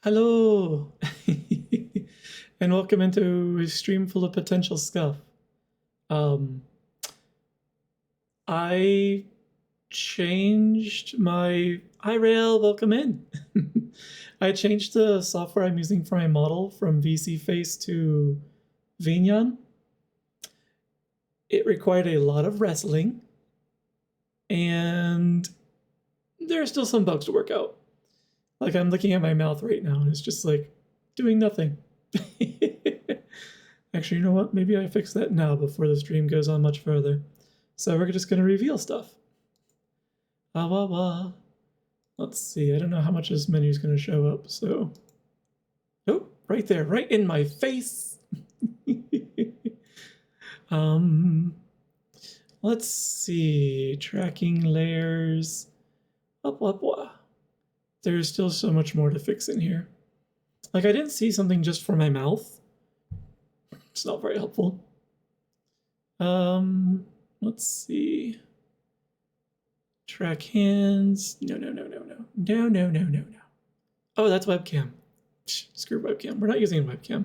Hello, and welcome into a stream full of potential scuff. Um, I changed my Rail. Welcome in. I changed the software I'm using for my model from VC to Vinyan. It required a lot of wrestling, and there are still some bugs to work out. Like I'm looking at my mouth right now, and it's just like doing nothing. Actually, you know what? Maybe I fix that now before the stream goes on much further. So we're just going to reveal stuff. Ah, wah, wah. Let's see. I don't know how much this menu is going to show up. So, oh, right there, right in my face. Let's see. Tracking layers. Up, up, wah. There's still so much more to fix in here. Like I didn't see something just for my mouth. It's not very helpful. Let's see. Track hands. No. Oh, that's webcam. Screw webcam. We're not using a webcam.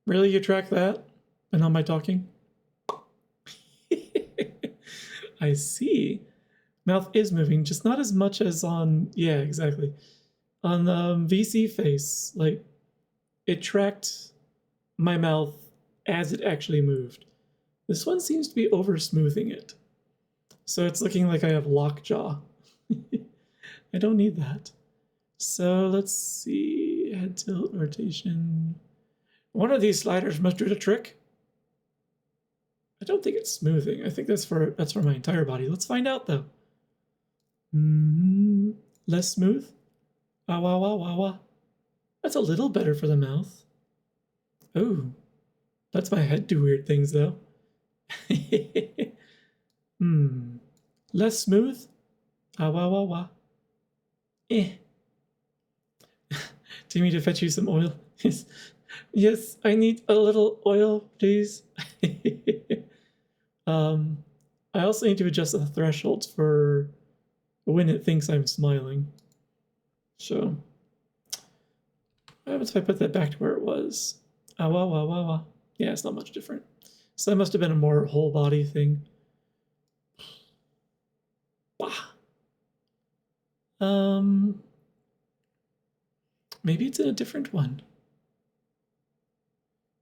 Really, you track that? And not my talking? I see. Mouth is moving, just not as much as on, yeah, exactly. On the VC face, like, it tracked my mouth as it actually moved. This one seems to be over smoothing it. So it's looking like I have lockjaw. I don't need that. So let's see, head tilt, rotation. One of these sliders must do the trick. I don't think it's smoothing. I think that's for my entire body. Let's find out though. Less smooth. Ah, wah, wah, wah, wah. That's a little better for the mouth. Oh, lets my head do weird things though. Less smooth. Ah, wah, wah, wah. Do you need to fetch you some oil? Yes, I need a little oil, please. I also need to adjust the thresholds for when it thinks I'm smiling. So, what happens if I put that back to where it was? Ah, wah, wah, wah, wah. Yeah, it's not much different. So that must have been a more whole body thing. Maybe it's in a different one.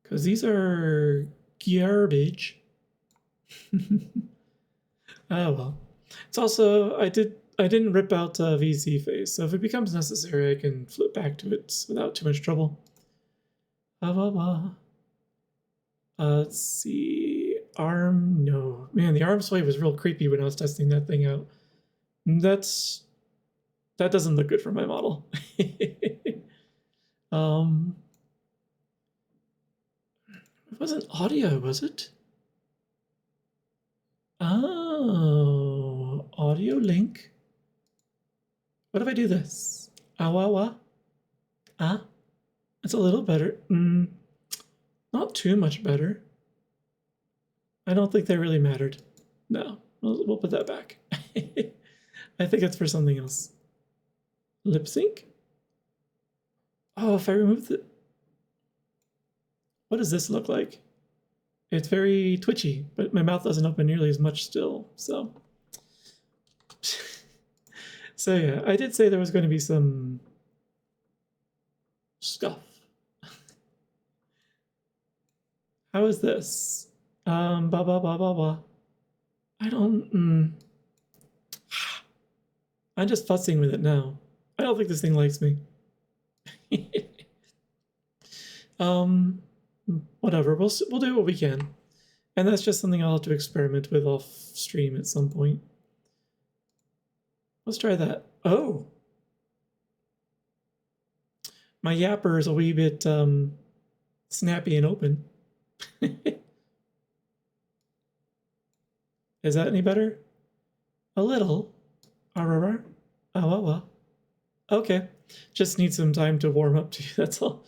Because these are garbage. Oh well. It's also, I didn't rip out VC face, so if it becomes necessary, I can flip back to it without too much trouble. Let's see. Arm, no. Man, the arm sway was real creepy when I was testing that thing out. That doesn't look good for my model. It wasn't audio, was it? Oh, audio link. What if I do this? Ah, wah, wah. Ah, it's a little better. Not too much better. I don't think that really mattered. No, we'll put that back. I think it's for something else. Lip sync? Oh, if I remove the... What does this look like? It's very twitchy, but my mouth doesn't open nearly as much still, so... So yeah, I did say there was going to be some... scuff. How is this? Ba ba ba ba ba. I don't... I'm just fussing with it now. I don't think this thing likes me. Whatever, we'll do what we can. And that's just something I'll have to experiment with off stream at some point. Let's try that. Oh! My yapper is a wee bit snappy and open. Is that any better? A little. Okay. Just need some time to warm up to you, that's all.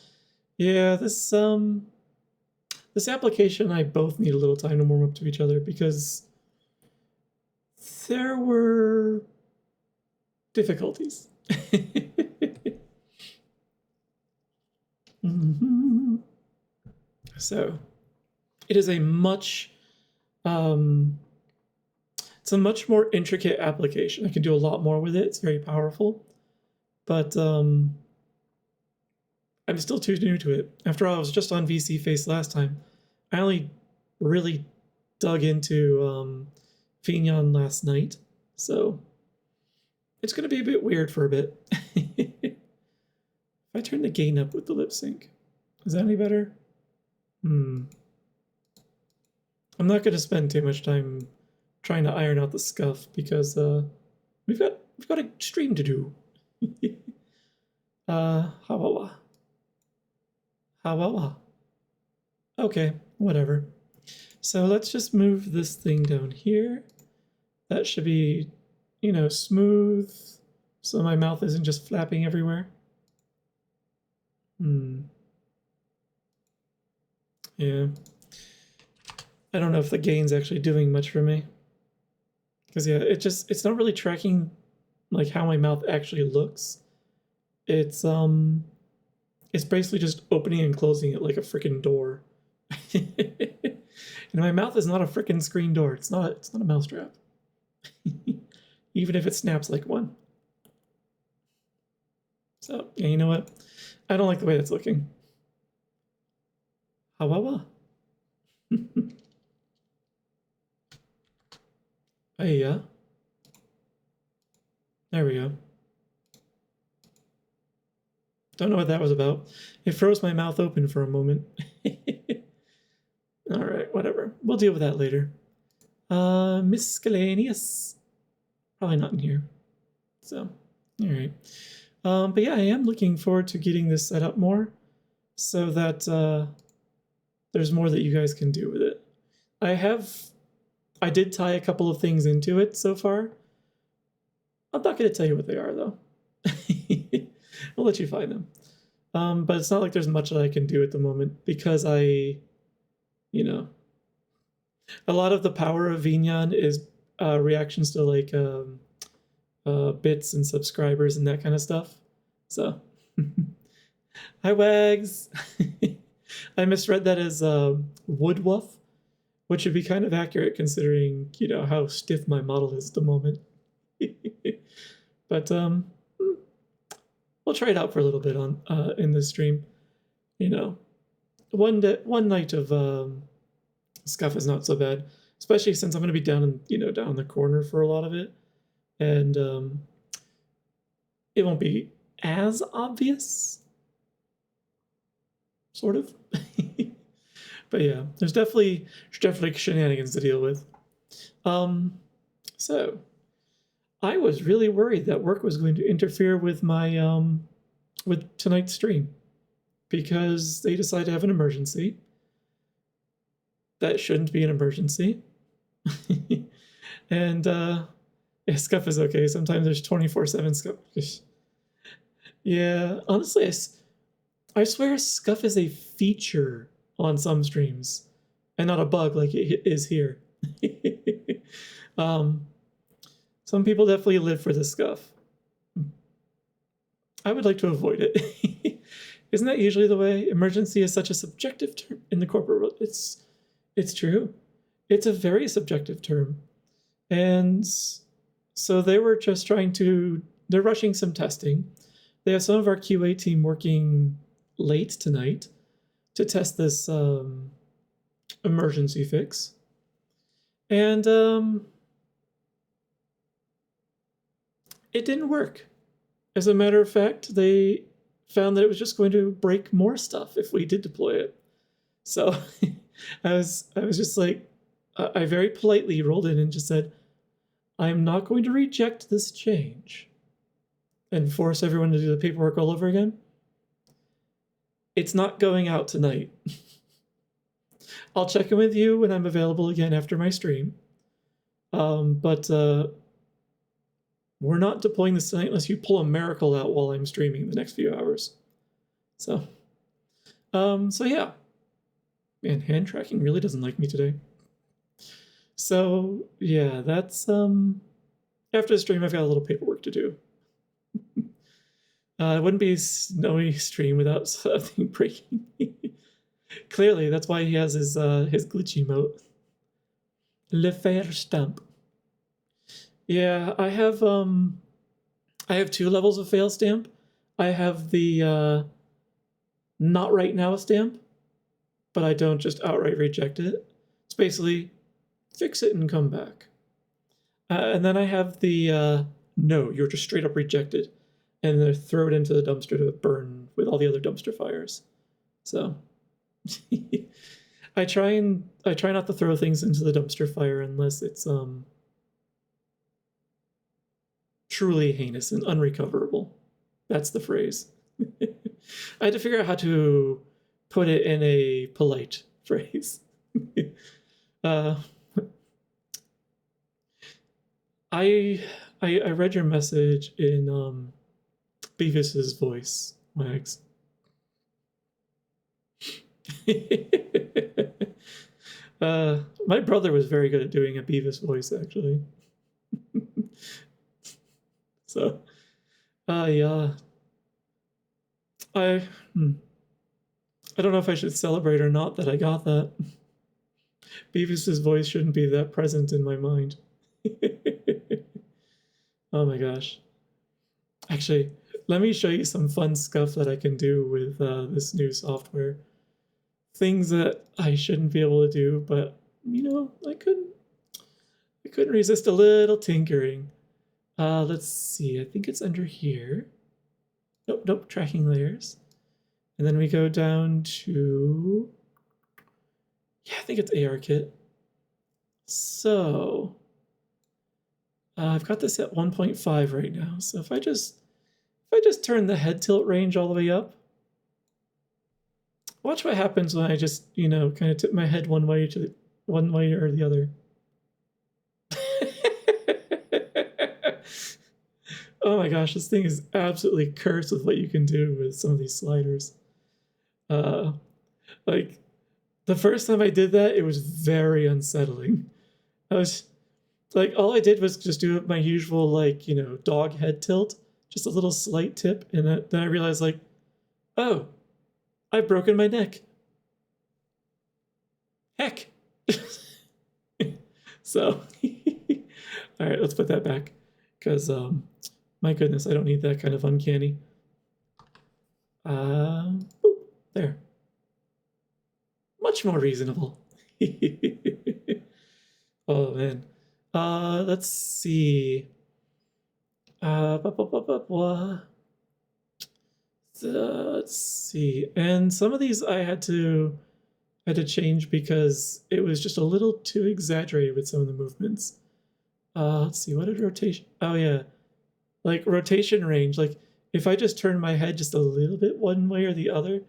Yeah, this application and I both need a little time to warm up to each other because there were difficulties. So it is a much it's a much more intricate application. I can do a lot more with it. It's very powerful, but I'm still too new to it. After all, I was just on VC Face last time. I only really dug into Fignon last night, so it's going to be a bit weird for a bit. If I turn the gain up with the lip sync, is that any better? I'm not going to spend too much time trying to iron out the scuff because we've got a stream to do. How okay, whatever. So let's just move this thing down here. That should be, you know, smooth, so my mouth isn't just flapping everywhere. Yeah. I don't know if the gain's actually doing much for me. Because yeah, it's not really tracking like how my mouth actually looks. It's basically just opening and closing it like a freaking door. And my mouth is not a freaking screen door. It's not a mousetrap. Even if it snaps like one. So, yeah, you know what? I don't like the way that's looking. However. Hey, yeah. There we go. Don't know what that was about. It froze my mouth open for a moment. All right, whatever. We'll deal with that later. Miscellaneous. Probably not in here. So, all right. But yeah, I am looking forward to getting this set up more so that there's more that you guys can do with it. I did tie a couple of things into it so far. I'm not going to tell you what they are, though. I'll let you find them. But it's not like there's much that I can do at the moment because you know, a lot of the power of Vignon is reactions to like bits and subscribers and that kind of stuff. So, hi Wags. I misread that as Woodwuff, which would be kind of accurate considering, you know, how stiff my model is at the moment. But we'll try it out for a little bit on in this stream. You know, one night of scuff is not so bad, especially since I'm going to be down in the corner for a lot of it, and it won't be as obvious, sort of. But yeah, there's definitely shenanigans to deal with. So I was really worried that work was going to interfere with my with tonight's stream because they decided to have an emergency. That shouldn't be an emergency. And yeah, scuff is okay. Sometimes there's 24/7 scuff. Yeah, honestly, I swear scuff is a feature on some streams and not a bug like it is here. Some people definitely live for the scuff. I would like to avoid it. Isn't that usually the way? Emergency is such a subjective term in the corporate world. It's true. It's a very subjective term. And so they were just they're rushing some testing. They have some of our QA team working late tonight to test this emergency fix. And it didn't work. As a matter of fact, they found that it was just going to break more stuff if we did deploy it. So I was just like, I very politely rolled in and just said, I'm not going to reject this change and force everyone to do the paperwork all over again. It's not going out tonight. I'll check in with you when I'm available again after my stream. But we're not deploying this tonight unless you pull a miracle out while I'm streaming the next few hours. So yeah. Man, hand tracking really doesn't like me today. So yeah, that's after the stream I've got a little paperwork to do. It wouldn't be a snowy stream without something breaking. Clearly, that's why he has his glitchy emote. Le Fer Stump. Yeah, I have two levels of fail stamp. I have the not right now stamp, but I don't just outright reject it. It's basically fix it and come back. And then I have the no, you're just straight up rejected, and then throw it into the dumpster to burn with all the other dumpster fires. So I try not to throw things into the dumpster fire unless it's truly heinous and unrecoverable. That's the phrase. I had to figure out how to put it in a polite phrase. uh, I read your message in Beavis's voice, Wags. My brother was very good at doing a Beavis voice, actually. So, yeah. I don't know if I should celebrate or not that I got that. Beavis's voice shouldn't be that present in my mind. Oh my gosh. Actually, let me show you some fun stuff that I can do with this new software. Things that I shouldn't be able to do, but you know, I couldn't resist a little tinkering. Let's see. I think it's under here. Nope, tracking layers. And then we go down to, yeah, I think it's ARKit. So I've got this at 1.5 right now. So if I just turn the head tilt range all the way up, watch what happens when I just, you know, kind of tip my head one way or the other. Oh my gosh, this thing is absolutely cursed with what you can do with some of these sliders. Like the first time I did that, it was very unsettling. I was like, all I did was just do my usual, like, you know, dog head tilt, just a little slight tip, and then I realized, like, oh, I've broken my neck. Heck. So, all right, let's put that back, because my goodness, I don't need that kind of uncanny. There. Much more reasonable. Oh man. Let's see. Let's see. And some of these I had to change because it was just a little too exaggerated with some of the movements. Let's see. What did rotation? Oh yeah, like rotation range. Like if I just turn my head just a little bit one way or the other,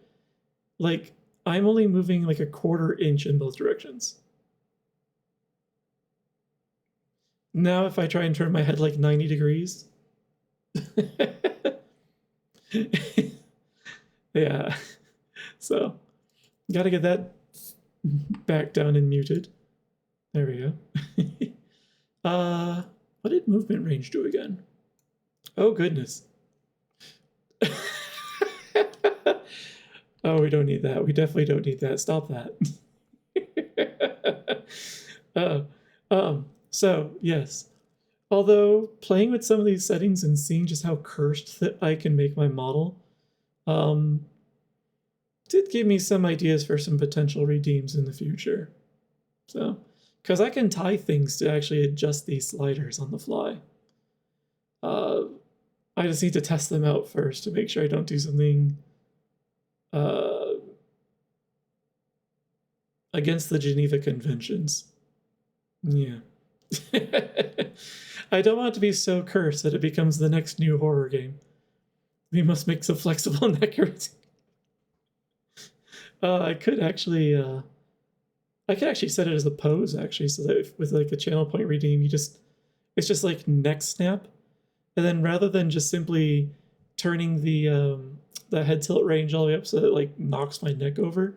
like I'm only moving like a 1/4 inch in both directions. Now if I try and turn my head like 90 degrees. Yeah. So gotta get that back down and muted. There we go. What did movement range do again? Oh goodness. Oh, we don't need that. We definitely don't need that. Stop that. So yes. Although playing with some of these settings and seeing just how cursed that I can make my model, did give me some ideas for some potential redeems in the future. So, because I can tie things to actually adjust these sliders on the fly. I just need to test them out first to make sure I don't do something against the Geneva Conventions. Yeah. I don't want it to be so cursed that it becomes the next new horror game. We must make so flexible and accurate. I could actually set it as a pose actually, so that if, with like a channel point redeem, it's just like neck snap, and then rather than just simply turning the head tilt range all the way up so that it like knocks my neck over,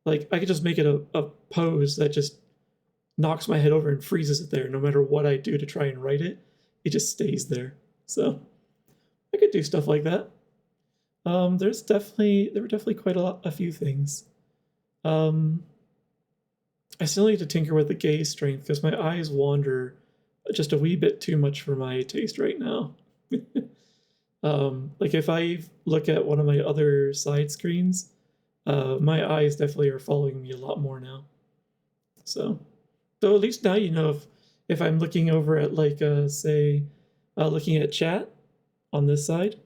like I could just make it a pose that just knocks my head over and freezes it there. No matter what I do to try and write it, it just stays there. So I could do stuff like that. There were definitely quite a few things. I still need to tinker with the gaze strength because my eyes wander just a wee bit too much for my taste right now. Like if I look at one of my other side screens, my eyes definitely are following me a lot more now. So at least now you know if I'm looking over at like say looking at chat on this side,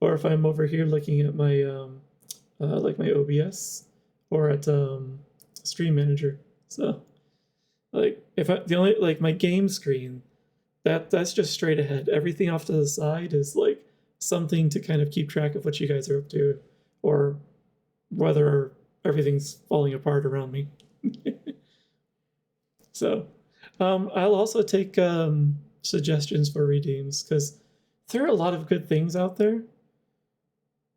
or if I'm over here looking at my like my OBS or at Stream Manager. So like if I, the only like my game screen, that's just straight ahead. Everything off to the side is like something to kind of keep track of what you guys are up to, or whether everything's falling apart around me. So I'll also take suggestions for redeems because there are a lot of good things out there.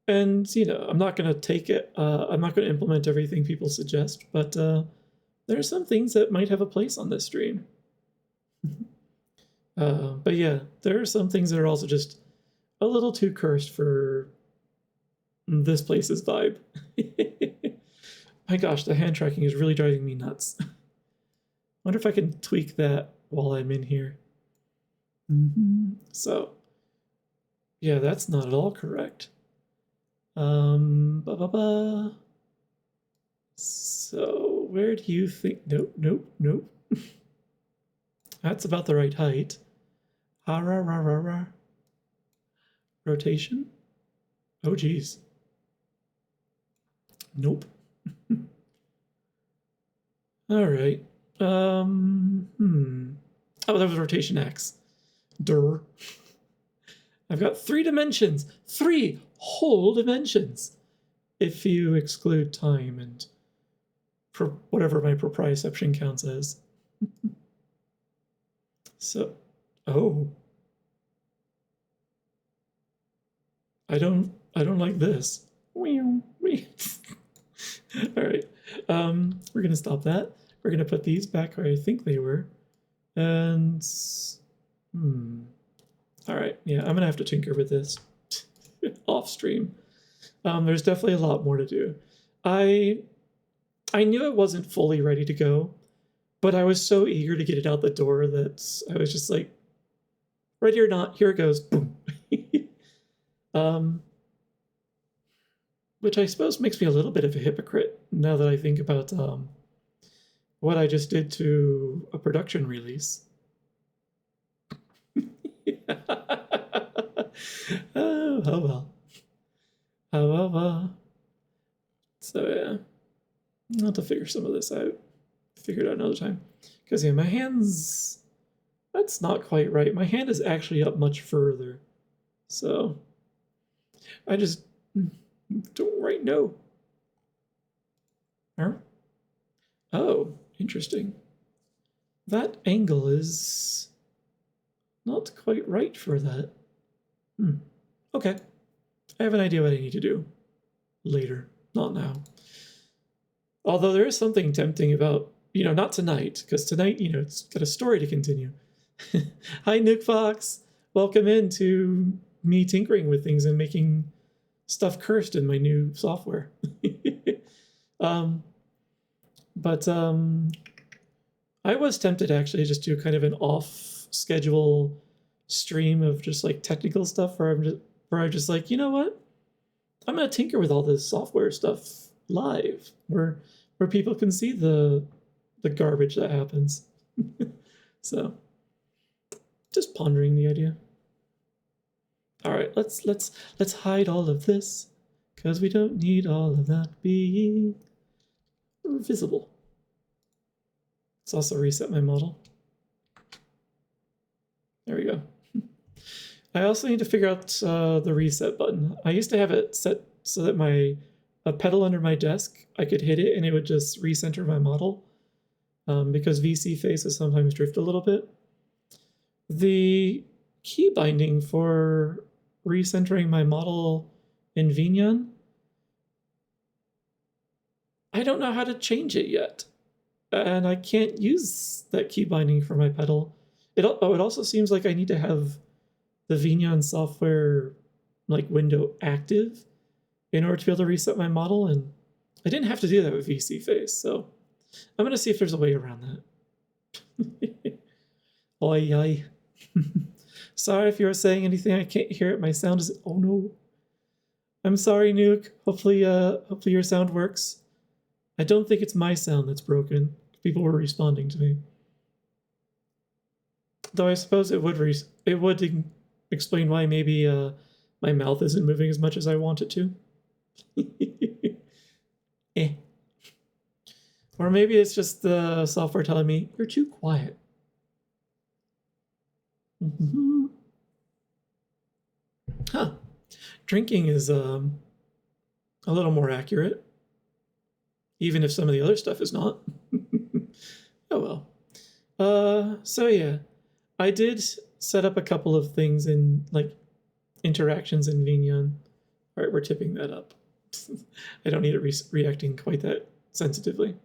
And, you know, I'm not going to take it, I'm not going to implement everything people suggest, but there are some things that might have a place on this stream. But yeah, there are some things that are also just a little too cursed for this place's vibe. My gosh, the hand tracking is really driving me nuts. Wonder if I can tweak that while I'm in here. So, yeah, that's not at all correct. So, where do you think? Nope. That's about the right height. Rotation? Oh, geez. Nope. All right. Oh, that was rotation X. Durr. I've got 3 dimensions. 3 whole dimensions. If you exclude time and whatever my proprioception counts as. So, oh. I don't like this. All right. We're gonna stop that. We're gonna put these back where I think they were. And all right, yeah, I'm gonna have to tinker with this off stream. There's definitely a lot more to do. I knew it wasn't fully ready to go, but I was so eager to get it out the door that I was just like, ready or not, here it goes. Boom. Which I suppose makes me a little bit of a hypocrite now that I think about what I just did to a production release. Oh well. So yeah, I'll have to figure some of this out. Figure it out another time. Because yeah, my hand's, that's not quite right. My hand is actually up much further. So I just don't right know. Huh? Oh, interesting. That angle is not quite right for that. Okay. I have an idea what I need to do later, not now. Although there is something tempting about, you know, not tonight, because tonight, you know, it's got a story to continue. Hi, FixFox. Welcome into me tinkering with things and making stuff cursed in my new software. I was tempted actually just to do kind of an off-schedule stream of just like technical stuff where I'm just like, you know what? I'm gonna tinker with all this software stuff live, where people can see the garbage that happens. So, just pondering the idea. All right, let's hide all of this, because we don't need all of that being visible. Let's also reset my model. There we go. I also need to figure out the reset button. I used to have it set so that a pedal under my desk, I could hit it and it would just recenter my model, because VC faces sometimes drift a little bit. The key binding for recentering my model in Vignon, I don't know how to change it yet. and I can't use that key binding for my pedal. It also seems like I need to have the Vignon software like window active in order to be able to reset my model, and I didn't have to do that with VC Face, so I'm gonna see if there's a way around that. Oi, oi. Sorry if you were saying anything, I can't hear it. My sound is, oh no. I'm sorry, Nuke. Hopefully your sound works. I don't think it's my sound that's broken. People were responding to me. Though I suppose it would explain why maybe my mouth isn't moving as much as I want it to. Eh. Or maybe it's just the software telling me, you're too quiet. Huh. Drinking is a little more accurate, even if some of the other stuff is not. Oh well. So yeah, I did set up a couple of things in like interactions in Vignon. All right, we're tipping that up. I don't need it reacting quite that sensitively.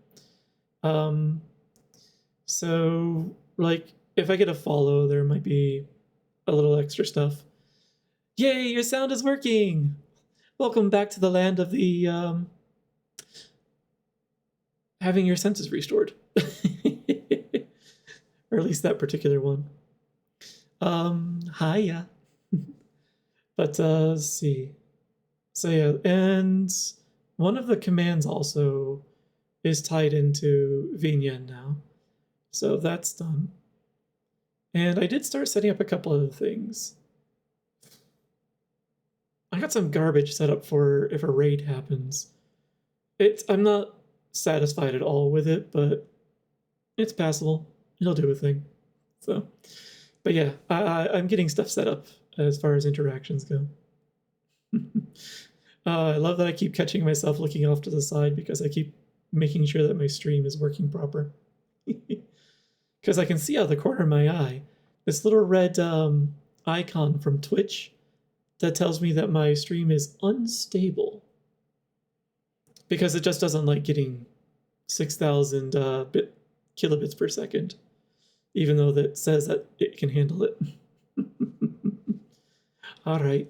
So like if I get a follow, there might be a little extra stuff. Yay, your sound is working! Welcome back to the land of the having your senses restored. Or at least that particular one. Hiya. But let's see. So yeah, and one of the commands also is tied into Vignon now. So that's done. And I did start setting up a couple of things. I got some garbage set up for if a raid happens. I'm not satisfied at all with it, but it's passable. It'll do a thing. So, but yeah, I'm getting stuff set up as far as interactions go. I love that I keep catching myself looking off to the side because I keep making sure that my stream is working proper. Because I can see out of the corner of my eye this little red icon from Twitch that tells me that my stream is unstable. Because it just doesn't like getting 6,000 kilobits per second, even though that says that it can handle it. All right.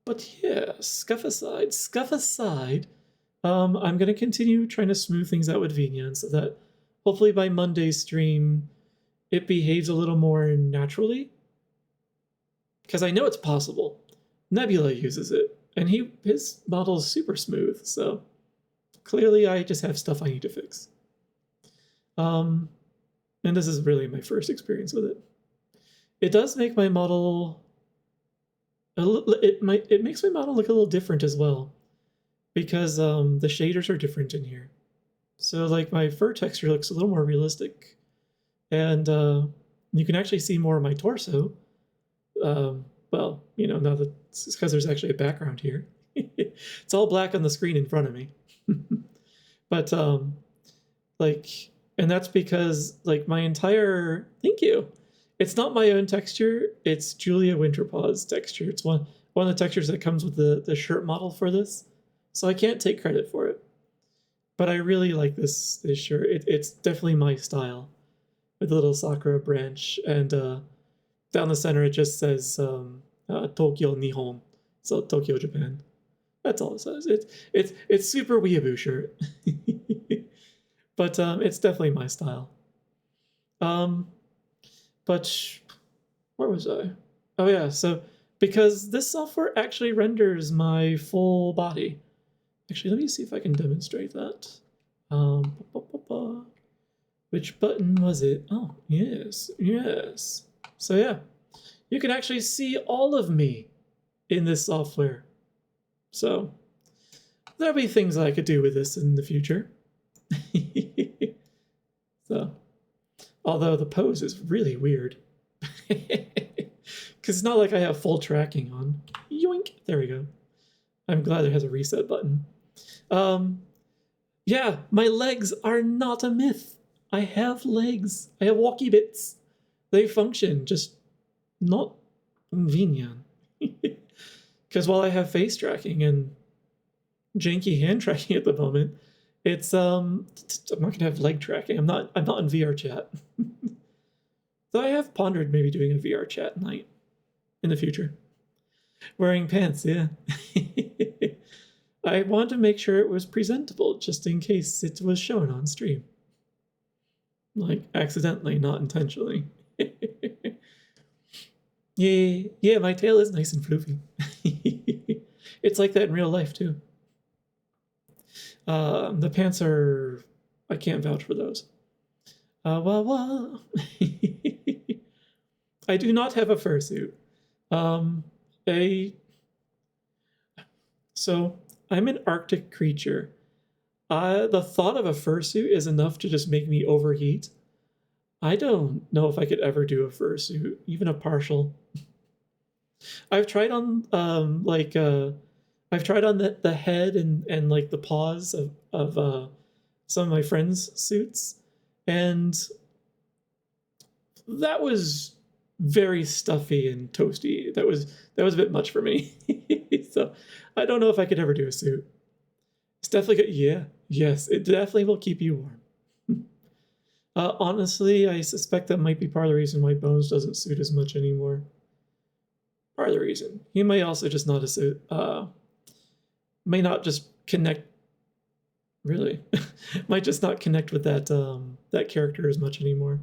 But yeah, scuff aside. I'm gonna continue trying to smooth things out with Vignon so that hopefully by Monday's stream it behaves a little more naturally. Because I know it's possible. Nebula uses it, and his model is super smooth, so clearly I just have stuff I need to fix. And this is really my first experience with it. It does make my model it makes my model look a little different as well, because the shaders are different in here. So like my fur texture looks a little more realistic, and you can actually see more of my torso. Well, you know, now that it's because there's actually a background here. It's all black on the screen in front of me. But like, and that's because like my entire, thank you. It's not my own texture. It's Julia Winterpaw's texture. It's one of the textures that comes with the shirt model for this. So I can't take credit for it. But I really like this shirt. It's definitely my style, with a little sakura branch, and down the center it just says Tokyo Nihon, so Tokyo Japan. That's all it says. It's super weeaboo shirt, but it's definitely my style. But where was I? Oh yeah, so because this software actually renders my full body. Actually, let me see if I can demonstrate that. Which button was it? Oh, yes. So yeah, you can actually see all of me in this software. So there'll be things I could do with this in the future. So, although the pose is really weird. Because it's not like I have full tracking on. Yoink! There we go. I'm glad it has a reset button. Yeah, my legs are not a myth. I have legs. I have walkie bits. They function, just not Vignon. Because while I have face tracking and janky hand tracking at the moment, It's I'm not gonna have leg tracking. I'm not in VR chat. Though I have pondered maybe doing a VR chat night in the future. Wearing pants, yeah. I wanted to make sure it was presentable just in case it was shown on stream. Like accidentally, not intentionally. Yeah, my tail is nice and floofy. It's like that in real life too. The pants are, I can't vouch for those. Well. I do not have a fursuit. Um, a so I'm an Arctic creature. The thought of a fursuit is enough to just make me overheat. I don't know if I could ever do a fursuit, even a partial. I've tried on I've tried on the head and like the paws of some of my friends' suits, and that was very stuffy and toasty. That was a bit much for me. So I don't know if I could ever do a suit. It's definitely good. Yeah, yes, it definitely will keep you warm. Honestly, I suspect that might be part of the reason why Bones doesn't suit as much anymore. Part of the reason. He may also just not may not just connect. Really, might just not connect with that character as much anymore.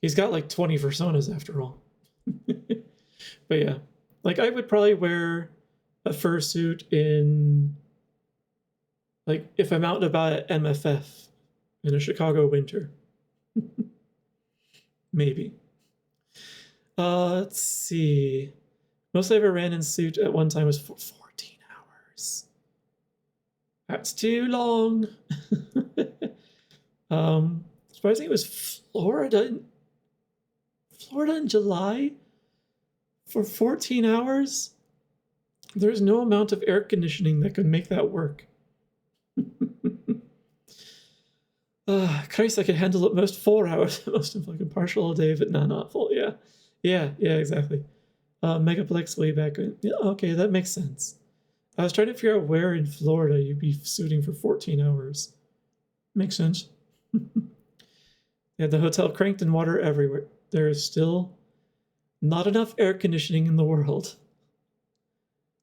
He's got like 20 personas after all. But yeah, like I would probably wear a fursuit in, like, if I'm out and about at MFF in a Chicago winter. Maybe. Let's see. Most I ever ran in suit at one time was for 14 hours. That's too long. Surprisingly, it was Florida in July for 14 hours. There's no amount of air conditioning that could make that work. Christ, I could handle at most 4 hours, at most of like a partial a day, but no, not full. Yeah, exactly. Megaplex way back. Yeah, okay, that makes sense. I was trying to figure out where in Florida you'd be suiting for 14 hours. Makes sense. Yeah, the hotel cranked and water everywhere. There is still not enough air conditioning in the world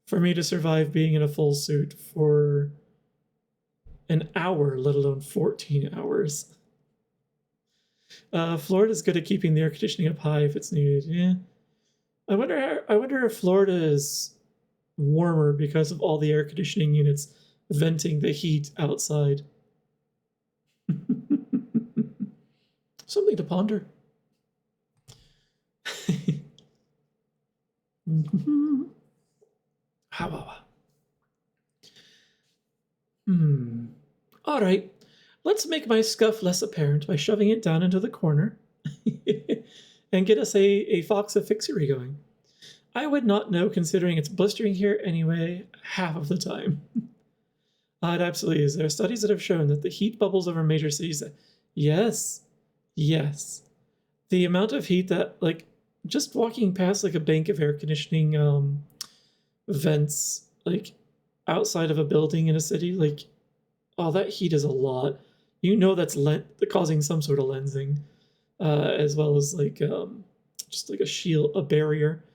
for me to survive being in a full suit for an hour, let alone 14 hours. Florida's good at keeping the air conditioning up high if it's needed. Yeah. I wonder if Florida is warmer because of all the air conditioning units venting the heat outside. Something to ponder. How? All right. Let's make my scuff less apparent by shoving it down into the corner and get us a Fox of Fixery going. I would not know, considering it's blistering here anyway half of the time. It absolutely is. There are studies that have shown that the heat bubbles over major cities. Yes. The amount of heat that, like, just walking past like a bank of air conditioning vents, like outside of a building in a city, like, oh, that heat is a lot. You know that's causing some sort of lensing, as well as like just like a shield, a barrier.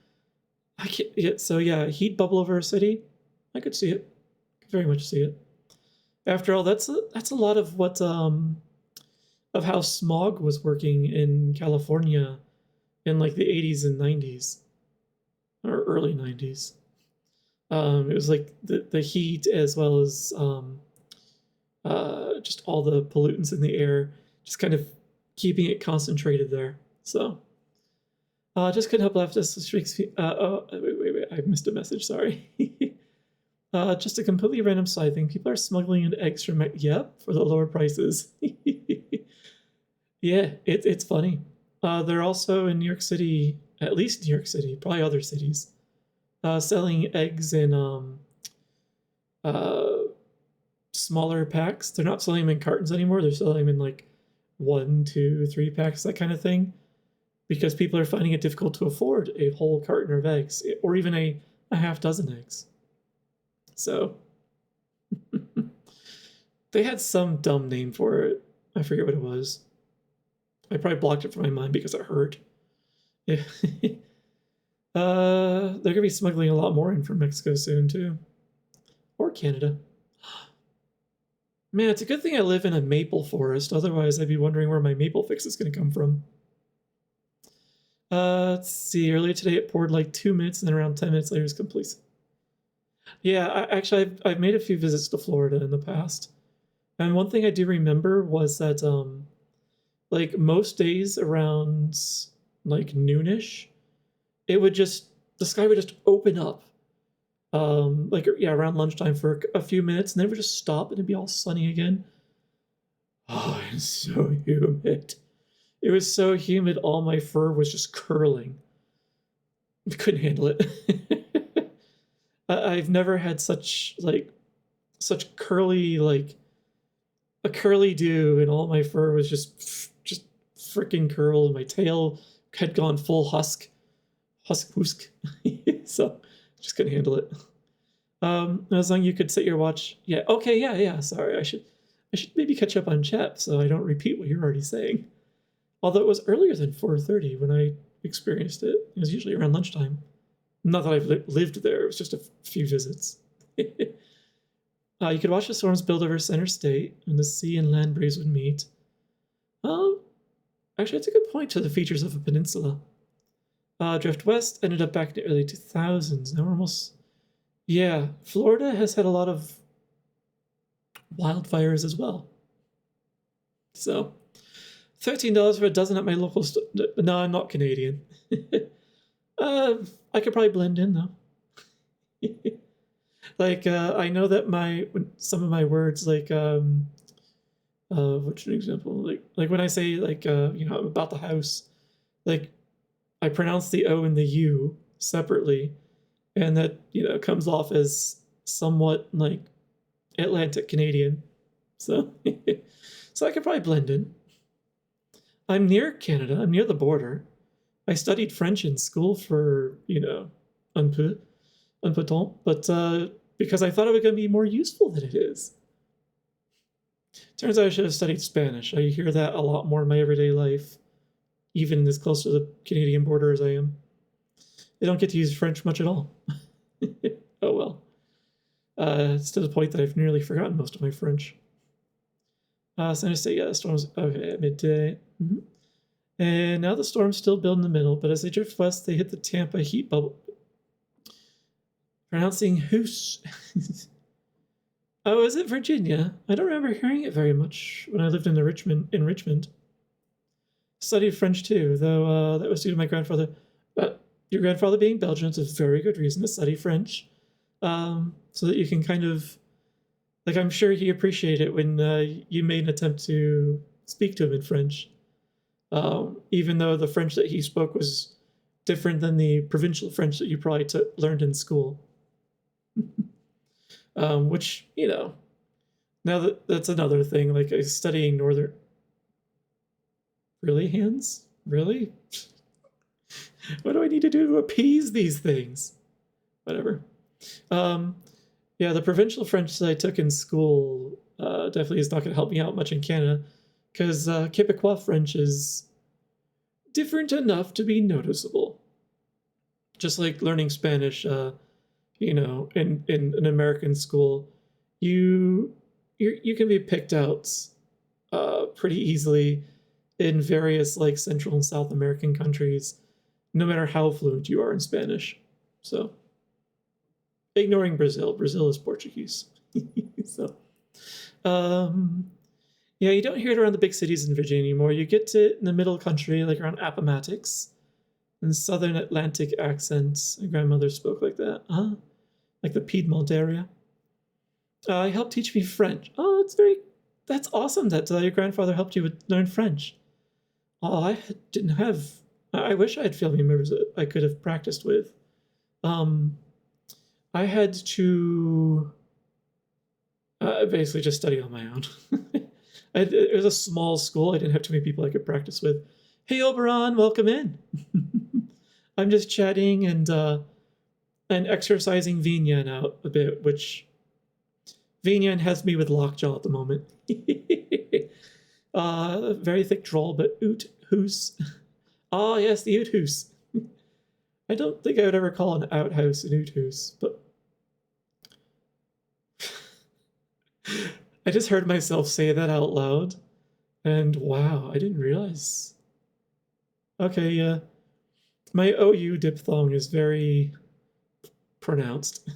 I can't. Yeah, so yeah, heat bubble over a city. I could see it. Could very much see it. After all, that's a lot of what of how smog was working in California in like the 80s and 90s or early 90s. It was like the heat as well as just all the pollutants in the air, just kind of keeping it concentrated there. So just couldn't help left us. Wait, I missed a message. Sorry. Just a completely random side thing. People are smuggling in eggs from yep, for the lower prices. Yeah, it's funny. They're also in New York City, at least New York City, probably other cities, selling eggs in smaller packs. They're not selling them in cartons anymore. They're selling them in like 1, 2, 3 packs, that kind of thing, because people are finding it difficult to afford a whole carton of eggs or even a half dozen eggs. So They had some dumb name for it. I forget what it was. I probably blocked it from my mind because it hurt. Yeah. They're gonna be smuggling a lot more in from Mexico soon too, or Canada. Man, it's a good thing I live in a maple forest. Otherwise, I'd be wondering where my maple fix is gonna come from. Let's see. Earlier today, it poured like 2 minutes, and then around 10 minutes later, it's complete. Yeah, actually, I've made a few visits to Florida in the past, and one thing I do remember was that like most days around like noonish, it would just the sky would just open up, like yeah, around lunchtime for a few minutes, and then it would just stop and it'd be all sunny again. Oh, it's so humid. It was so humid, all my fur was just curling. I couldn't handle it. I've never had such curly like a curly do, and all my fur was just freaking curled. My tail had gone full husk. So just couldn't handle it. As long as you could set your watch. Yeah. Okay. Yeah. Sorry, I should maybe catch up on chat so I don't repeat what you're already saying. Although it was earlier than 4:30 when I experienced it. It was usually around lunchtime. Not that I've lived there. It was just a few visits. You could watch the storms build over Center State, and the sea and land breeze would meet. Actually, it's a good point to the features of a peninsula. Drift west ended up back in the early 2000s. Now we're almost... Yeah, Florida has had a lot of wildfires as well. So, $13 for a dozen at my local store. No, I'm not Canadian. I could probably blend in, though. Like, I know that some of my words, like, what's an example? Like when I say, like, about the house, like, I pronounce the O and the U separately, and that, comes off as somewhat, like, Atlantic Canadian. So, so I could probably blend in. I'm near Canada. I'm near the border. I studied French in school for, un peu temps, but because I thought it was going to be more useful than it is. Turns out I should have studied Spanish. I hear that a lot more in my everyday life, even as close to the Canadian border as I am. They don't get to use French much at all. Oh well. It's to the point that I've nearly forgotten most of my French. Center State, yeah, the storm's okay at midday. Mm-hmm. And now the storm's still building in the middle, but as they drift west, they hit the Tampa heat bubble. Pronouncing Hoos. Oh, is it Virginia? I don't remember hearing it very much when I lived in Richmond. Studied French too, though that was due to my grandfather. But your grandfather being Belgian is a very good reason to study French, so that you can kind of, like, I'm sure he appreciated it when you made an attempt to speak to him in French, even though the French that he spoke was different than the provincial French that you probably learned in school. Which, now that's another thing. Like, studying Northern... Really, Hans? Really? What do I need to do to appease these things? Whatever. Yeah, the provincial French that I took in school definitely is not going to help me out much in Canada, because Quebecois French is different enough to be noticeable. Just like learning Spanish, in an American school, you can be picked out pretty easily in various, like, Central and South American countries, no matter how fluent you are in Spanish. So, ignoring Brazil is Portuguese. So, yeah, you don't hear it around the big cities in Virginia anymore. You get to it in the middle country, like around Appomattox, and Southern Atlantic accents. My grandmother spoke like that. Like the Piedmont area. He helped teach me French. Oh, that's awesome that your grandfather helped you learn French. Oh, I wish I had family members that I could have practiced with. I had to basically just study on my own. It was a small school. I didn't have too many people I could practice with. Hey, Oberon, welcome in. I'm just chatting and exercising Vinyan out a bit, which Vignan has me with lockjaw at the moment. Very thick drawl, but oot hoose. Ah, yes, the oot hoose. I don't think I would ever call an outhouse an oot hoose, but I just heard myself say that out loud, and wow, I didn't realize. Okay, yeah. My OU diphthong is very pronounced.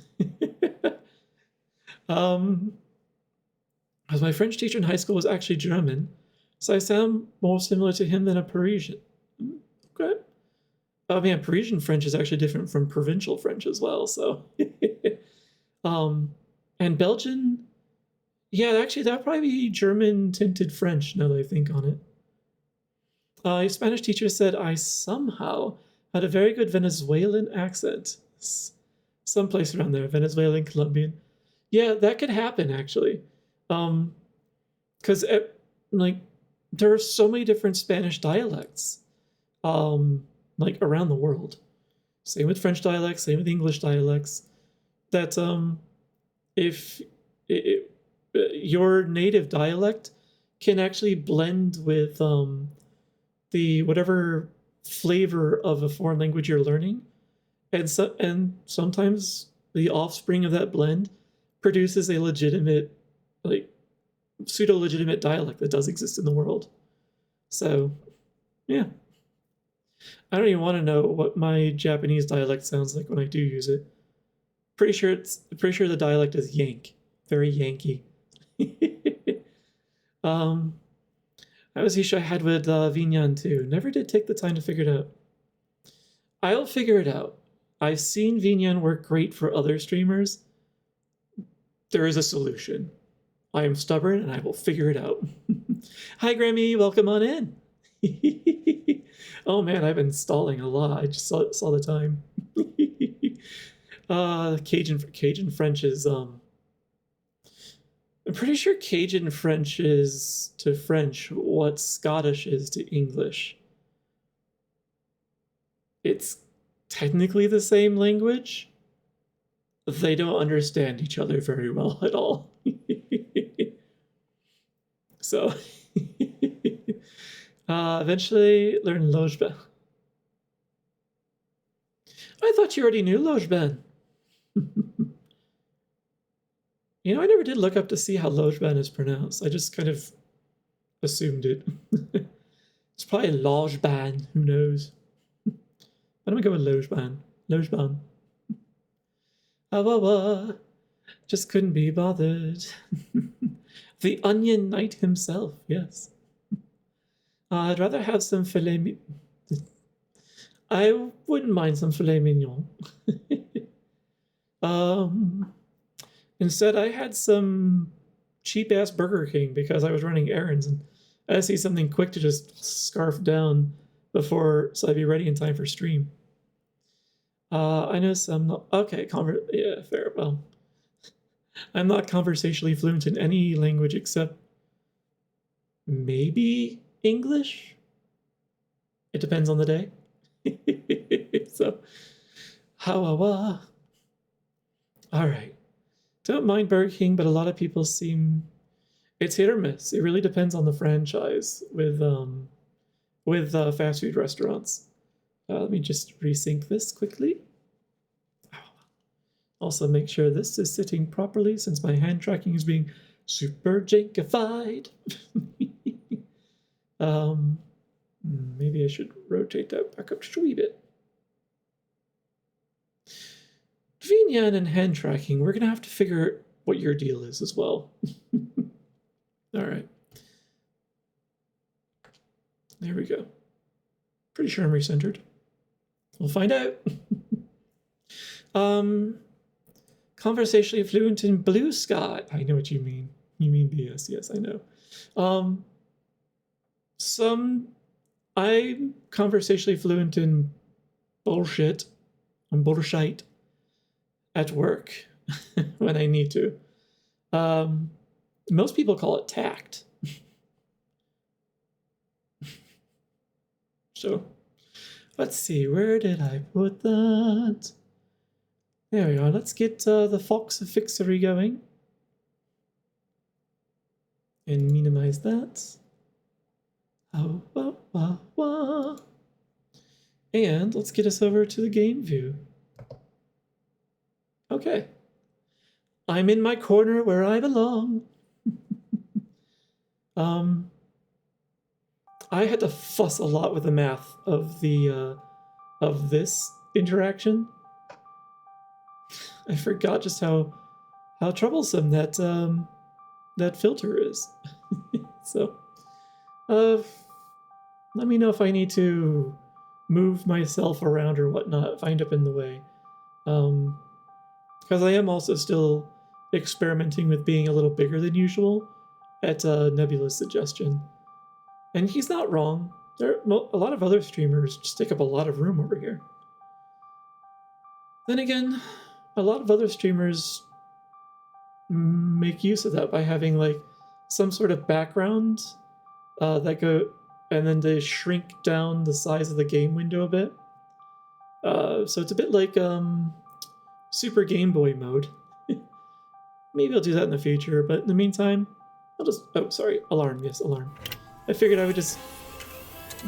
As my French teacher in high school was actually German, so I sound more similar to him than a Parisian. Okay. Oh man, Parisian French is actually different from provincial French as well, so. And Belgian, yeah, actually that would probably be German tinted French now that I think on it. A Spanish teacher said I somehow had a very good Venezuelan accent. Someplace around there, Venezuelan, Colombian. Yeah, that could happen actually. Because like there are so many different Spanish dialects, like around the world. Same with French dialects, same with English dialects. That if your native dialect can actually blend with the whatever flavor of a foreign language you're learning, and sometimes the offspring of that blend produces a legitimate, like pseudo legitimate dialect that does exist in the world. So, yeah. I don't even want to know what my Japanese dialect sounds like when I do use it. Pretty sure the dialect is Yank, very Yankee. That was the issue I had with Vignan too. Never did take the time to figure it out. I'll figure it out. I've seen Vignan work great for other streamers. There is a solution. I am stubborn and I will figure it out. Hi, Grammy. Welcome on in. Oh man, I've been stalling a lot. I just saw the time. Cajun French is I'm pretty sure Cajun French is to French what Scottish is to English. It's technically the same language. They don't understand each other very well at all. So eventually learn Lojban. I thought you already knew Lojban. You know, I never did look up to see how Lojban is pronounced. I just kind of assumed it. It's probably Lojban, who knows? I'm gonna go with Lojban. Lojban. Just couldn't be bothered. The Onion Knight himself, yes. I'd rather have some filet. I wouldn't mind some filet mignon. Instead, I had some cheap-ass Burger King because I was running errands, and I see something quick to just scarf down before, so I'd be ready in time for stream. I know some. Okay, yeah, fair. Well, I'm not conversationally fluent in any language except maybe English. It depends on the day. So, all right. Don't mind Burger King, but a lot of people seem it's hit or miss. It really depends on the franchise with fast food restaurants. Let me just resync this quickly. Also make sure this is sitting properly since my hand tracking is being super jankified. Maybe I should rotate that back up just a wee bit. Vignan and hand tracking, we're gonna have to figure what your deal is as well. All right. There we go. Pretty sure I'm recentered. We'll find out. Conversationally fluent in blue sky. I know what you mean. You mean BS. Yes, I know. I'm conversationally fluent in bullshit. I'm bullshit at work when I need to. Most people call it tact. So, let's see. Where did I put that? There we are. Let's get the Fox Fixery going. And minimize that. Oh, wah, wah, wah. And let's get us over to the game view. Okay. I'm in my corner where I belong. I had to fuss a lot with the math of the of this interaction. I forgot just how troublesome that that filter is. So, let me know if I need to move myself around or whatnot if I end up in the way. Because I am also still experimenting with being a little bigger than usual at Nebula's suggestion. And he's not wrong. There are a lot of other streamers just take up a lot of room over here. Then again, a lot of other streamers make use of that by having like some sort of background that go, and then they shrink down the size of the game window a bit. So it's a bit like Super Game Boy mode. Maybe I'll do that in the future, but in the meantime, I'll just... Oh, sorry. Alarm. Yes, alarm. I figured I would just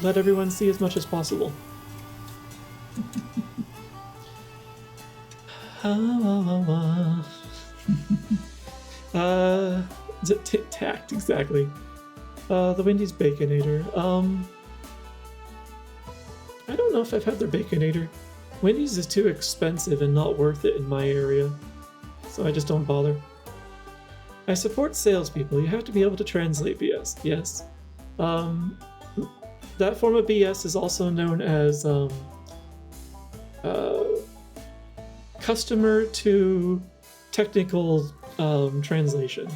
let everyone see as much as possible. Tact, exactly. The Wendy's Baconator. I don't know if I've had their Baconator. Wendy's is too expensive and not worth it in my area, so I just don't bother. I support salespeople. You have to be able to translate BS. Yes. That form of BS is also known as customer to technical translator.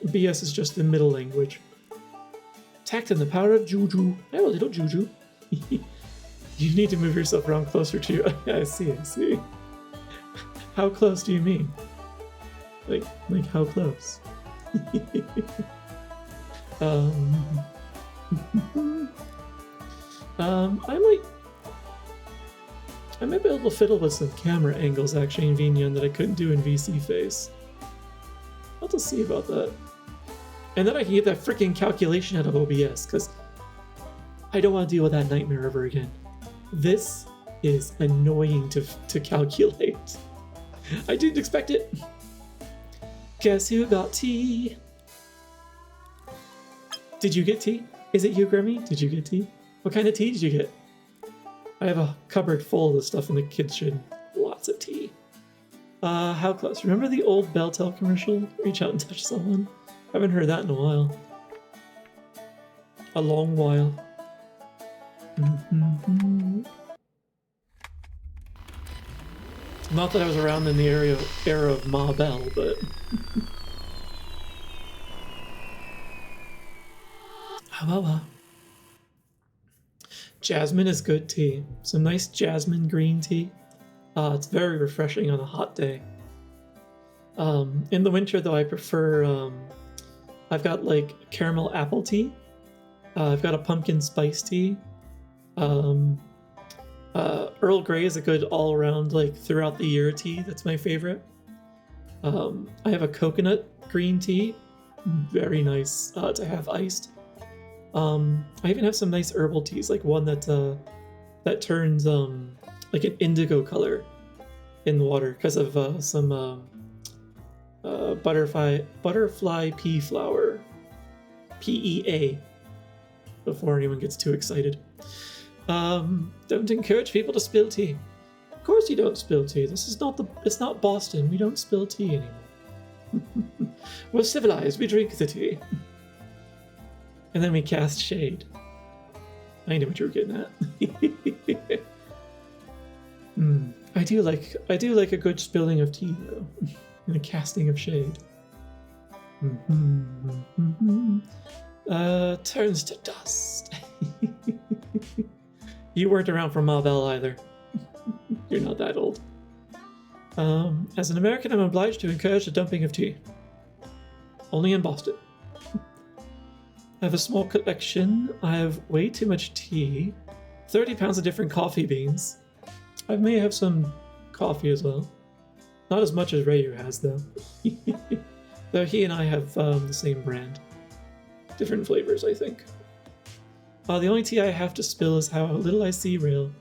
BS is just the middle language. Tact and the power of Juju. I have a little Juju. You need to move yourself around closer to you. I see, I see. How close do you mean? Like how close? I might be able to fiddle with some camera angles actually in VNyan that I couldn't do in VC Face. I'll have to see about that. And then I can get that freaking calculation out of OBS, because I don't want to deal with that nightmare ever again. This is annoying to calculate. I didn't expect it. Guess who got tea? Did you get tea? Is it you, Grimmy? Did you get tea? What kind of tea did you get? I have a cupboard full of the stuff in the kitchen. Lots of tea. How close? Remember the old Beltel commercial? Reach out and touch someone? I haven't heard that in a while. A long while. Not that I was around in the era of Ma Bell, but... Jasmine is good tea. Some nice jasmine green tea. It's very refreshing on a hot day. In the winter, though, I prefer... I've got, like, caramel apple tea. I've got a pumpkin spice tea. Earl Grey is a good all-around, like, throughout the year tea. That's my favorite. I have a coconut green tea. Very nice to have iced. I even have some nice herbal teas, like one that turns like an indigo color in the water because of some butterfly pea flower, PEA. Before anyone gets too excited. Don't encourage people to spill tea. Of course you don't spill tea. It's not Boston. We don't spill tea anymore. We're civilized. We drink the tea. And then we cast shade. I know what you were getting at. I do like a good spilling of tea though, and a casting of shade. Turns to dust. You weren't around for Ma Bell either. You're not that old. As an American, I'm obliged to encourage the dumping of tea. Only in Boston. I have a small collection. I have way too much tea. 30 pounds of different coffee beans. I may have some coffee as well. Not as much as Rayu has, though. Though he and I have the same brand. Different flavors, I think. The only tea I have to spill is how little I see Rail.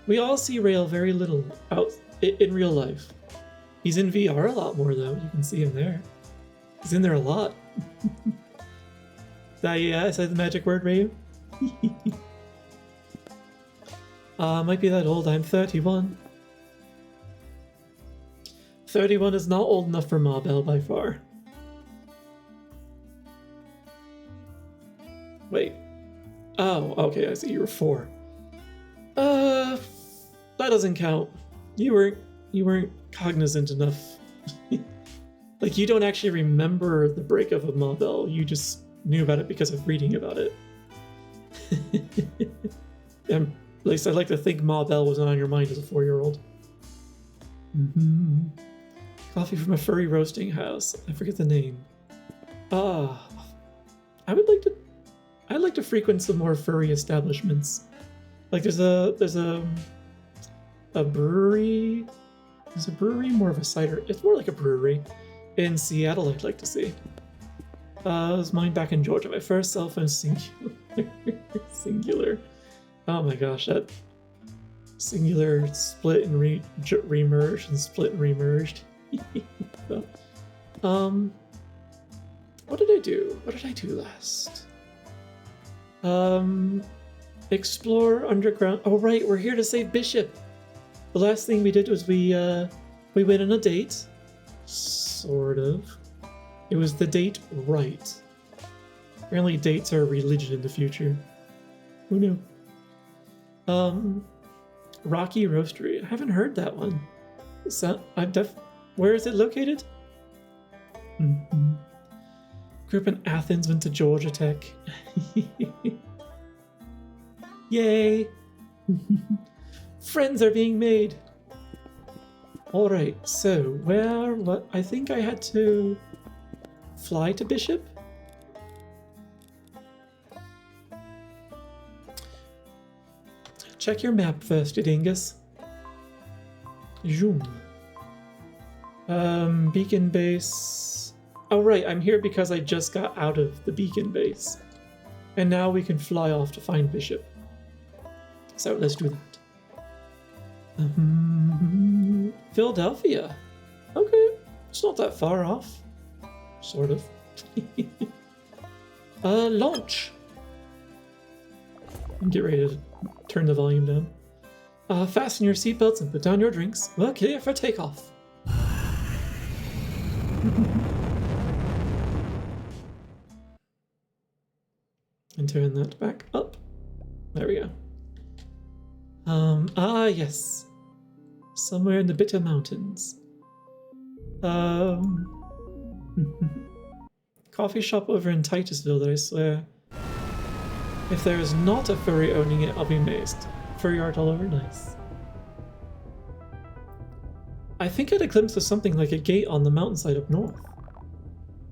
We all see Rail very little out in real life. He's in VR a lot more, though. You can see him there. He's in there a lot. Yeah, I said the magic word, Rayu. Might be that old. I'm 31. 31 is not old enough for Ma Bell by far. Wait. Oh, okay, I see you were 4. That doesn't count. You weren't cognizant enough. Like, you don't actually remember the breakup of Ma Bell. You just knew about it because of reading about it. And at least I'd like to think Ma Bell wasn't on your mind as a 4-year-old. Coffee from a furry roasting house. I forget the name. I'd like to frequent some more furry establishments. Like there's a brewery. There's a brewery, more of a cider. It's more like a brewery in Seattle. I'd like to see. It was mine back in Georgia. My first cell phone singular. Singular. Oh my gosh, that singular split and remerged and split and remerged. What did I do? What did I do last? Explore underground. Oh right, we're here to save Bishop. The last thing we did was we went on a date. Sort of. It was the date right. Apparently dates are a religion in the future. Who knew? Rocky Roastery. I haven't heard that one. Where is it located? Grew up in Athens, went to Georgia Tech. Yay! Friends are being made. All right, so what? I think I had to fly to Bishop. Check your map first, Dingus. Zoom. Beacon base. Oh right, I'm here because I just got out of the beacon base. And now we can fly off to find Bishop. So let's do that. Philadelphia. Okay, it's not that far off. Sort of. Launch. Get ready to turn the volume down. Fasten your seatbelts and put down your drinks. We're clear for takeoff. And turn that back up. There we go. Yes. Somewhere in the Bitter Mountains. Coffee shop over in Titusville that I swear. If there is not a furry owning it, I'll be amazed. Furry art all over, nice. I think I had a glimpse of something like a gate on the mountainside up north.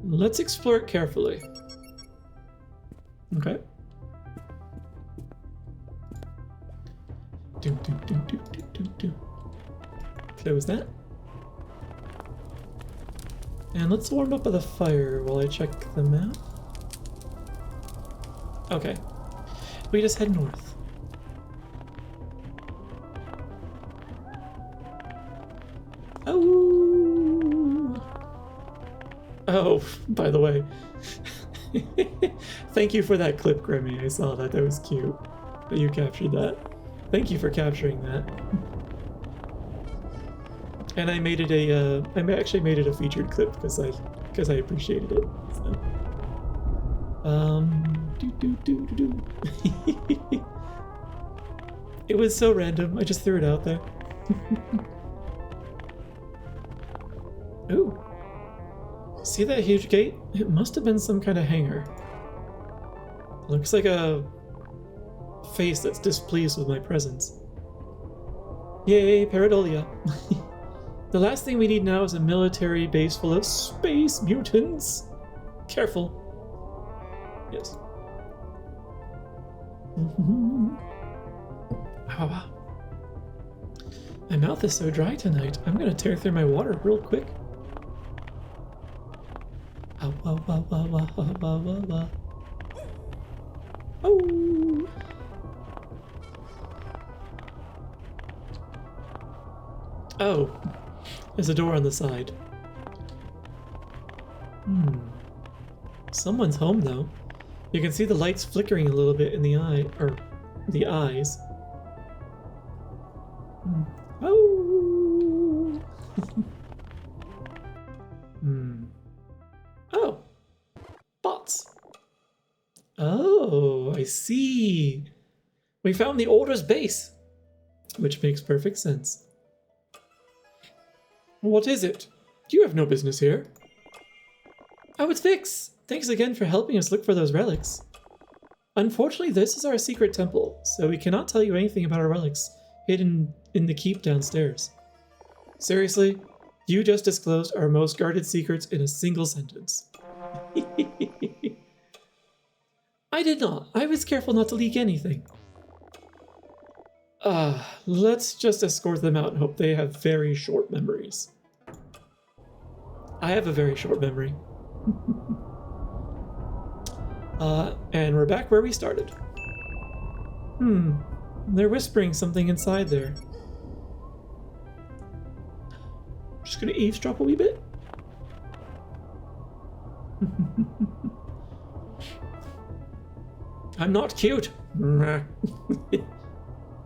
Let's explore it carefully. Okay. Close that. And let's warm up by the fire while I check the map. Okay. We just head north. Oh! Oh, by the way. Thank you for that clip, Grimmy. I saw that. That was cute. That you captured that. Thank you for capturing that. And I made it I actually made it a featured clip because I appreciated it. So. It was so random. I just threw it out there. Ooh. See that huge gate? It must have been some kind of hangar. Looks like a face that's displeased with my presence. Yay, Paradolia. The last thing we need now is a military base full of space mutants. Careful. Yes. Wow. My mouth is so dry tonight. I'm gonna tear through my water real quick. Oh, oh, oh, oh, oh, oh, oh, oh, oh. Oh, there's a door on the side. Someone's home though. You can see the lights flickering a little bit in the eye, or the eyes. Oh. Oh. Bots. Oh, I see. We found the Order's base, which makes perfect sense. What is it? You have no business here. Oh, it's Fix. Thanks again for helping us look for those relics. Unfortunately, this is our secret temple, so we cannot tell you anything about our relics hidden in the keep downstairs. Seriously, you just disclosed our most guarded secrets in a single sentence. I did not. I was careful not to leak anything. Let's just escort them out and hope they have very short memories. I have a very short memory. And we're back where we started. They're whispering something inside there. Just gonna eavesdrop a wee bit. I'm not cute.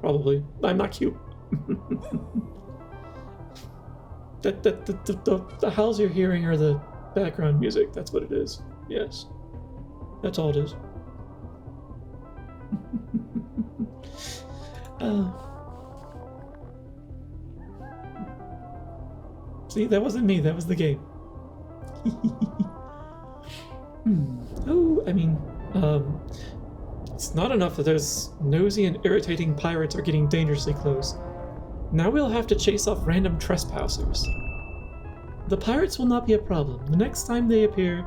Probably. I'm not cute. The howls you're hearing are the background music. That's what it is. Yes. That's all it is. See, that wasn't me. That was the game. Oh, I mean, it's not enough that those nosy and irritating pirates are getting dangerously close. Now we'll have to chase off random trespassers. The pirates will not be a problem. The next time they appear,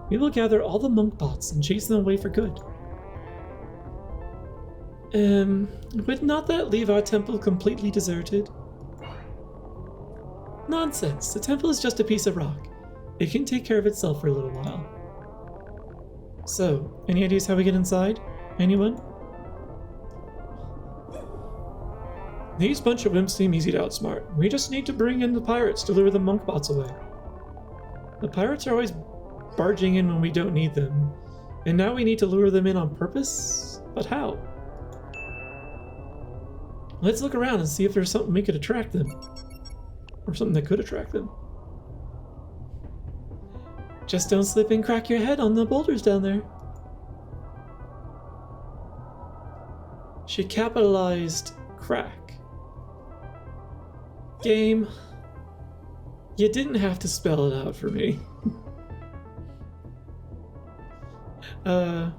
we will gather all the monk bots and chase them away for good. Would not that leave our temple completely deserted? Nonsense. The temple is just a piece of rock. It can take care of itself for a little while. So, any ideas how we get inside? Anyone? These bunch of wimps seem easy to outsmart. We just need to bring in the pirates to lure the monk bots away. The pirates are always barging in when we don't need them, and now we need to lure them in on purpose? But how? Let's look around and see if there's something we could attract them. Or something that could attract them. Just don't slip and crack your head on the boulders down there. She capitalized crack. Game, you didn't have to spell it out for me. I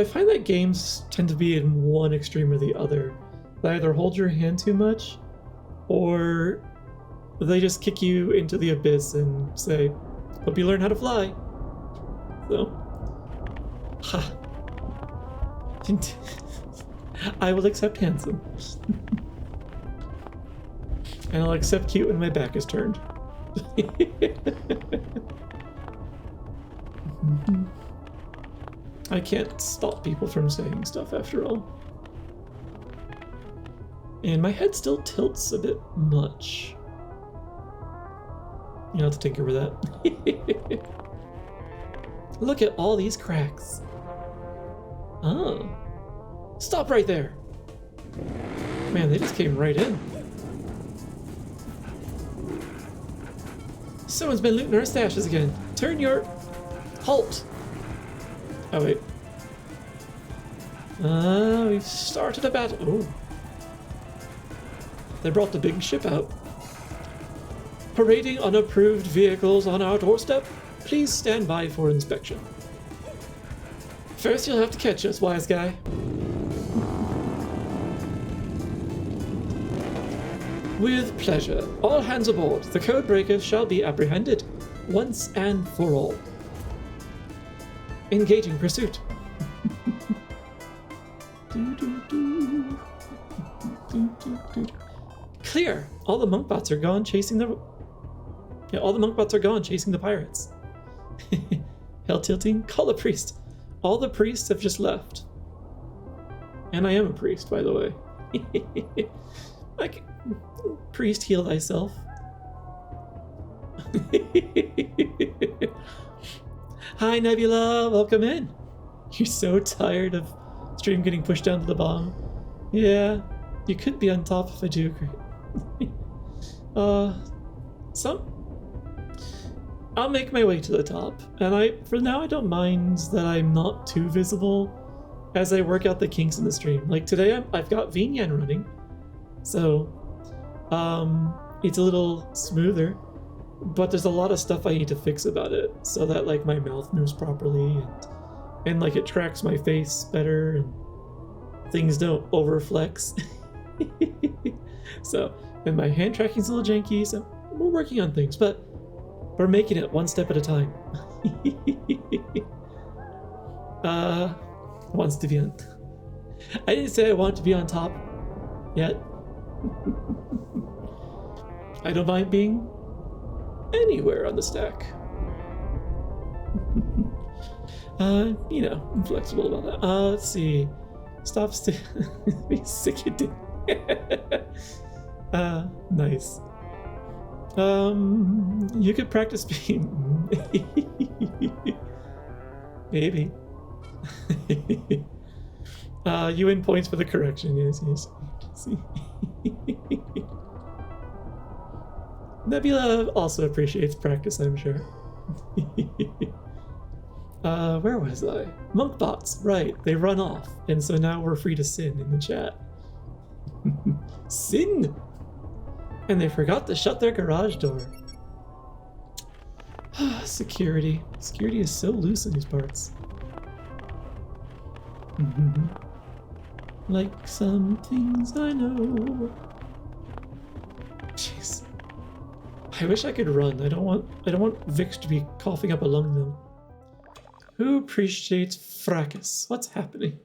find that games tend to be in one extreme or the other. They either hold your hand too much, or they just kick you into the abyss and say, hope you learn how to fly. So, ha. I will accept handsome. And I'll accept cute when my back is turned. I can't stop people from saying stuff after all. And my head still tilts a bit much. You'll have to tinker with that. Look at all these cracks. Oh. Stop right there. Man, they just came right in. Someone's been looting our stashes again. Turn your... Halt. Oh, wait. We've started a battle. Oh. They brought the big ship out. Parading unapproved vehicles on our doorstep? Please stand by for inspection. First, you'll have to catch us, wise guy. With pleasure. All hands aboard. The code breakers shall be apprehended once and for all. Engaging pursuit. Clear. All the monk bots are gone chasing the... Yeah, all the monk bots are gone chasing the pirates. Hell tilting? Call a priest. All the priests have just left. And I am a priest, by the way. Like, priest, heal thyself. Hi, Nebula, welcome in. You're so tired of stream getting pushed down to the bottom. Yeah, you could be on top if I do agree. I'll make my way to the top, and for now I don't mind that I'm not too visible as I work out the kinks in the stream. Like today I've got VNyan running, so it's a little smoother, but there's a lot of stuff I need to fix about it so that like my mouth moves properly and like it tracks my face better and things don't overflex. So, and my hand tracking's a little janky, so we're working on things, but we're making it one step at a time. Wants to be on. I didn't say I want to be on top yet. I don't mind being anywhere on the stack. You know, I'm flexible about that. Let's see. Stop be sick you did. Nice. You could practice being maybe. You win points for the correction, yes. See. Nebula also appreciates practice, I'm sure. Where was I? Monk bots, right, they run off, and so now we're free to sin in the chat. Sin! And they forgot to shut their garage door. Security. Security is so loose in these parts. Like some things I know. Jeez. I wish I could run. I don't want Vix to be coughing up a lung though. Who appreciates fracas? What's happening?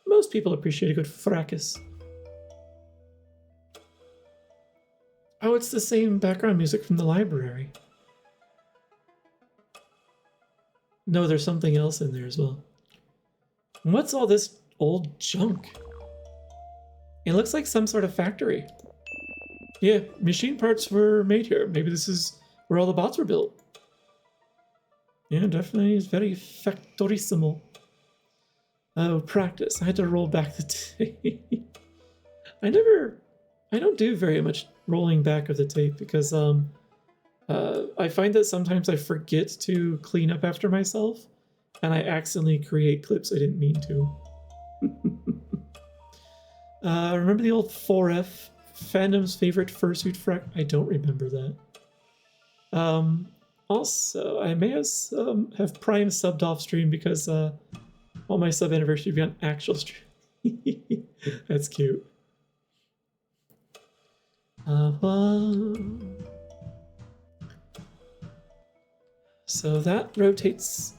Most people appreciate a good fracas. Oh, it's the same background music from the library. No, there's something else in there as well. What's all this old junk? It looks like some sort of factory. Yeah, machine parts were made here. Maybe this is where all the bots were built. Yeah, definitely is very factorissimo. Oh, practice. I had to roll back the tape. I don't do very much rolling back of the tape because I find that sometimes I forget to clean up after myself and I accidentally create clips I didn't mean to. Remember the old 4F? Fandom's favorite fursuit frac? I don't remember that. Also, I may have Prime subbed off stream because all my sub anniversary will be on actual stream. That's cute. So that rotates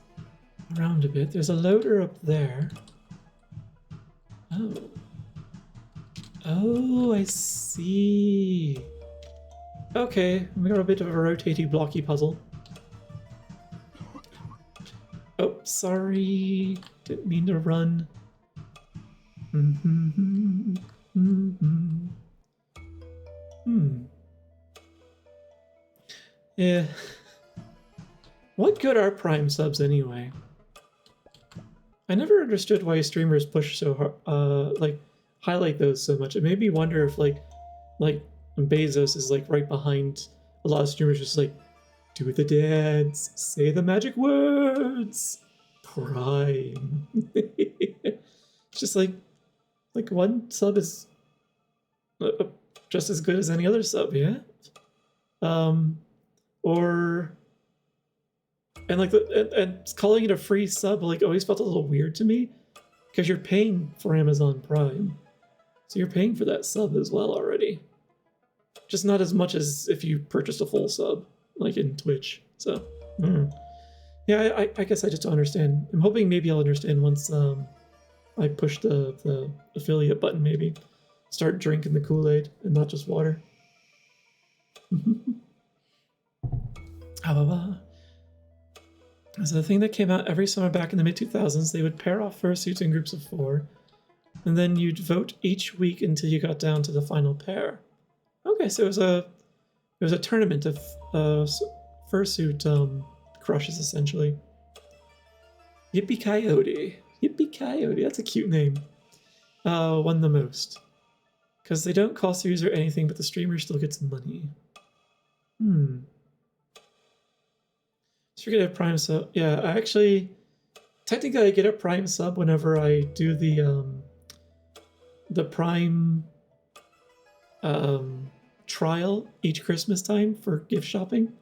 around a bit. There's a loader up there. Oh, I see. Okay, we got a bit of a rotating blocky puzzle. Oh, sorry. Didn't mean to run. Yeah. What good are Prime subs anyway? I never understood why streamers push so hard, like, highlight those so much. It made me wonder if, like Bezos is, like, right behind a lot of streamers just, like, do the dance, say the magic words, Prime. It's just, like one sub is just as good as any other sub, yeah? And calling it a free sub, like, always felt a little weird to me because you're paying for Amazon Prime. So you're paying for that sub as well already. Just not as much as if you purchased a full sub, like in Twitch. So, yeah, I guess I just don't understand. I'm hoping maybe I'll understand once I push the affiliate button, maybe. Start drinking the Kool-Aid and not just water. As a thing that came out every summer back in the mid-2000s. They would pair off fursuits in groups of 4, and then you'd vote each week until you got down to the final pair. Okay, so it was a tournament of fursuit crushes, essentially. Yippee Coyote. Yippee Coyote, that's a cute name. Won the most. Because they don't cost the user anything, but the streamer still gets money. So you get a Prime sub. Yeah, I actually... Technically, I get a Prime sub whenever I do the Prime trial each Christmas time for gift shopping.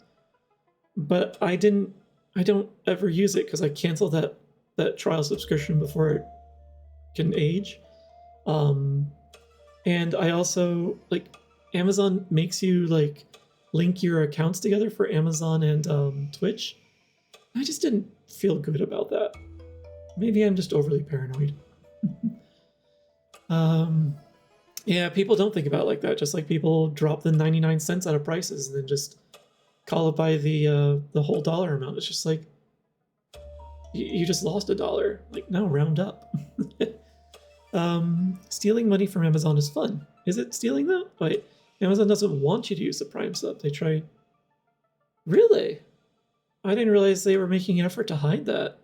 But I don't ever use it because I cancel that trial subscription before it can age. And I also, like, Amazon makes you, like, link your accounts together for Amazon and Twitch. I just didn't feel good about that. Maybe I'm just overly paranoid. Yeah, people don't think about it like that. Just like people drop the 99 cents out of prices and then just call it by the whole dollar amount. It's just like, you just lost $1. Like, no, round up. Stealing money from Amazon is fun. Is it stealing though? Wait, Amazon doesn't want you to use the Prime sub. They try... Really? I didn't realize they were making an effort to hide that,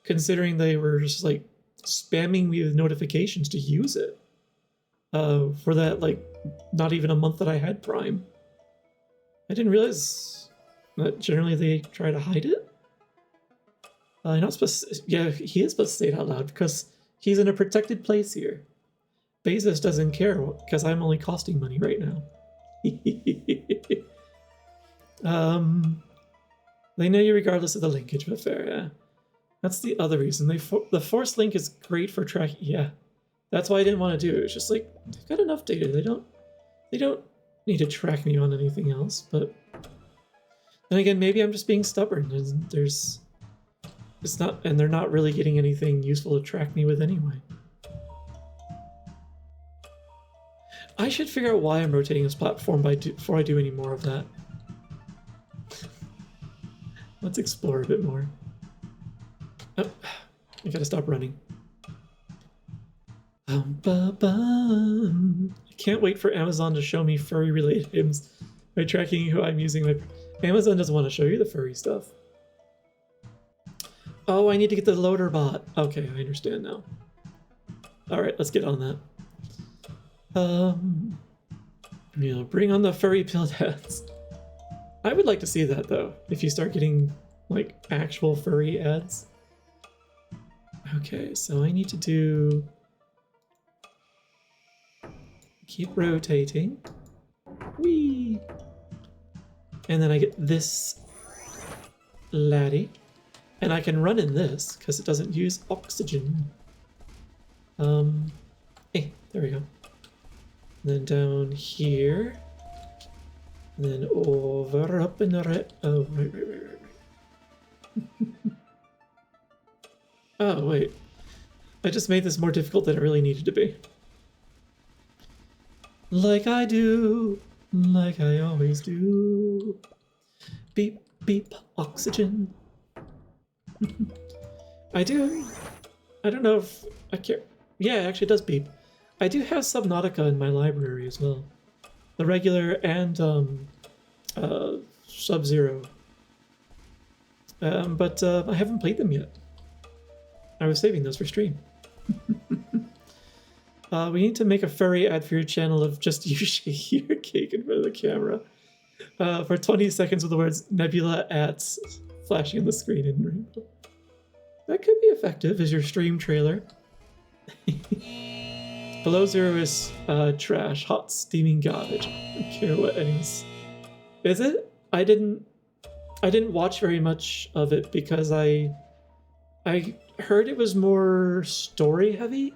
considering they were just like spamming me with notifications to use it for that, like, not even a month that I had Prime. I didn't realize that generally they try to hide it. You're not supposed to, yeah, he is supposed to say it out loud because he's in a protected place here. Bezos doesn't care because I'm only costing money right now. They know you regardless of the linkage, but fair, yeah. That's the other reason. The forced link is great for tracking. Yeah, that's why I didn't want to do it. It's just like, they've got enough data. They don't need to track me on anything else. But then again, maybe I'm just being stubborn. And they're not really getting anything useful to track me with anyway. I should figure out why I'm rotating this platform before I do any more of that. Let's explore a bit more. Oh, I gotta stop running. I can't wait for Amazon to show me furry-related items by tracking who I'm using. Amazon doesn't want to show you the furry stuff. Oh, I need to get the loader bot. Okay, I understand now. Alright, let's get on that. Bring on the furry pill ads. I would like to see that, though, if you start getting, like, actual furry ads. Okay, so I need to do... Keep rotating. Whee! And then I get this laddie. And I can run in this, because it doesn't use oxygen. Hey, there we go. And then down here. And then over, up in the right... Oh, right. Oh, wait. I just made this more difficult than it really needed to be. Like I do. Like I always do. Beep, beep, oxygen. I do. I don't know if I care. Yeah, it actually does beep. I do have Subnautica in my library as well. The regular and Sub-Zero. But I haven't played them yet. I was saving those for stream. We need to make a furry ad for your channel of just you shaking your cake in front of the camera for 20 seconds with the words Nebula ads flashing on the screen in rainbow. That could be effective as your stream trailer. Below Zero is trash, hot steaming garbage. I don't care what anyone. Is it? I didn't watch very much of it because I heard it was more story heavy,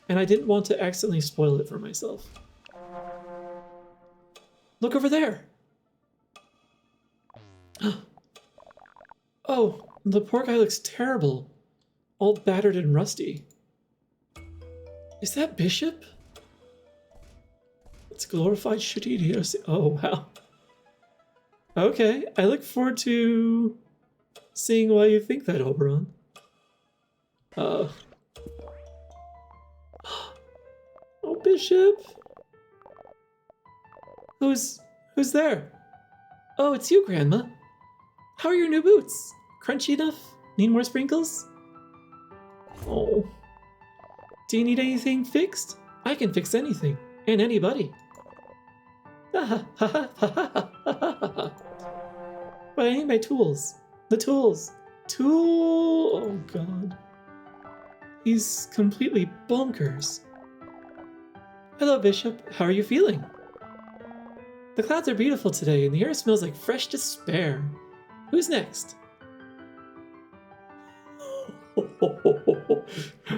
and I didn't want to accidentally spoil it for myself. Look over there. Oh, the poor guy looks terrible, all battered and rusty. Is that Bishop? It's glorified shitty DLC. Oh, wow. Okay, I look forward to seeing why you think that, Oberon. Oh, Bishop. Who's there? Oh, it's you, Grandma. How are your new boots? Crunchy enough? Need more sprinkles? Oh. Do you need anything fixed? I can fix anything. And anybody. But I need my tools. The tools. Oh god. He's completely bonkers. Hello, Bishop. How are you feeling? The clouds are beautiful today, and the air smells like fresh despair. Who's next?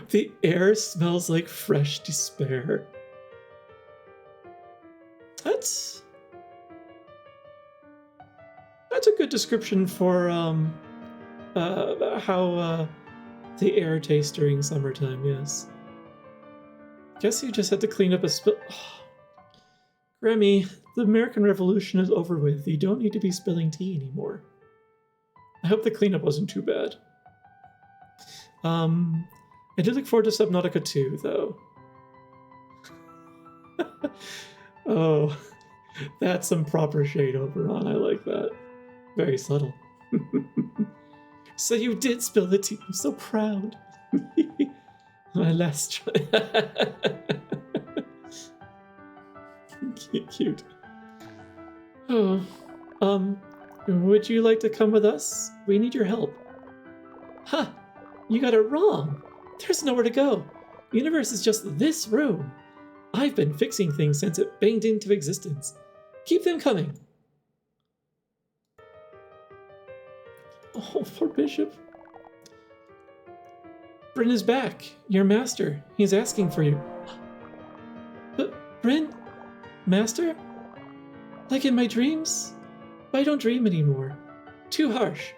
The air smells like fresh despair. That's a good description for how the air tastes during summertime. Yes. Guess you just had to clean up a spill. Oh. Remy, the American Revolution is over with. You don't need to be spilling tea anymore. I hope the cleanup wasn't too bad. I do look forward to Subnautica 2, though. Oh, that's some proper shade, Oberon. I like that. Very subtle. So you did spill the tea. I'm so proud. My last try. Cute. Oh, would you like to come with us? We need your help. Huh, you got it wrong. There's nowhere to go. The universe is just this room. I've been fixing things since it banged into existence. Keep them coming. Oh, poor Bishop. Bryn is back. Your master. He's asking for you. But Bryn? Master? Like in my dreams? I don't dream anymore. Too harsh.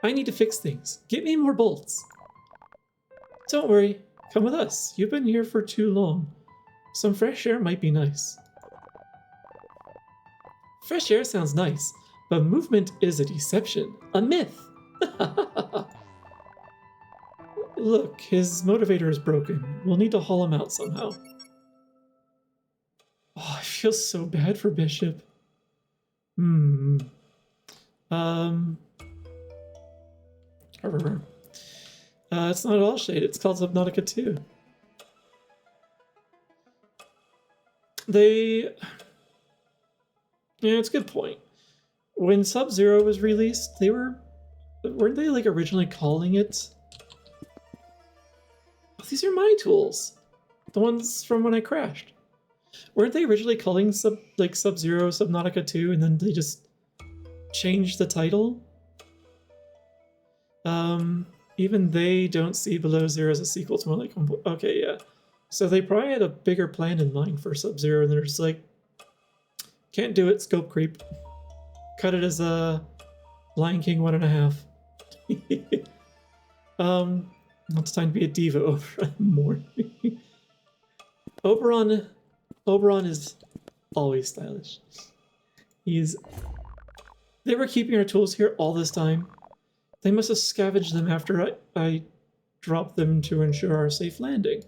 I need to fix things. Get me more bolts. Don't worry. Come with us. You've been here for too long. Some fresh air might be nice. Fresh air sounds nice, but movement is a deception. A myth. Look, his motivator is broken. We'll need to haul him out somehow. Oh, I feel so bad for Bishop. It's not at all shade. It's called Subnautica 2. Yeah, it's a good point. When Sub-Zero was released, weren't they like originally calling it? Oh, these are my tools. The ones from when I crashed. Weren't they originally calling Sub-Zero Subnautica 2 and then they just changed the title? Even they don't see Below Zero as a sequel. It's more like, okay, yeah. So they probably had a bigger plan in mind for Sub-Zero and they're just like, can't do it, scope creep. Cut it as a Lion King 1.5. It's time to be a diva over more. Oberon is always stylish. They were keeping our tools here all this time. They must have scavenged them after I dropped them to ensure our safe landing.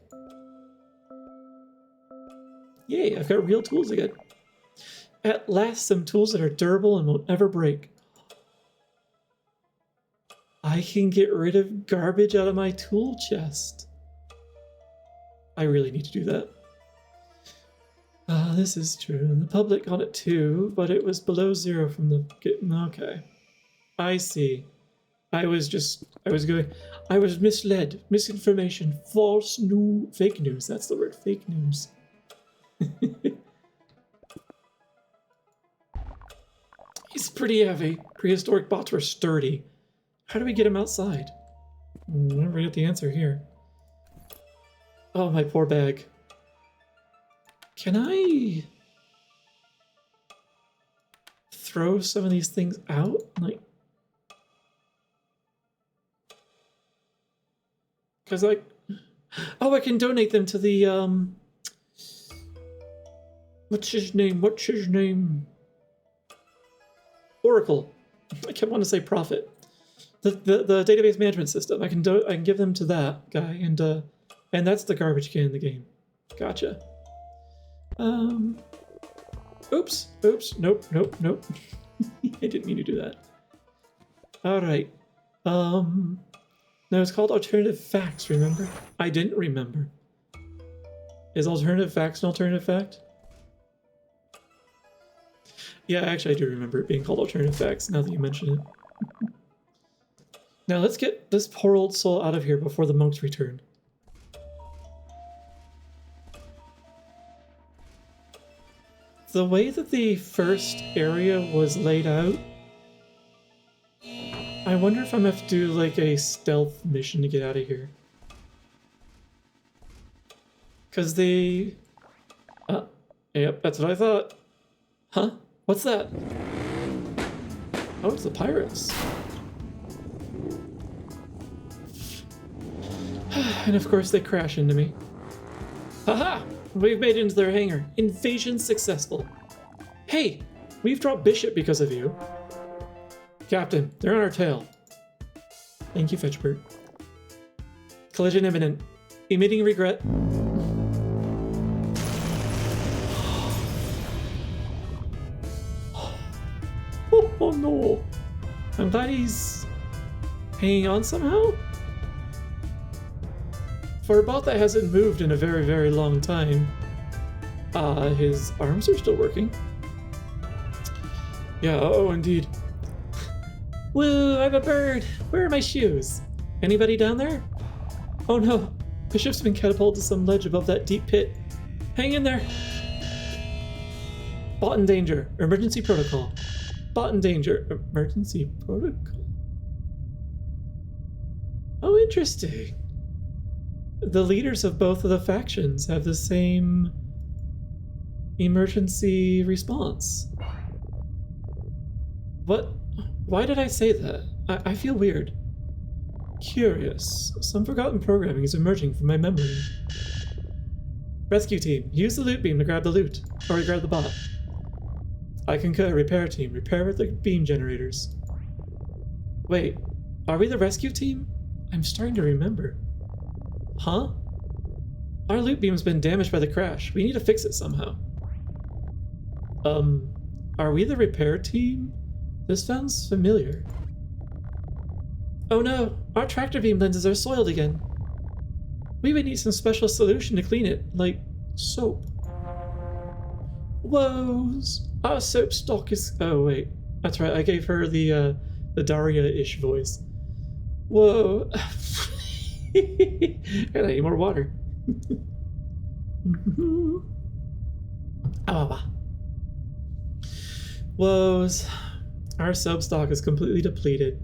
Yay, I've got real tools again. At last, some tools that are durable and won't ever break. I can get rid of garbage out of my tool chest. I really need to do that. This is true. The public got it too, but it was Below Zero from the... Okay. I see. I was misled. Misinformation. Fake news. That's the word. Fake news. He's pretty heavy. Prehistoric bots were sturdy. How do we get him outside? Never get the answer here. Oh, my poor bag. Can I throw some of these things out? Like, because I can donate them to the what's his name? Oracle. I kept wanting to say Prophet. The database management system. I can give them to that guy, and that's the garbage can in the game. Gotcha. Oops. Nope. I didn't mean to do that. All right. No, it's called alternative facts. Remember? I didn't remember. Is alternative facts an alternative fact? Yeah, actually, I do remember it being called alternative facts. Now that you mention it. Now let's get this poor old soul out of here before the monks return. The way that the first area was laid out, I wonder if I'm gonna have to do like a stealth mission to get out of here. Cause they... yep, that's what I thought. Huh? What's that? Oh, it's the pirates. And of course they crash into me. Haha! We've made it into their hangar. Invasion successful. Hey! We've dropped Bishop because of you. Captain, they're on our tail. Thank you, Fetchbird. Collision imminent. Emitting regret. Oh no! I'm glad he's hanging on somehow. For a bot that hasn't moved in a very, very long time, his arms are still working. Yeah, oh, indeed. Woo, I'm a bird! Where are my shoes? Anybody down there? Oh no, the ship's been catapulted to some ledge above that deep pit. Hang in there! Bot in danger. Emergency protocol. Bot in danger. Emergency protocol? Oh, interesting. The leaders of both of the factions have the same emergency response. What? Why did I say that? I feel weird. Curious. Some forgotten programming is emerging from my memory. Rescue team, use the loot beam to grab the loot. Or grab the bot. I concur. Repair team, repair the beam generators. Wait, are we the rescue team? I'm starting to remember. Huh? Our loot beam's been damaged by the crash. We need to fix it somehow. Are we the repair team? This sounds familiar. Oh no, our tractor beam lenses are soiled again. We would need some special solution to clean it, like soap. Woes! Our soap stock is... Oh wait, that's right, I gave her the Daria-ish voice. Whoa. I need more water. Woes. Our soap stock is completely depleted.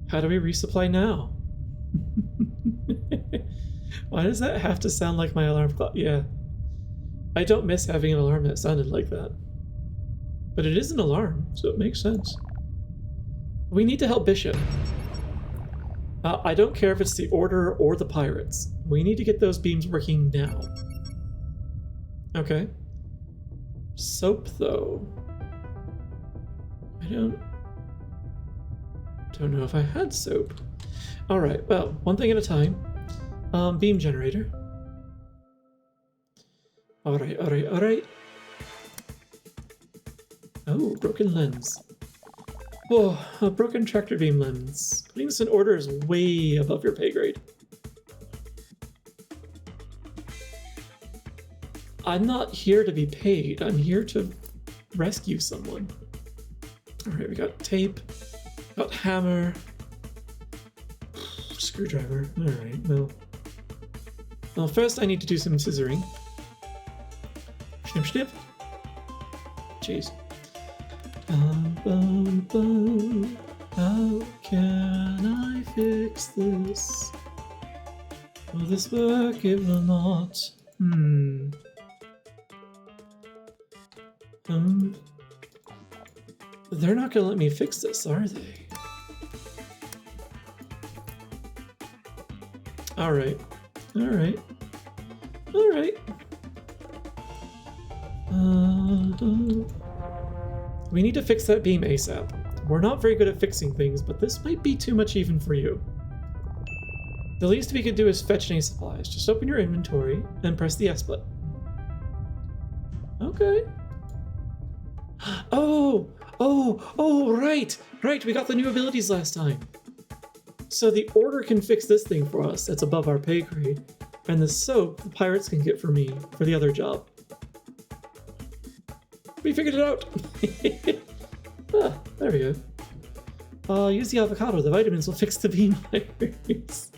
How do we resupply now? Why does that have to sound like my alarm clock? Yeah. I don't miss having an alarm that sounded like that. But it is an alarm, so it makes sense. We need to help Bishop. I don't care if it's the Order or the Pirates. We need to get those beams working now. Okay. Soap, though. I don't know if I had soap. Alright, well, one thing at a time. Beam generator. Alright. Oh, broken lens. Oh, a broken tractor beam lens. Putting this in order is way above your pay grade. I'm not here to be paid. I'm here to rescue someone. Alright, we got tape. Got hammer. Screwdriver. Alright, well, first I need to do some scissoring. Snip, snip. Jeez. How can I fix this? Will this work? It will not. They're not gonna let me fix this, are they? Alright. We need to fix that beam ASAP. we're not very good at fixing things, but this might be too much even for you. The least we could do is fetch any supplies. Just open your inventory and press the S button. Okay. Oh, right, we got the new abilities last time. So the order can fix this thing for us that's above our pay grade, and the soap the pirates can get for me for the other job. We figured it out. There we go. Use the avocado. The vitamins will fix the bean virus.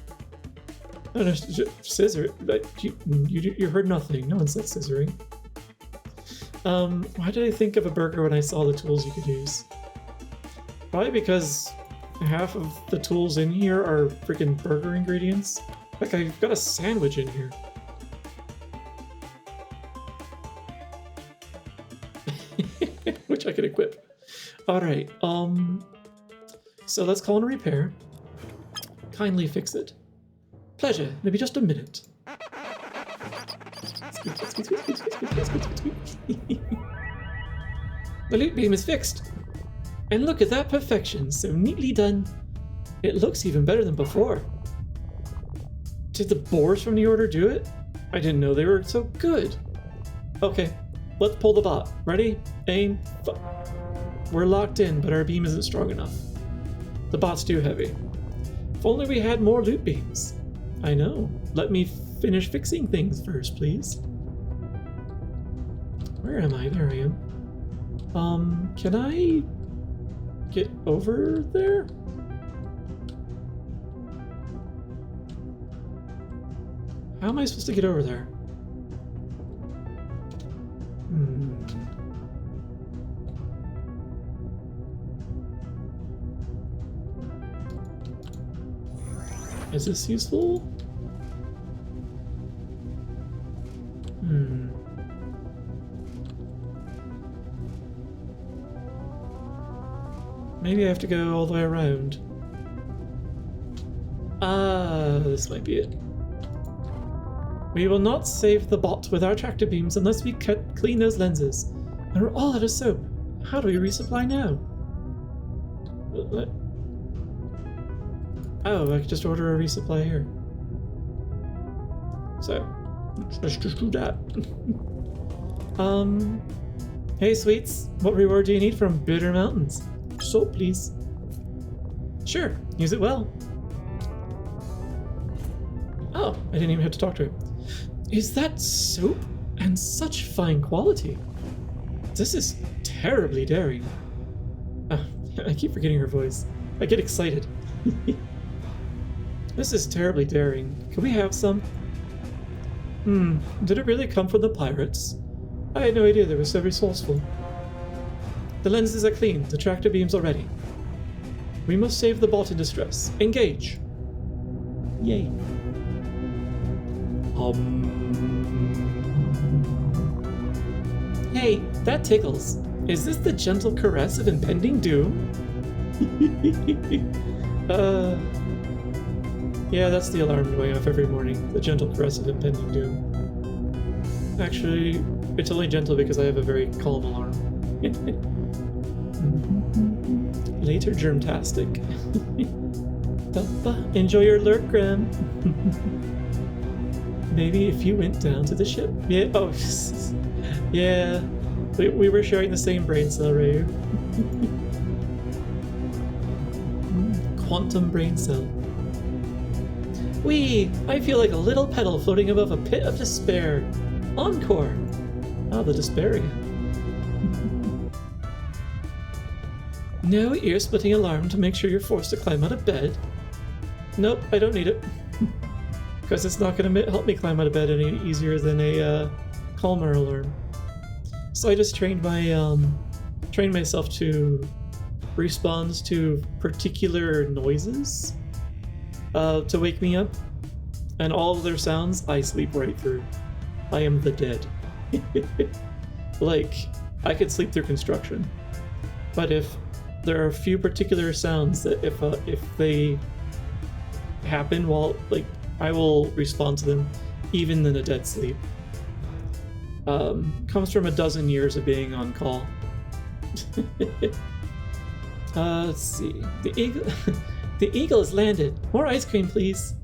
Oh, no, scissor. You heard nothing. No one said scissoring. Why did I think of a burger when I saw the tools you could use? Probably because half of the tools in here are freaking burger ingredients. Like, I've got a sandwich in here. Which I could equip. Alright, so let's call in a repair. Kindly fix it. Pleasure, maybe just a minute. The loot beam is fixed. And look at that perfection, so neatly done. It looks even better than before. Did the boars from the order do it? I didn't know they were so good. Okay, let's pull the bot. Ready? Aim. We're locked in, but our beam isn't strong enough. The bot's too heavy. If only we had more loot beams. I know. Let me finish fixing things first, please. Where am I? There I am. Can I get over there? How am I supposed to get over there? Is this useful? Maybe I have to go all the way around. This might be it. We will not save the bot with our tractor beams unless we clean those lenses. And we're all out of soap. How do we resupply now? Oh, I could just order a resupply here. So, let's just do that. Hey sweets, what reward do you need from Bitter Mountains? Soap, please. Sure, use it well. Oh, I didn't even have to talk to him. Is that soap? And such fine quality. This is terribly daring. I keep forgetting her voice. I get excited. This is terribly daring. Can we have some? Did it really come from the pirates? I had no idea they were so resourceful. The lenses are clean, the tractor beams are ready. We must save the bot in distress. Engage! Yay. Hey, that tickles. Is this the gentle caress of impending doom? Yeah, that's the alarm going off every morning. The gentle caress of impending doom. Actually, it's only gentle because I have a very calm alarm. Later, germtastic. Enjoy your lurk, Graham. Maybe if you went down to the ship. Yeah, oh, yeah. We were sharing the same brain cell, Rayu. Quantum brain cell. Whee! I feel like a little petal floating above a pit of despair. Encore! Ah, the despair again. No ear-splitting alarm to make sure you're forced to climb out of bed. Nope, I don't need it. Because it's not going to help me climb out of bed any easier than a calmer alarm. So I just trained myself to respond to particular noises to wake me up, and all of their sounds I sleep right through. I am the dead. Like, I could sleep through construction, but if there are a few particular sounds that if they happen while, like, I will respond to them even in a dead sleep. Comes from a dozen years of being on call. Let's see. The eagle... the eagle has landed. More ice cream, please.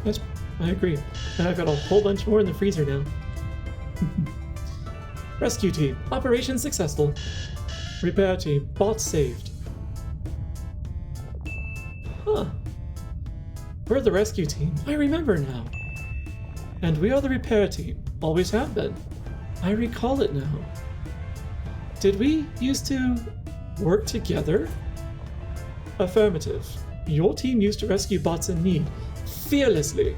Yes, I agree. And I've got a whole bunch more in the freezer now. Rescue team. Operation successful. Repair team. Bot saved. Huh. We're the rescue team. I remember now. And we are the repair team. Always have been. I recall it now. Did we used to work together? Affirmative. Your team used to rescue bots in need fearlessly.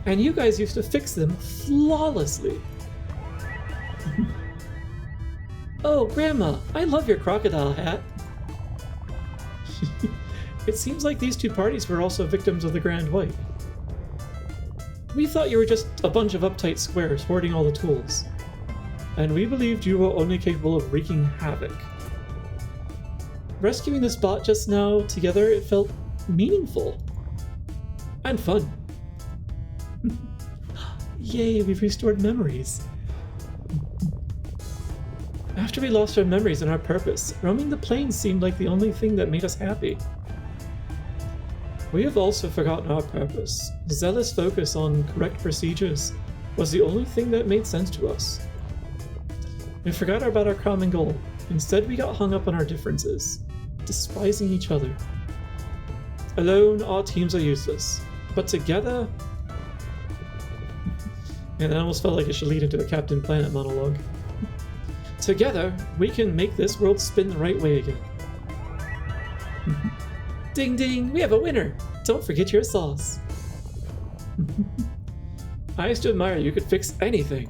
And you guys used to fix them flawlessly. Oh, Grandma, I love your crocodile hat. It seems like these two parties were also victims of the Grand Wipe. We thought you were just a bunch of uptight squares hoarding all the tools. And we believed you were only capable of wreaking havoc. Rescuing this bot just now together, it felt meaningful. And fun. Yay, we've restored memories. After we lost our memories and our purpose, roaming the plains seemed like the only thing that made us happy. We have also forgotten our purpose. Zealous focus on correct procedures was the only thing that made sense to us. We forgot about our common goal. Instead, we got hung up on our differences, despising each other. Alone, our teams are useless, but together... And that almost felt like it should lead into a Captain Planet monologue. Together, we can make this world spin the right way again. Ding ding, we have a winner! Don't forget your sauce. I used to admire you could fix anything.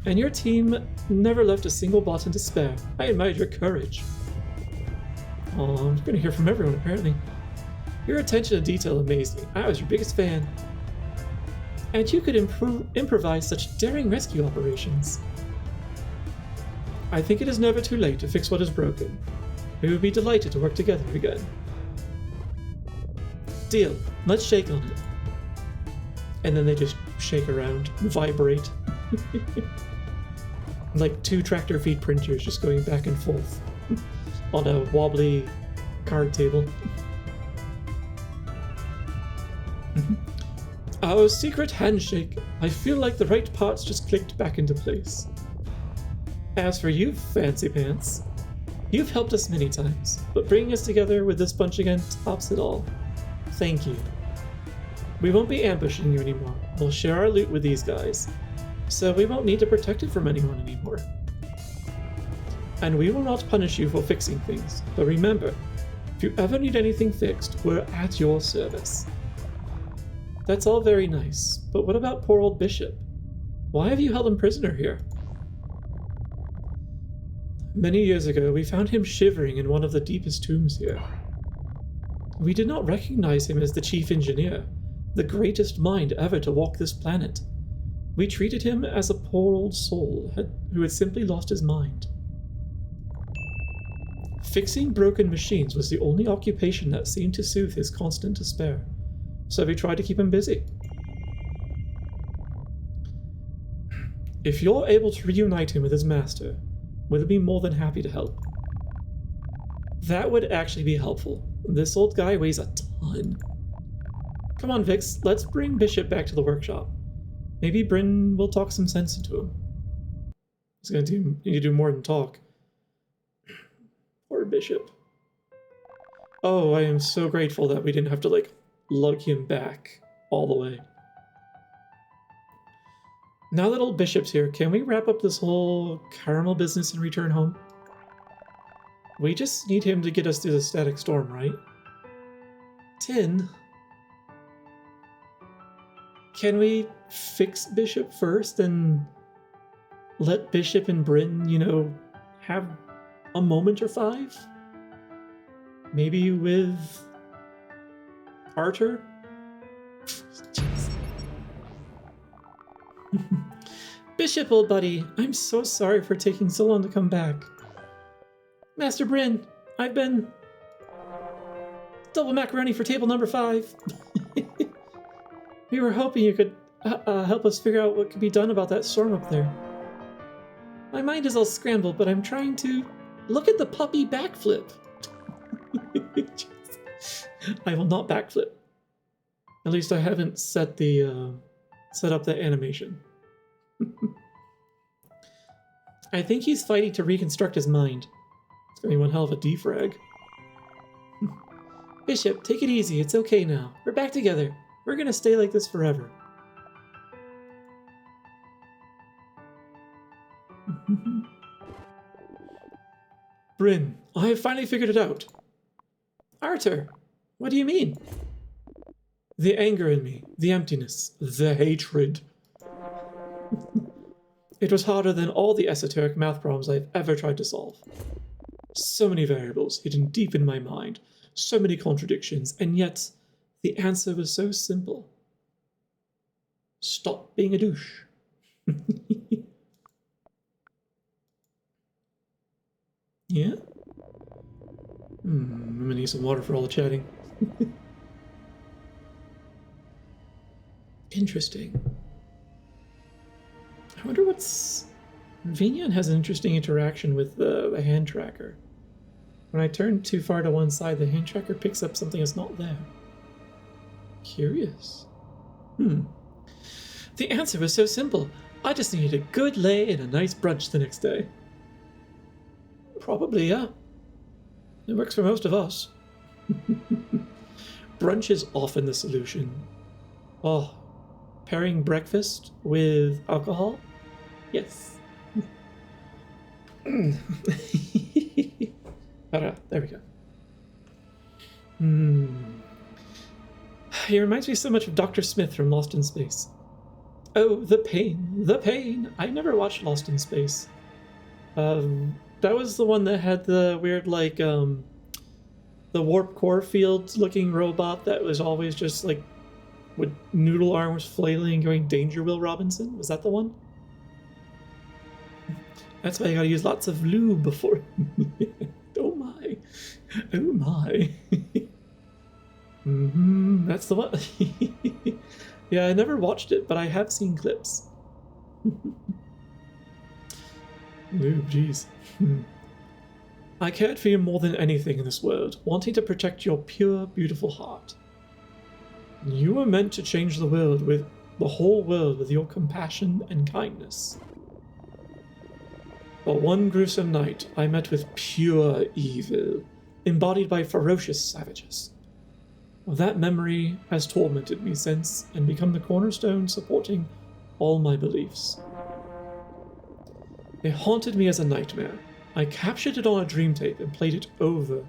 And your team never left a single bot in despair. I admired your courage. Oh, I'm gonna hear from everyone apparently. Your attention to detail amazed me. I was your biggest fan. And you could improvise such daring rescue operations. I think it is never too late to fix what is broken. We would be delighted to work together again. Deal. Let's shake on it. And then they just shake around, vibrate. Like two tractor feed printers just going back and forth on a wobbly card table. Our secret handshake. I feel like the right parts just clicked back into place. As for you, Fancy Pants, you've helped us many times, but bringing us together with this bunch again tops it all. Thank you. We won't be ambushing you anymore. We'll share our loot with these guys, so we won't need to protect it from anyone anymore. And we will not punish you for fixing things, but remember, if you ever need anything fixed, we're at your service. That's all very nice, but what about poor old Bishop? Why have you held him prisoner here? Many years ago, we found him shivering in one of the deepest tombs here. We did not recognize him as the chief engineer, the greatest mind ever to walk this planet. We treated him as a poor old soul who had simply lost his mind. Fixing broken machines was the only occupation that seemed to soothe his constant despair, so we tried to keep him busy. If you're able to reunite him with his master, we'll be more than happy to help. That would actually be helpful. This old guy weighs a ton. Come on, Vix, let's bring Bishop back to the workshop. Maybe Bryn will talk some sense into him. He's gonna need to do more than talk. Poor Bishop. Oh, I am so grateful that we didn't have to, like, lug him back all the way. Now that old Bishop's here, can we wrap up this whole caramel business and return home? We just need him to get us through the static storm, right? Tin? Can we fix Bishop first and let Bishop and Bryn, you know, have a moment or five? Maybe with Archer? Bishop, old buddy, I'm so sorry for taking so long to come back. Master Bryn, I've been... Double macaroni for table number 5. We were hoping you could help us figure out what could be done about that storm up there. My mind is all scrambled, but I'm trying to Look at the puppy backflip. I will not backflip. At least I haven't set up the animation. I think he's fighting to reconstruct his mind. It's gonna be one hell of a defrag. Bishop, take it easy. It's okay now. We're back together. We're gonna stay like this forever. Bryn, I have finally figured it out. Arthur, what do you mean? The anger in me, the emptiness, the hatred. It was harder than all the esoteric math problems I've ever tried to solve. So many variables hidden deep in my mind, so many contradictions, and yet the answer was so simple. Stop being a douche. Yeah? I'm gonna need some water for all the chatting. Interesting. I wonder what's... Vignan has an interesting interaction with the hand tracker. When I turn too far to one side, the hand tracker picks up something that's not there. Curious. The answer was so simple. I just needed a good lay and a nice brunch the next day. Probably, yeah. It works for most of us. Brunch is often the solution. Oh, pairing breakfast with alcohol? Yes. There we go. He reminds me so much of Dr. Smith from Lost in Space. Oh, the pain, the pain. I never watched Lost in Space. That was the one that had the weird, like, the warp core field looking robot that was always just, like, with noodle arms flailing going Danger Will Robinson? Was that the one? That's why you gotta use lots of lube before. Oh my. Oh my. That's the one. Yeah, I never watched it, but I have seen clips. Ooh, jeez. I cared for you more than anything in this world, wanting to protect your pure, beautiful heart. You were meant to change the whole world with your compassion and kindness. But one gruesome night, I met with pure evil, embodied by ferocious savages. That memory has tormented me since and become the cornerstone supporting all my beliefs. It haunted me as a nightmare. I captured it on a dream tape and played it over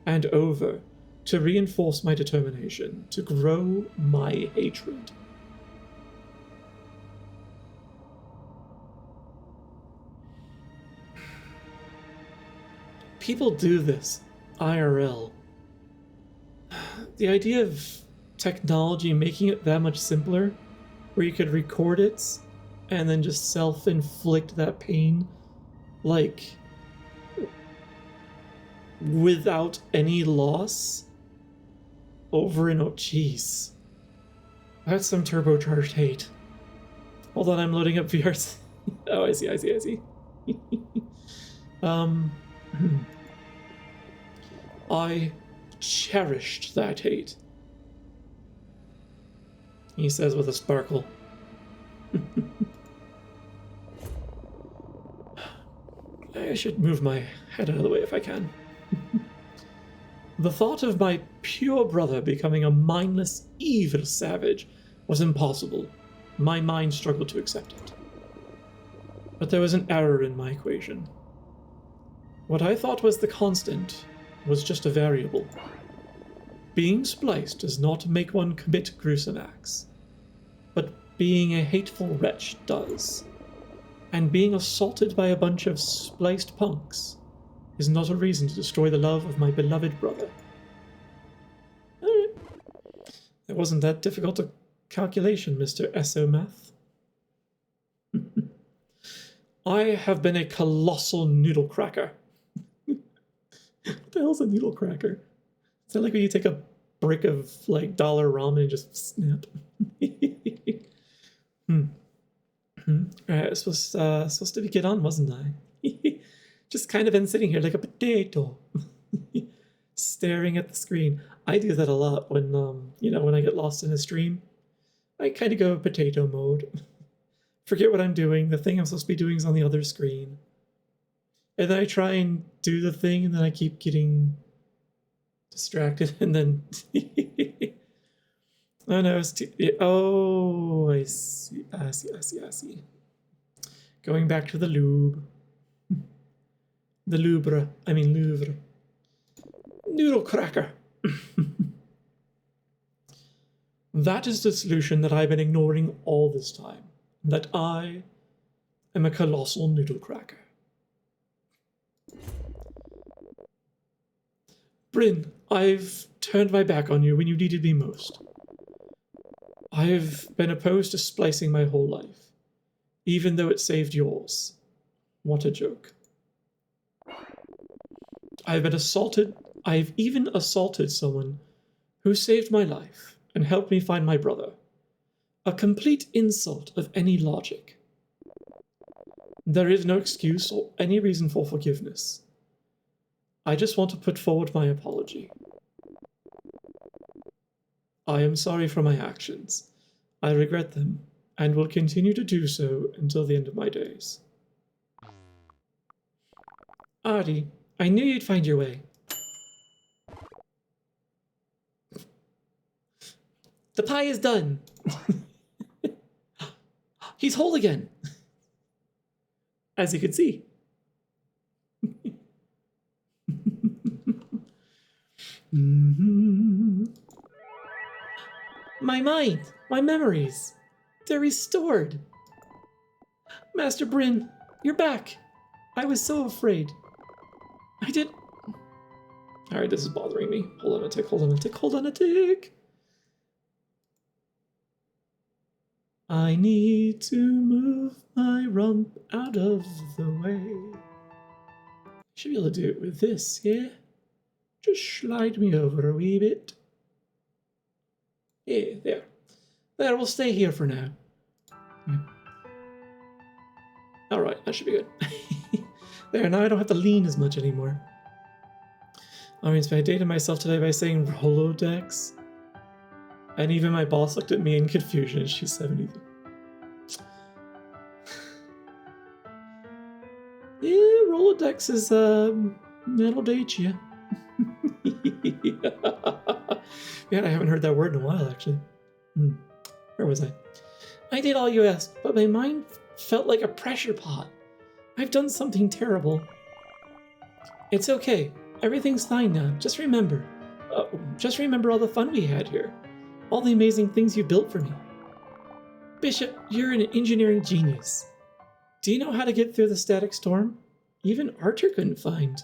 and over to reinforce my determination, to grow my hatred. People do this, IRL. The idea of technology making it that much simpler, where you could record it and then just self-inflict that pain, like, without any loss over and oh, jeez. That's some turbocharged hate. Hold on, I'm loading up VRs. Oh, I see. I cherished that hate, he says with a sparkle. I should move my head out of the way if I can. The thought of my pure brother becoming a mindless, evil savage was impossible. My mind struggled to accept it. But there was an error in my equation. What I thought was the constant was just a variable. Being spliced does not make one commit gruesome acts, but being a hateful wretch does. And being assaulted by a bunch of spliced punks is not a reason to destroy the love of my beloved brother. Alright. It wasn't that difficult a calculation, Mr. Esomath. I have been a colossal noodle cracker. What the hell's a noodle cracker? Is that like when you take a brick of, like, dollar ramen and just snap? Alright, I was supposed to get on, wasn't I? Just kind of been sitting here like a potato, staring at the screen. I do that a lot when, when I get lost in a stream. I kind of go potato mode. Forget what I'm doing. The thing I'm supposed to be doing is on the other screen. And then I try and do the thing, and then I keep getting distracted, and then... Oh, no, it's too... Oh, I see. I see. Going back to the lube. The Louvre. Noodle cracker. That is the solution that I've been ignoring all this time. That I am a colossal noodle cracker. Bryn, I've turned my back on you when you needed me most. I've been opposed to splicing my whole life, even though it saved yours. What a joke. I've even assaulted someone who saved my life and helped me find my brother. A complete insult of any logic. There is no excuse or any reason for forgiveness. I just want to put forward my apology. I am sorry for my actions. I regret them, and will continue to do so until the end of my days. Artie, I knew you'd find your way. The pie is done. He's whole again. As you can see. My mind, my memories, they're restored. Master Bryn, you're back. I was so afraid. Alright, this is bothering me. Hold on a tick. I need to move my rump out of the way. Should be able to do it with this, yeah? Just slide me over a wee bit. Yeah, there. There, we'll stay here for now. Yeah. Alright, that should be good. There, now I don't have to lean as much anymore. I mean, so I dated myself today by saying Rolodex. And even my boss looked at me in confusion. She's 73. Yeah, Rolodex is, that'll date you. Man, I haven't heard that word in a while, actually. Where was I? I did all you asked, but my mind felt like a pressure pot. I've done something terrible. It's okay. Everything's fine now. Just remember all the fun we had here. All the amazing things you built for me. Bishop, you're an engineering genius. Do you know how to get through the static storm? Even Archer couldn't find.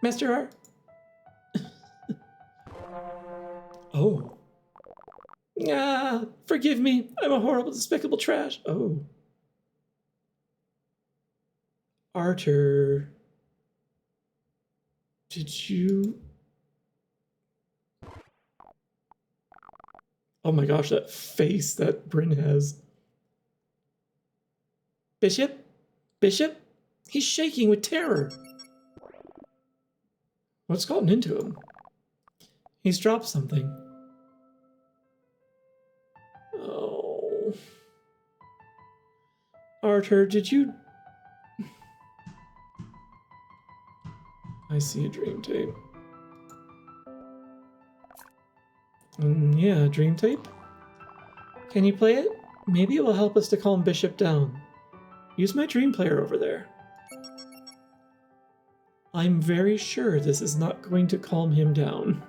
Master R. Oh. Forgive me. I'm a horrible, despicable trash. Oh. Archer. Did you... Oh my gosh, that face that Bryn has. Bishop? Bishop? He's shaking with terror. What's gotten into him? He's dropped something. Oh. Archer, did you... I see a dream tape. Yeah, dream tape? Can you play it? Maybe it will help us to calm Bishop down. Use my dream player over there. I'm very sure this is not going to calm him down.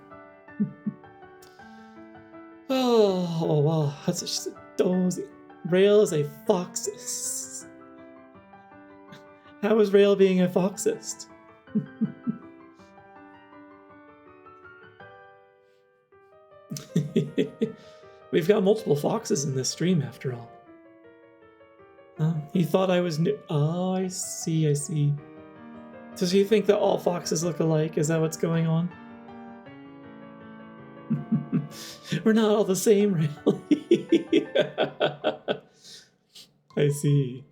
Oh, wow, that's just a dozy. Rail is a foxist. How is Rail being a foxist? We've got multiple foxes in this stream, after all. He thought I was new. Oh, I see. Does he think that all foxes look alike? Is that what's going on? We're not all the same, really. I see.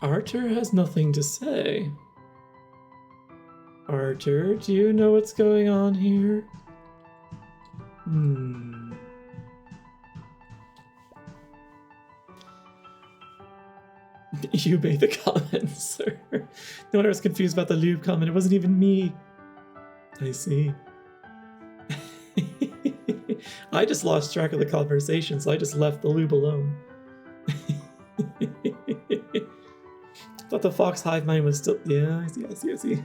Arthur has nothing to say. Arthur, do you know what's going on here? You made the comment, sir. No wonder I was confused about the lube comment. It wasn't even me. I see. I just lost track of the conversation, so I just left the lube alone. Thought the fox hive mind was still... Yeah, I see.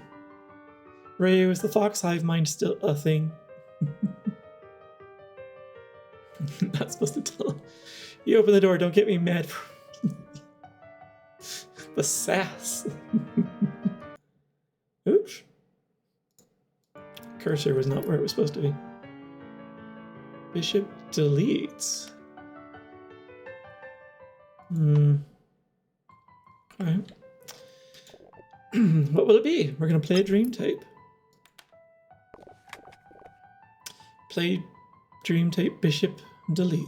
Ray, was the fox hive mind still a thing? Not supposed to tell. You open the door, don't get me mad. The sass. Oops. Cursor was not where it was supposed to be. Bishop deletes. Okay. What will it be? We're going to play a dream tape. Play dream tape, bishop delete.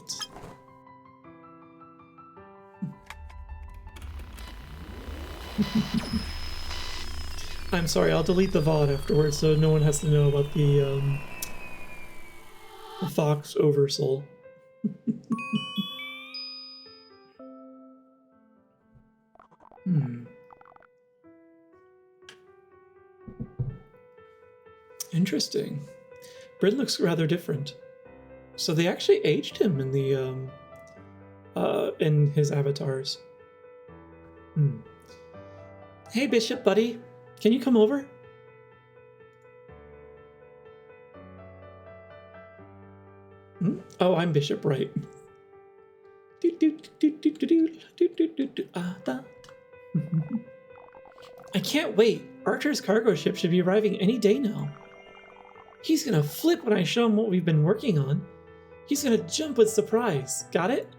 I'm sorry, I'll delete the VOD afterwards so no one has to know about the fox oversoul. Interesting. Bryn looks rather different. So they actually aged him in the in his avatars. Hey Bishop buddy, can you come over? Oh, I'm Bishop, right. I can't wait. Archer's cargo ship should be arriving any day now. He's gonna flip when I show him what we've been working on. He's gonna jump with surprise. Got it?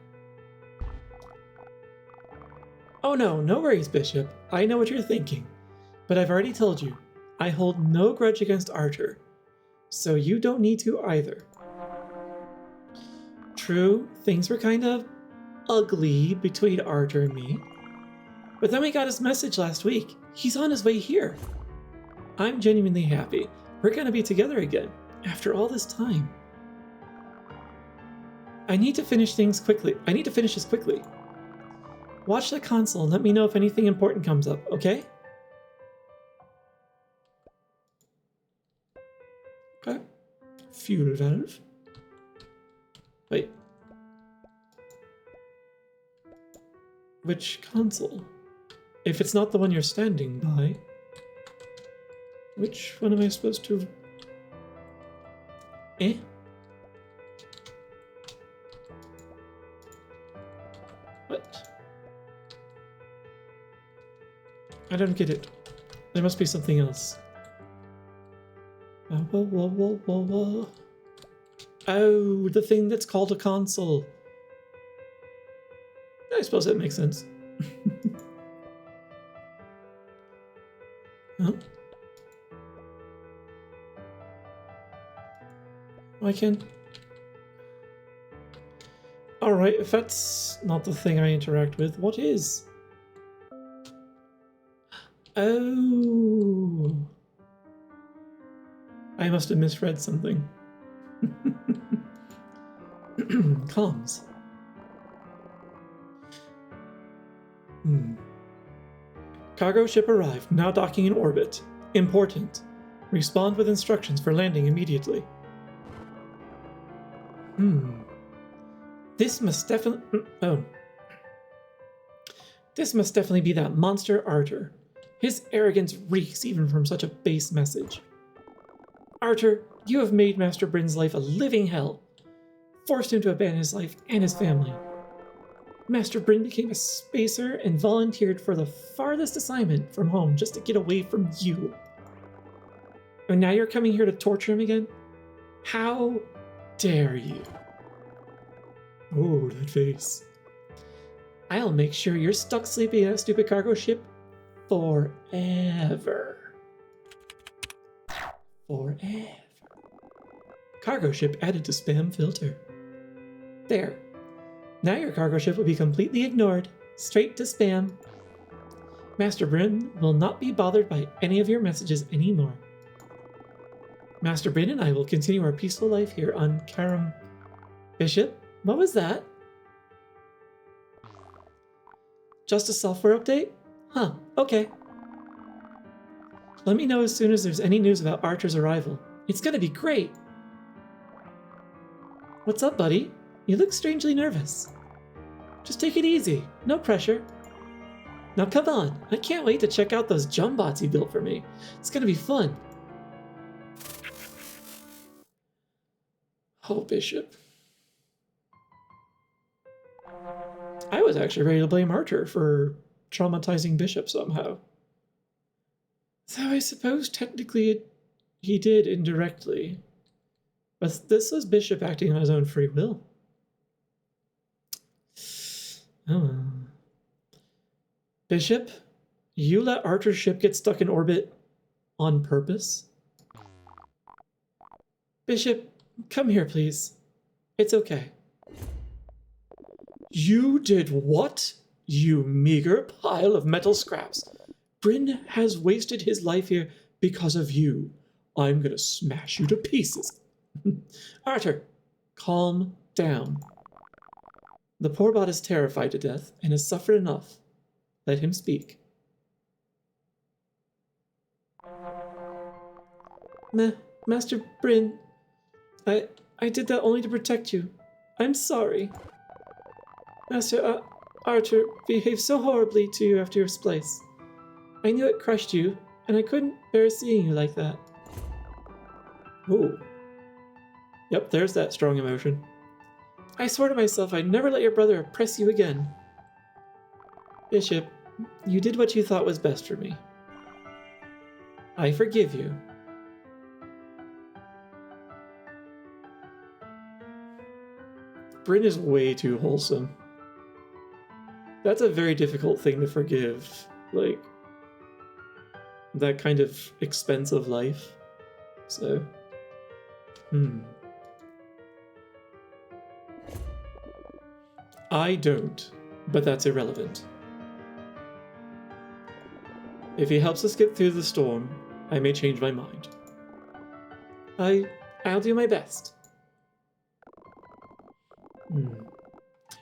Oh no, no worries, Bishop. I know what you're thinking. But I've already told you, I hold no grudge against Archer. So you don't need to either. True, things were kind of ugly between Archer and me. But then we got his message last week. He's on his way here. I'm genuinely happy. We're gonna be together again, after all this time. I need to finish this quickly. Watch the console and let me know if anything important comes up, okay? Okay. Fuel valve. Wait. Which console? If it's not the one you're standing by, which one am I supposed to... What? I don't get it. There must be something else. Whoa. Oh, the thing that's called a console. I suppose that makes sense. Huh? I can... Alright, if that's not the thing I interact with, what is? Oh... I must have misread something. Comms. Cargo ship arrived, now docking in orbit. Important. Respond with instructions for landing immediately. This must definitely... This must definitely be that monster Archer. His arrogance reeks even from such a base message. Archer, you have made Master Bryn's life a living hell. Forced him to abandon his life and his family. Master Bryn became a spacer and volunteered for the farthest assignment from home just to get away from you. And now you're coming here to torture him again? How dare you? Oh, that face. I'll make sure you're stuck sleeping in that stupid cargo ship forever. Forever. Cargo ship added to spam filter. There. Now your cargo ship will be completely ignored. Straight to spam. Master Bryn will not be bothered by any of your messages anymore. Master Bryn and I will continue our peaceful life here on Karam. Bishop, what was that? Just a software update? Huh, okay. Let me know as soon as there's any news about Archer's arrival. It's gonna be great! What's up, buddy? You look strangely nervous. Just take it easy, no pressure. Now come on, I can't wait to check out those jumbots you built for me. It's gonna be fun. Oh, Bishop. I was actually ready to blame Archer for traumatizing Bishop somehow. Though I suppose technically he did indirectly. But this was Bishop acting on his own free will. Oh. Bishop, you let Archer's ship get stuck in orbit on purpose? Bishop, come here, please. It's okay. You did what? You meager pile of metal scraps. Bryn has wasted his life here because of you. I'm gonna smash you to pieces. Archer, calm down. The poor bot is terrified to death and has suffered enough. Let him speak. Master Bryn, I did that only to protect you. I'm sorry. Master Archer behaved so horribly to you after your splice. I knew it crushed you, and I couldn't bear seeing you like that. Ooh. Yep, there's that strong emotion. I swore to myself I'd never let your brother oppress you again. Bishop, you did what you thought was best for me. I forgive you. Bryn is way too wholesome. That's a very difficult thing to forgive. Like, that kind of expensive life. So, I don't, but that's irrelevant. If he helps us get through the storm, I may change my mind. I'll do my best.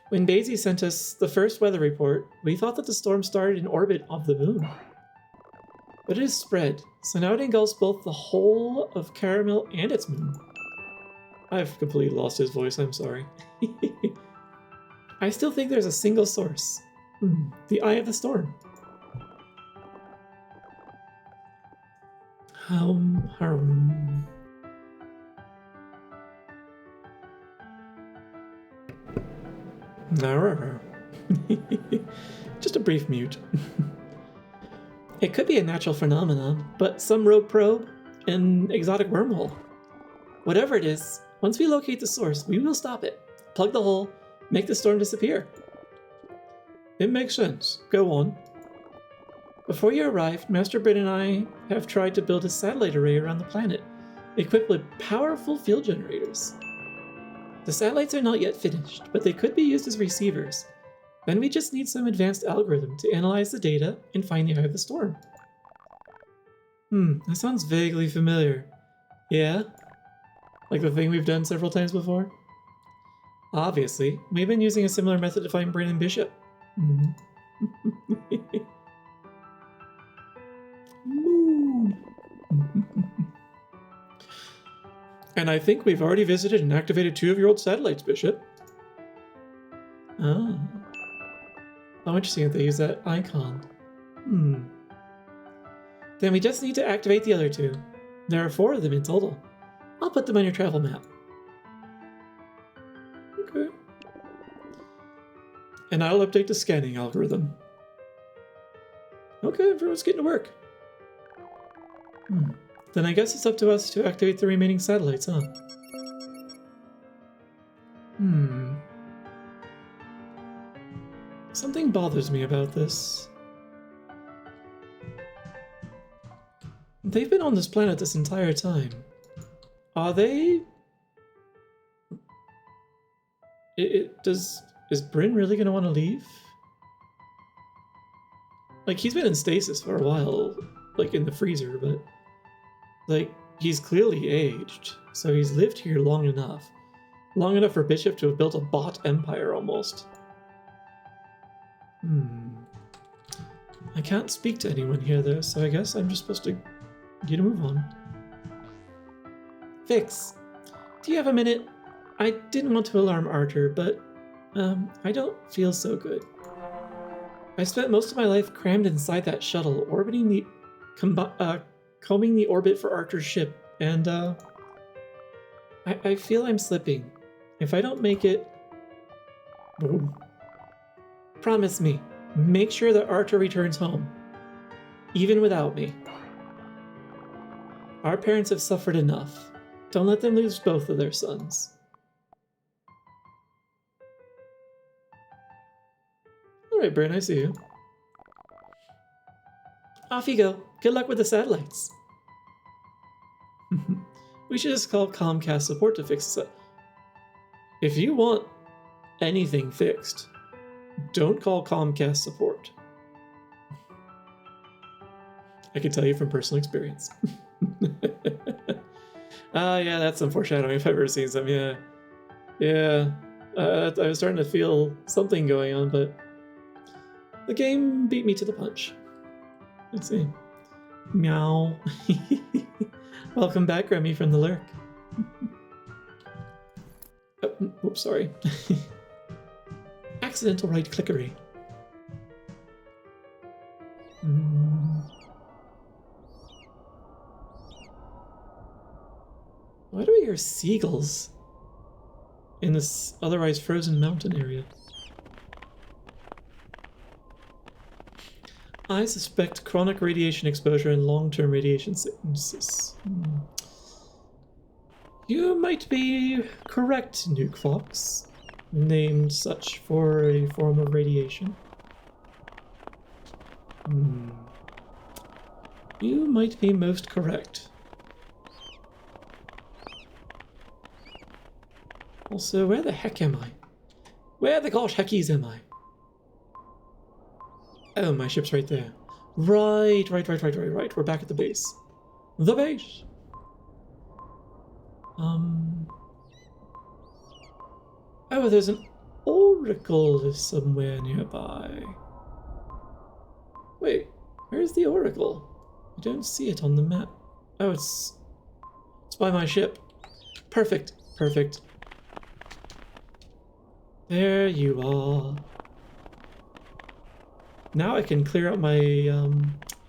When Daisy sent us the first weather report, we thought that the storm started in orbit of the moon. But it has spread, so now it engulfs both the whole of Caramel and its moon. I've completely lost his voice, I'm sorry. I still think there's a single source. The eye of the storm. Just a brief mute. It could be a natural phenomenon, but some rogue probe, an exotic wormhole. Whatever it is, once we locate the source, we will stop it, plug the hole, make the storm disappear. It makes sense. Go on. Before you arrived, Master Bryn and I have tried to build a satellite array around the planet, equipped with powerful field generators. The satellites are not yet finished, but they could be used as receivers. Then we just need some advanced algorithm to analyze the data and find the eye of the storm. That sounds vaguely familiar. Yeah? Like the thing we've done several times before? Obviously, we've been using a similar method to find Bryn and Bishop. Moon. And I think we've already visited and activated 2 of your old satellites, Bishop. Oh. How interesting that they use that icon. Then we just need to activate the other 2. There are 4 of them in total. I'll put them on your travel map. Okay. And I'll update the scanning algorithm. Okay, everyone's getting to work. Then I guess it's up to us to activate the remaining satellites, huh? Something bothers me about this. They've been on this planet this entire time. Are they... Is Bryn really going to want to leave? Like, he's been in stasis for a while, like in the freezer, but like, he's clearly aged, so he's lived here long enough. Long enough for Bishop to have built a bot empire, almost. I can't speak to anyone here, though, so I guess I'm just supposed to get a move on. Fix, do you have a minute? I didn't want to alarm Arthur, but I don't feel so good. I spent most of my life crammed inside that shuttle, orbiting the combing the orbit for Arthur's ship, and I feel I'm slipping. If I don't make it... Promise me, make sure that Arthur returns home, even without me. Our parents have suffered enough. Don't let them lose both of their sons. Alright, Bryn, I see you. Off you go. Good luck with the satellites. We should just call Comcast support to fix this. If you want anything fixed, don't call Comcast support. I can tell you from personal experience. Yeah, that's some foreshadowing if I've ever seen some, yeah. Yeah, I was starting to feel something going on, but the game beat me to the punch. Let's see. Meow. Welcome back, Remy, from the lurk. Oh, oops, sorry. Accidental right-clickery. Why do we hear seagulls in this otherwise frozen mountain area? I suspect chronic radiation exposure and long-term radiation sicknesses. You might be correct, Nuke Fox. Named such for a form of radiation. You might be most correct. Also, where the heck am I? Where the gosh heckies am I? Oh, my ship's right there. Right. We're back at the base. The base! Oh, there's an oracle somewhere nearby. Wait, where's the oracle? I don't see it on the map. Oh, it's by my ship. Perfect. There you are. Now I can clear out my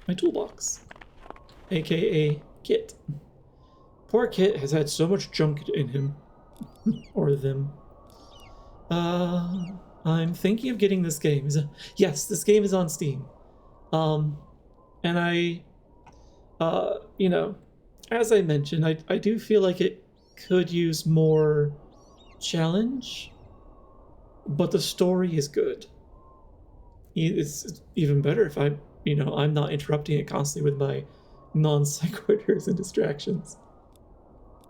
my toolbox, aka Kit. Poor Kit has had so much junk in him, or them. I'm thinking of getting this game. Yes, this game is on Steam. And I, you know, as I mentioned, I do feel like it could use more challenge, but the story is good. It's even better if I'm not interrupting it constantly with my non sequiturs and distractions.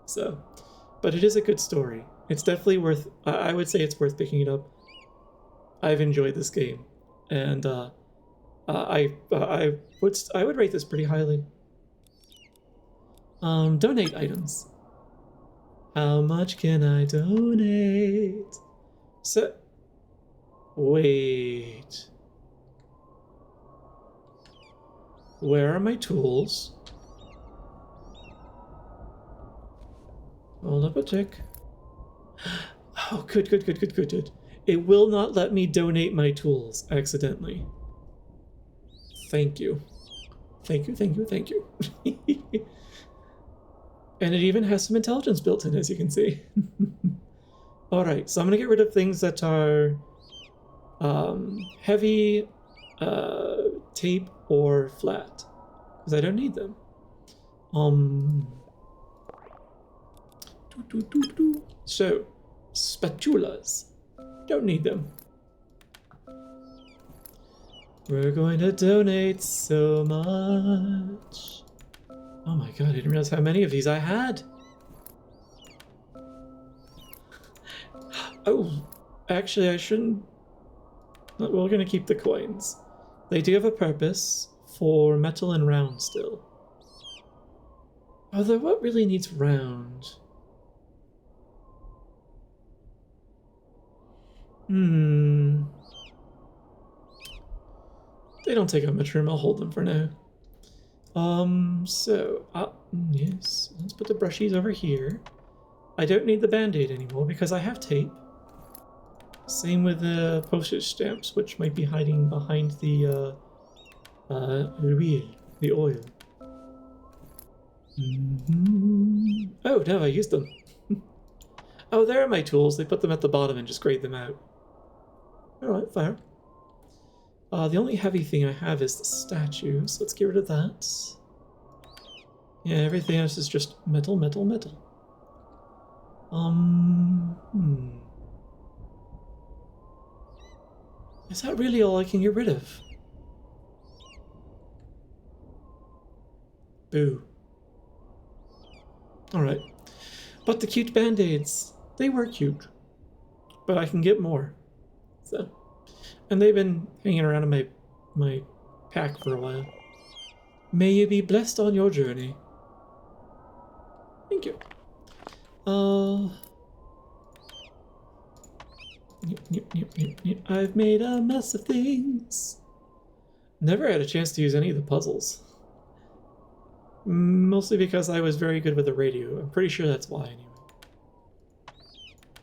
So, but it is a good story. It's definitely worth. I would say it's worth picking it up. I've enjoyed this game, and I would rate this pretty highly. Donate items. How much can I donate? So, wait. Where are my tools? Hold up a tick. Oh, good. It will not let me donate my tools accidentally. Thank you. And it even has some intelligence built in, as you can see. Alright, so I'm going to get rid of things that are heavy, tape, or flat, because I don't need them. So, spatulas. Don't need them. We're going to donate so much. Oh my god, I didn't realize how many of these I had. Oh, actually I shouldn't. We're gonna keep the coins. They do have a purpose for metal and round still. Although, what really needs round? They don't take up much room. I'll hold them for now. Yes. Let's put the brushies over here. I don't need the band-aid anymore because I have tape. Same with the postage stamps, which might be hiding behind the wheel, the oil. Oh, no, I used them. Oh, there are my tools. They put them at the bottom and just grade them out. Alright, fair. The only heavy thing I have is the statue, so let's get rid of that. Yeah, everything else is just metal, metal, metal. Is that really all I can get rid of? Boo. Alright. But the cute band-aids, they were cute. But I can get more. So, and they've been hanging around in my pack for a while. May you be blessed on your journey. Thank you. I've made a mess of things. Never had a chance to use any of the puzzles. Mostly because I was very good with the radio. I'm pretty sure that's why,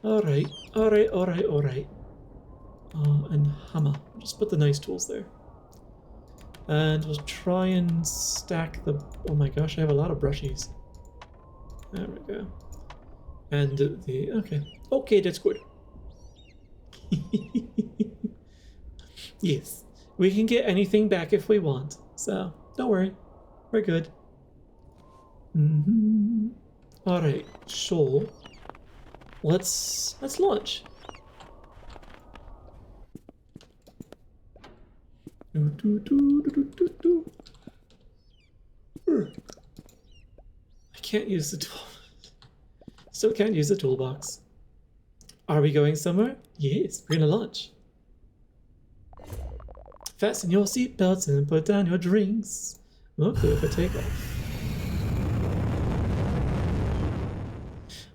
anyway. Alright. And hammer. Just put the nice tools there. And we'll try and stack the... Oh my gosh, I have a lot of brushies. There we go. And the... Okay. Okay, that's good. Yes. We can get anything back if we want. So, don't worry. We're good. Alright, so... Let's launch. I can't use the tool. Still can't use the toolbox. Are we going somewhere? Yes, we're gonna launch. Fasten your seatbelts and put down your drinks. We'll clear for takeoff.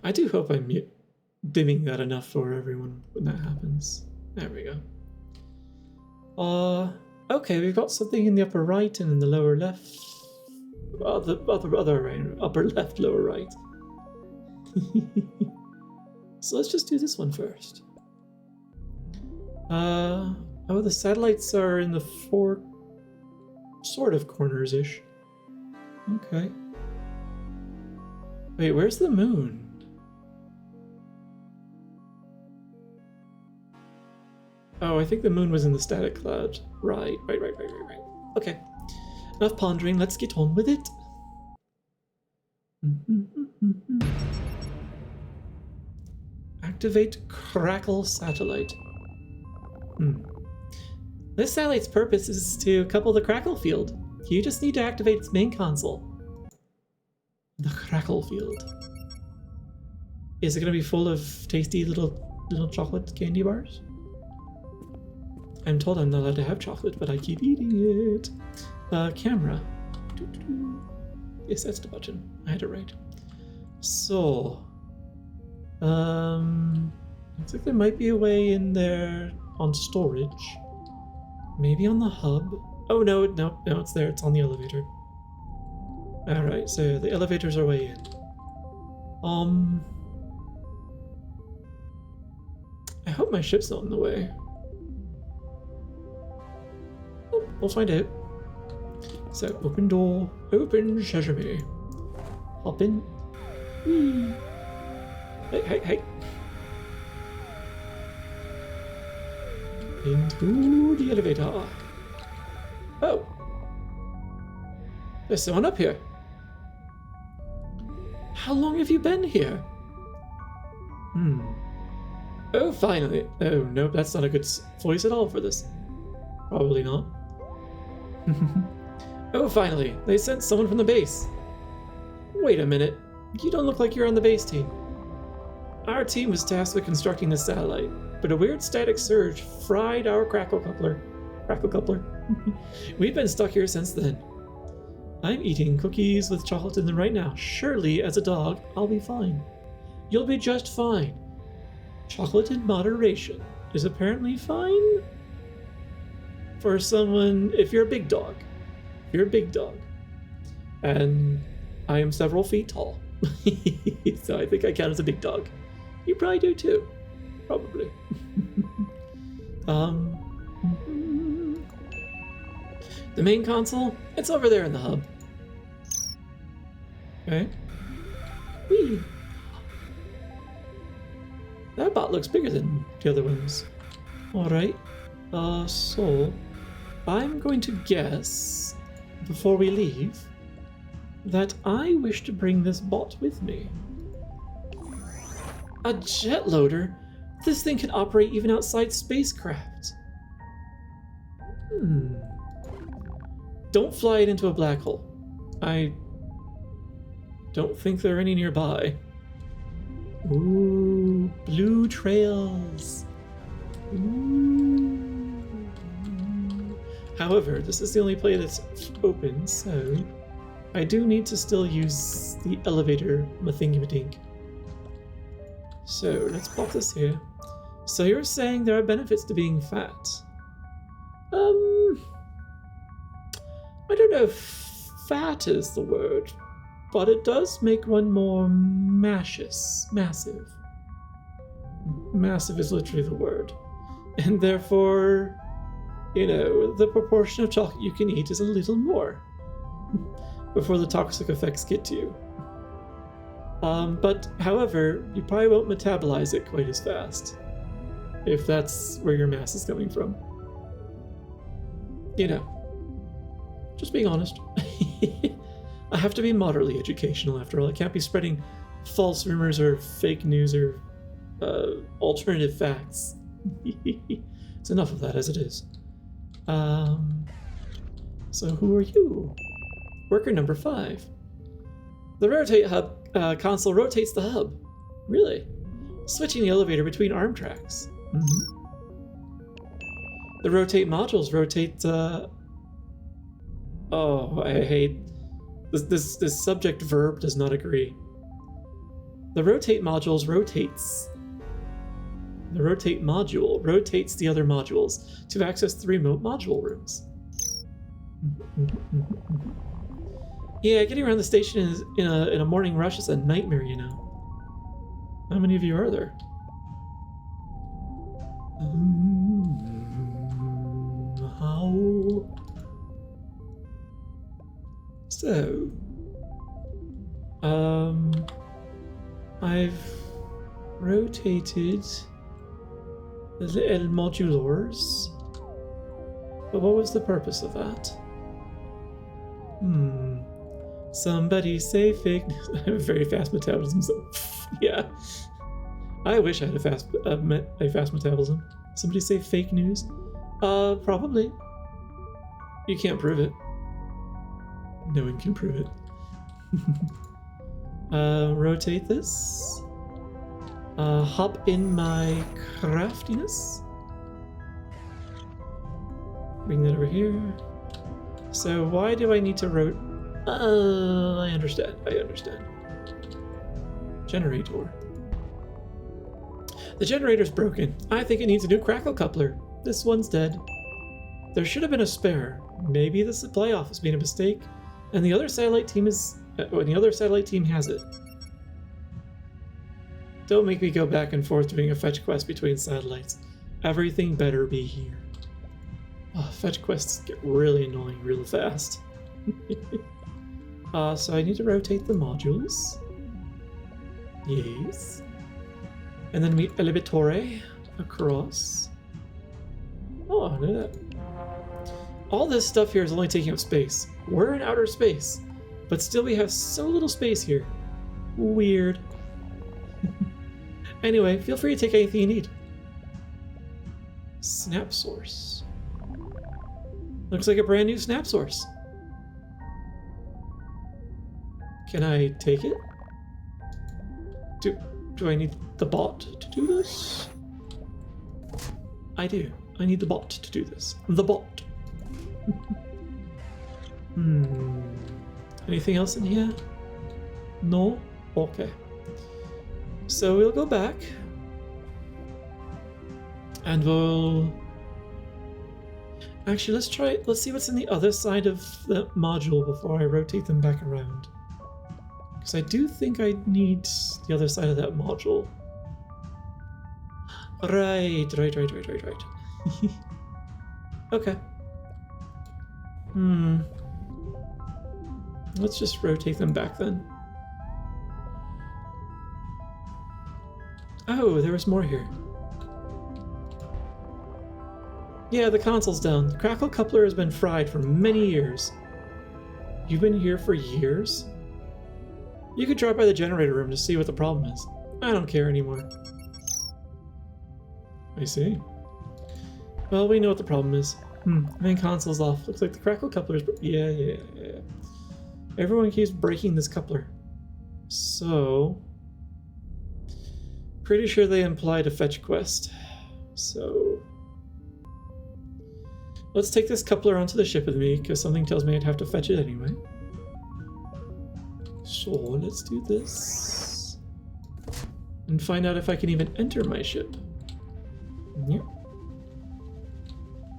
I do hope I'm dimming that enough for everyone when that happens. There we go. Okay, we've got something in the upper right and in the lower left. Other right, upper left, lower right. So let's just do this one first. Oh, the satellites are in the four sort of corners-ish. Okay. Wait, where's the moon? Oh, I think the moon was in the static cloud. Right. Okay. Enough pondering, let's get on with it. Activate Crackle Satellite. This satellite's purpose is to couple the Crackle field. You just need to activate its main console. The Crackle field. Is it going to be full of tasty little chocolate candy bars? I'm told I'm not allowed to have chocolate, but I keep eating it. Camera. Yes, that's the button. I had it right. So, looks like there might be a way in there on storage. Maybe on the hub. Oh no, it's there. It's on the elevator. Alright, so the elevators are way in. I hope my ship's not in the way. We'll find out. So, open door, open sesame. Hop in. Whee. Hey. Into the elevator. Oh. There's someone up here. How long have you been here? Oh, finally. Oh, nope, that's not a good voice at all for this. Probably not. Oh, finally. They sent someone from the base. Wait a minute. You don't look like you're on the base team. Our team was tasked with constructing the satellite, but a weird static surge fried our crackle coupler. Crackle coupler. We've been stuck here since then. I'm eating cookies with chocolate in them right now. Surely, as a dog, I'll be fine. You'll be just fine. Chocolate in moderation is apparently fine for someone, if you're a big dog. If you're a big dog. And I am several feet tall. So I think I count as a big dog. You probably do too. Probably. The main console, it's over there in the hub. Okay. Whee! That bot looks bigger than the other ones. Alright. So I'm going to guess, before we leave, that I wish to bring this bot with me. A jet loader? This thing can operate even outside spacecraft. Don't fly it into a black hole. I don't think there are any nearby. Ooh, blue trails. Ooh. However, this is the only play that's open, so I do need to still use the elevator mathingy-madink. So let's pop this here. So you're saying there are benefits to being fat. I don't know if fat is the word, but it does make one more massive. Massive is literally the word. And therefore, you know, the proportion of chocolate you can eat is a little more before the toxic effects get to you. But however, you probably won't metabolize it quite as fast, if that's where your mass is coming from. You know, just being honest. I have to be moderately educational after all. I can't be spreading false rumors or fake news or alternative facts. It's enough of that as it is. So who are you? Worker number 5. The rotate hub console rotates the hub. Really? Switching the elevator between arm tracks. The rotate modules rotate. Oh, I hate this subject verb does not agree. The rotate modules rotates. The rotate module rotates the other modules to access the remote module rooms. Yeah, getting around the station in a morning rush is a nightmare, you know. How many of you are there? How? So, I've rotated the little modulars, but what was the purpose of that? Somebody say fake news. I have a very fast metabolism, so yeah. I wish I had a fast metabolism. Somebody say fake news? Probably. You can't prove it. No one can prove it. Rotate this. Hop in my craftiness. Bring that over here. So why do I need to rotate? I understand. Generator. The generator's broken. I think it needs a new crackle coupler. This one's dead. There should have been a spare. Maybe the supply office made a mistake, and the other satellite team has it. Don't make me go back and forth doing a fetch quest between satellites. Everything better be here. Oh, fetch quests get really annoying real fast. So I need to rotate the modules. Yes. And then we elevatore across. Oh, look at that. All this stuff here is only taking up space. We're in outer space, but still we have so little space here. Weird. Anyway, feel free to take anything you need. Snap source. Looks like a brand new snap source. Can I take it? Do I need the bot to do this? I do. I need the bot to do this. The bot. Anything else in here? No? Okay. So we'll go back. And we'll... Actually, let's see what's in the other side of the module before I rotate them back around. Because I do think I need the other side of that module. Right. Okay. Let's just rotate them back then. Oh, there was more here. Yeah, the console's down. The crackle coupler has been fried for many years. You've been here for years? You could drop by the generator room to see what the problem is. I don't care anymore. I see. Well, we know what the problem is. Main console's off. Looks like the crackle coupler's... Yeah. Everyone keeps breaking this coupler. So... Pretty sure they implied a fetch quest. So... Let's take this coupler onto the ship with me, because something tells me I'd have to fetch it anyway. So, let's do this. And find out if I can even enter my ship. Yep.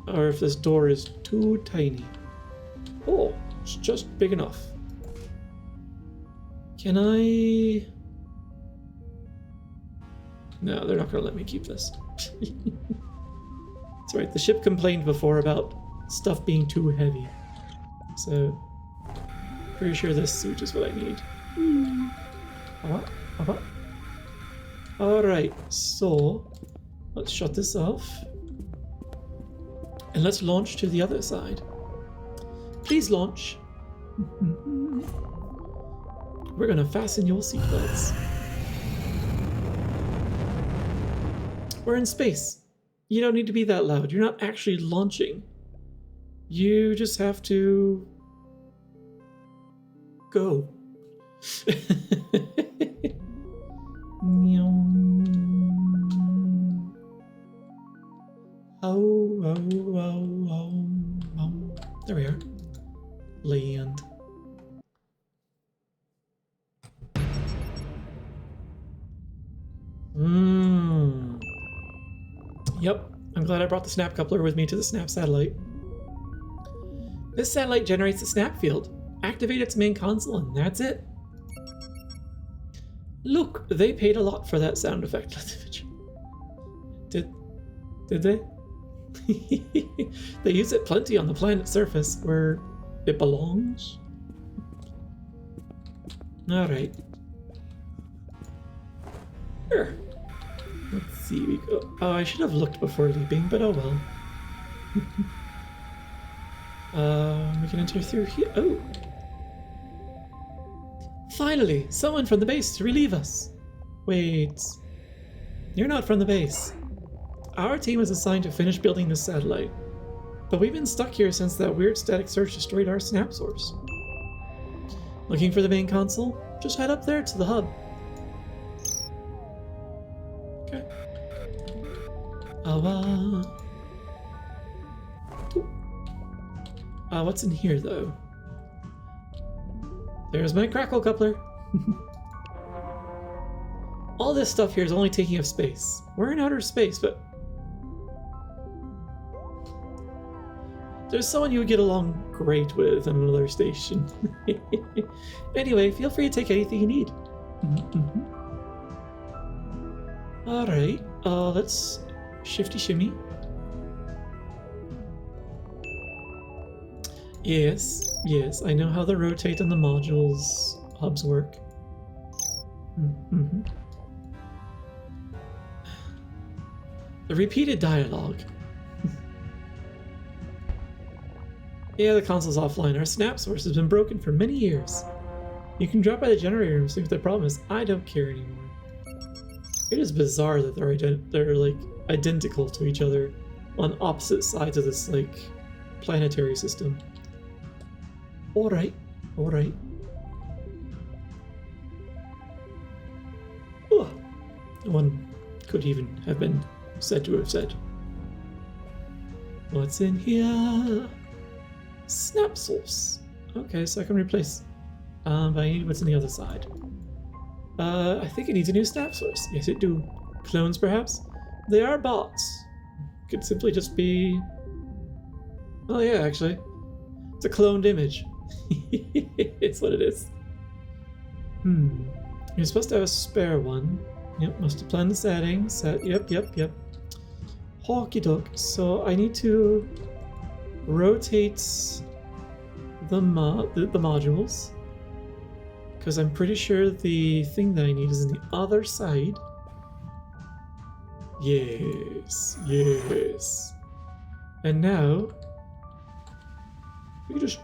Or if this door is too tiny. Oh, it's just big enough. Can I... No, they're not going to let me keep this. That's right, the ship complained before about stuff being too heavy. So, pretty sure this suit is what I need. Alright, so let's shut this off. And let's launch to the other side. Please launch. We're gonna fasten your seatbelts. We're in space. You don't need to be that loud. You're not actually launching. You just have to... go. There we are. Land. Yep, I'm glad I brought the snap coupler with me to the snap satellite. This satellite generates a snap field. Activate its main console and that's it. Look, they paid a lot for that sound effect. Did they? They use it plenty on the planet's surface where it belongs. Alright. Sure. Let's see, we go. Oh, I should have looked before leaping, but oh well. We can enter through here. Oh. Finally, someone from the base to relieve us. Wait. You're not from the base. Our team is assigned to finish building this satellite. But we've been stuck here since that weird static surge destroyed our snap source. Looking for the main console? Just head up there to the hub. Okay. What's in here though? There's my crackle coupler. All this stuff here is only taking up space. We're in outer space, but there's someone you would get along great with on another station. Anyway, feel free to take anything you need. Alright, let's shifty shimmy. Yes, I know how the rotate and the modules hubs work. The repeated dialogue. Yeah, the console's offline. Our snap source has been broken for many years. You can drop by the generator room and see what the problem is. I don't care anymore. It is bizarre that they're like identical to each other on opposite sides of this like planetary system. Alright. Oh, one could even have been said to have said. What's in here? Snap sauce. Okay, so I can replace. But I need what's on the other side. I think it needs a new snap source. Yes, it do. Clones, perhaps? They are bots. Could simply just be... Oh yeah, actually. It's a cloned image. It's what it is. You're supposed to have a spare one. Yep, must have planned the settings. Yep. Hawky doke. So I need to rotate the modules. Because I'm pretty sure the thing that I need is on the other side. Yes. And now, we can just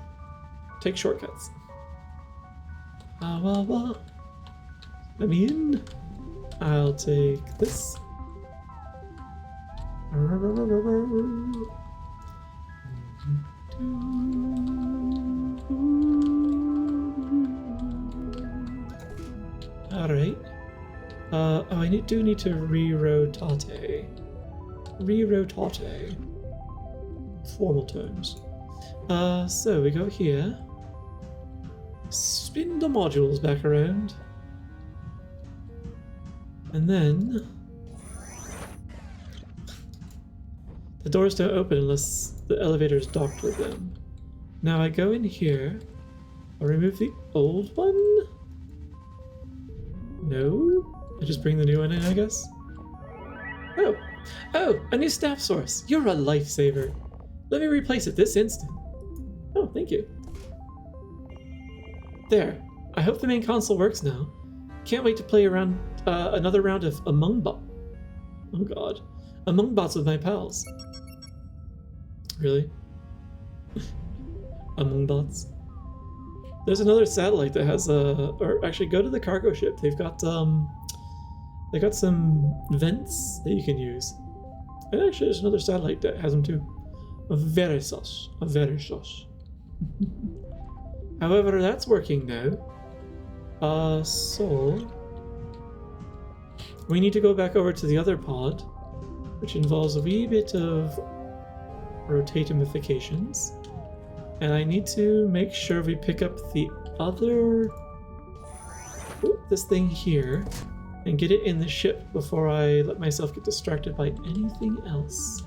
take shortcuts. Let me in. I'll take this. Alright. I do need to re-rotate. Re-rotate. Formal terms. So we go here. Spin the modules back around. And then... the doors don't open unless the elevator is docked with them. Now I go in here. I'll remove the old one? No? I just bring the new one in, I guess? Oh, a new staff source. You're a lifesaver. Let me replace it this instant. Oh, thank you. There. I hope the main console works now. Can't wait to play around another round of Among Bots. Oh god. Among Bots with my pals. Really? Among Bots. There's another satellite that has or actually go to the cargo ship. They've got some vents that you can use. And actually there's another satellite that has them too. A very sus. However, that's working now. So we need to go back over to the other pod, which involves a wee bit of rotatimifications. And I need to make sure we pick up the other... this thing here, and get it in the ship before I let myself get distracted by anything else.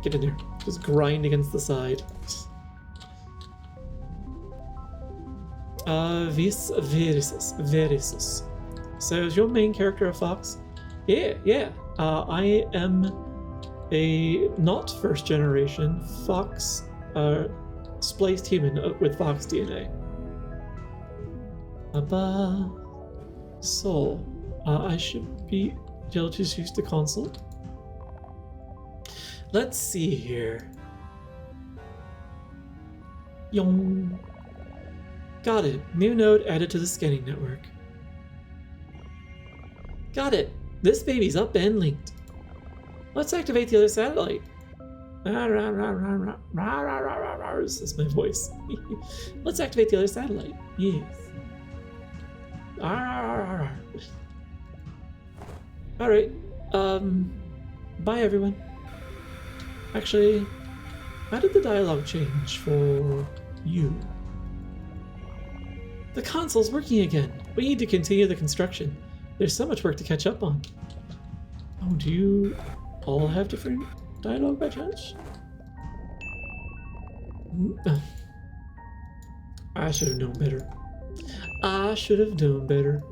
Get in there. Just grind against the side. Vis verisus. So is your main character a fox? Yeah. I am a not first generation fox spliced human with fox DNA. So I should be able to use the console. Let's see here. Yong. Got it. New node added to the scanning network. Got it. This baby's up and linked. Let's activate the other satellite. That's my voice. Let's activate the other satellite. Yes. Alright. Bye everyone. Actually, how did the dialogue change for you? The console's working again. We need to continue the construction. There's so much work to catch up on. Oh, do you all have different dialogue by chance? I should have known better.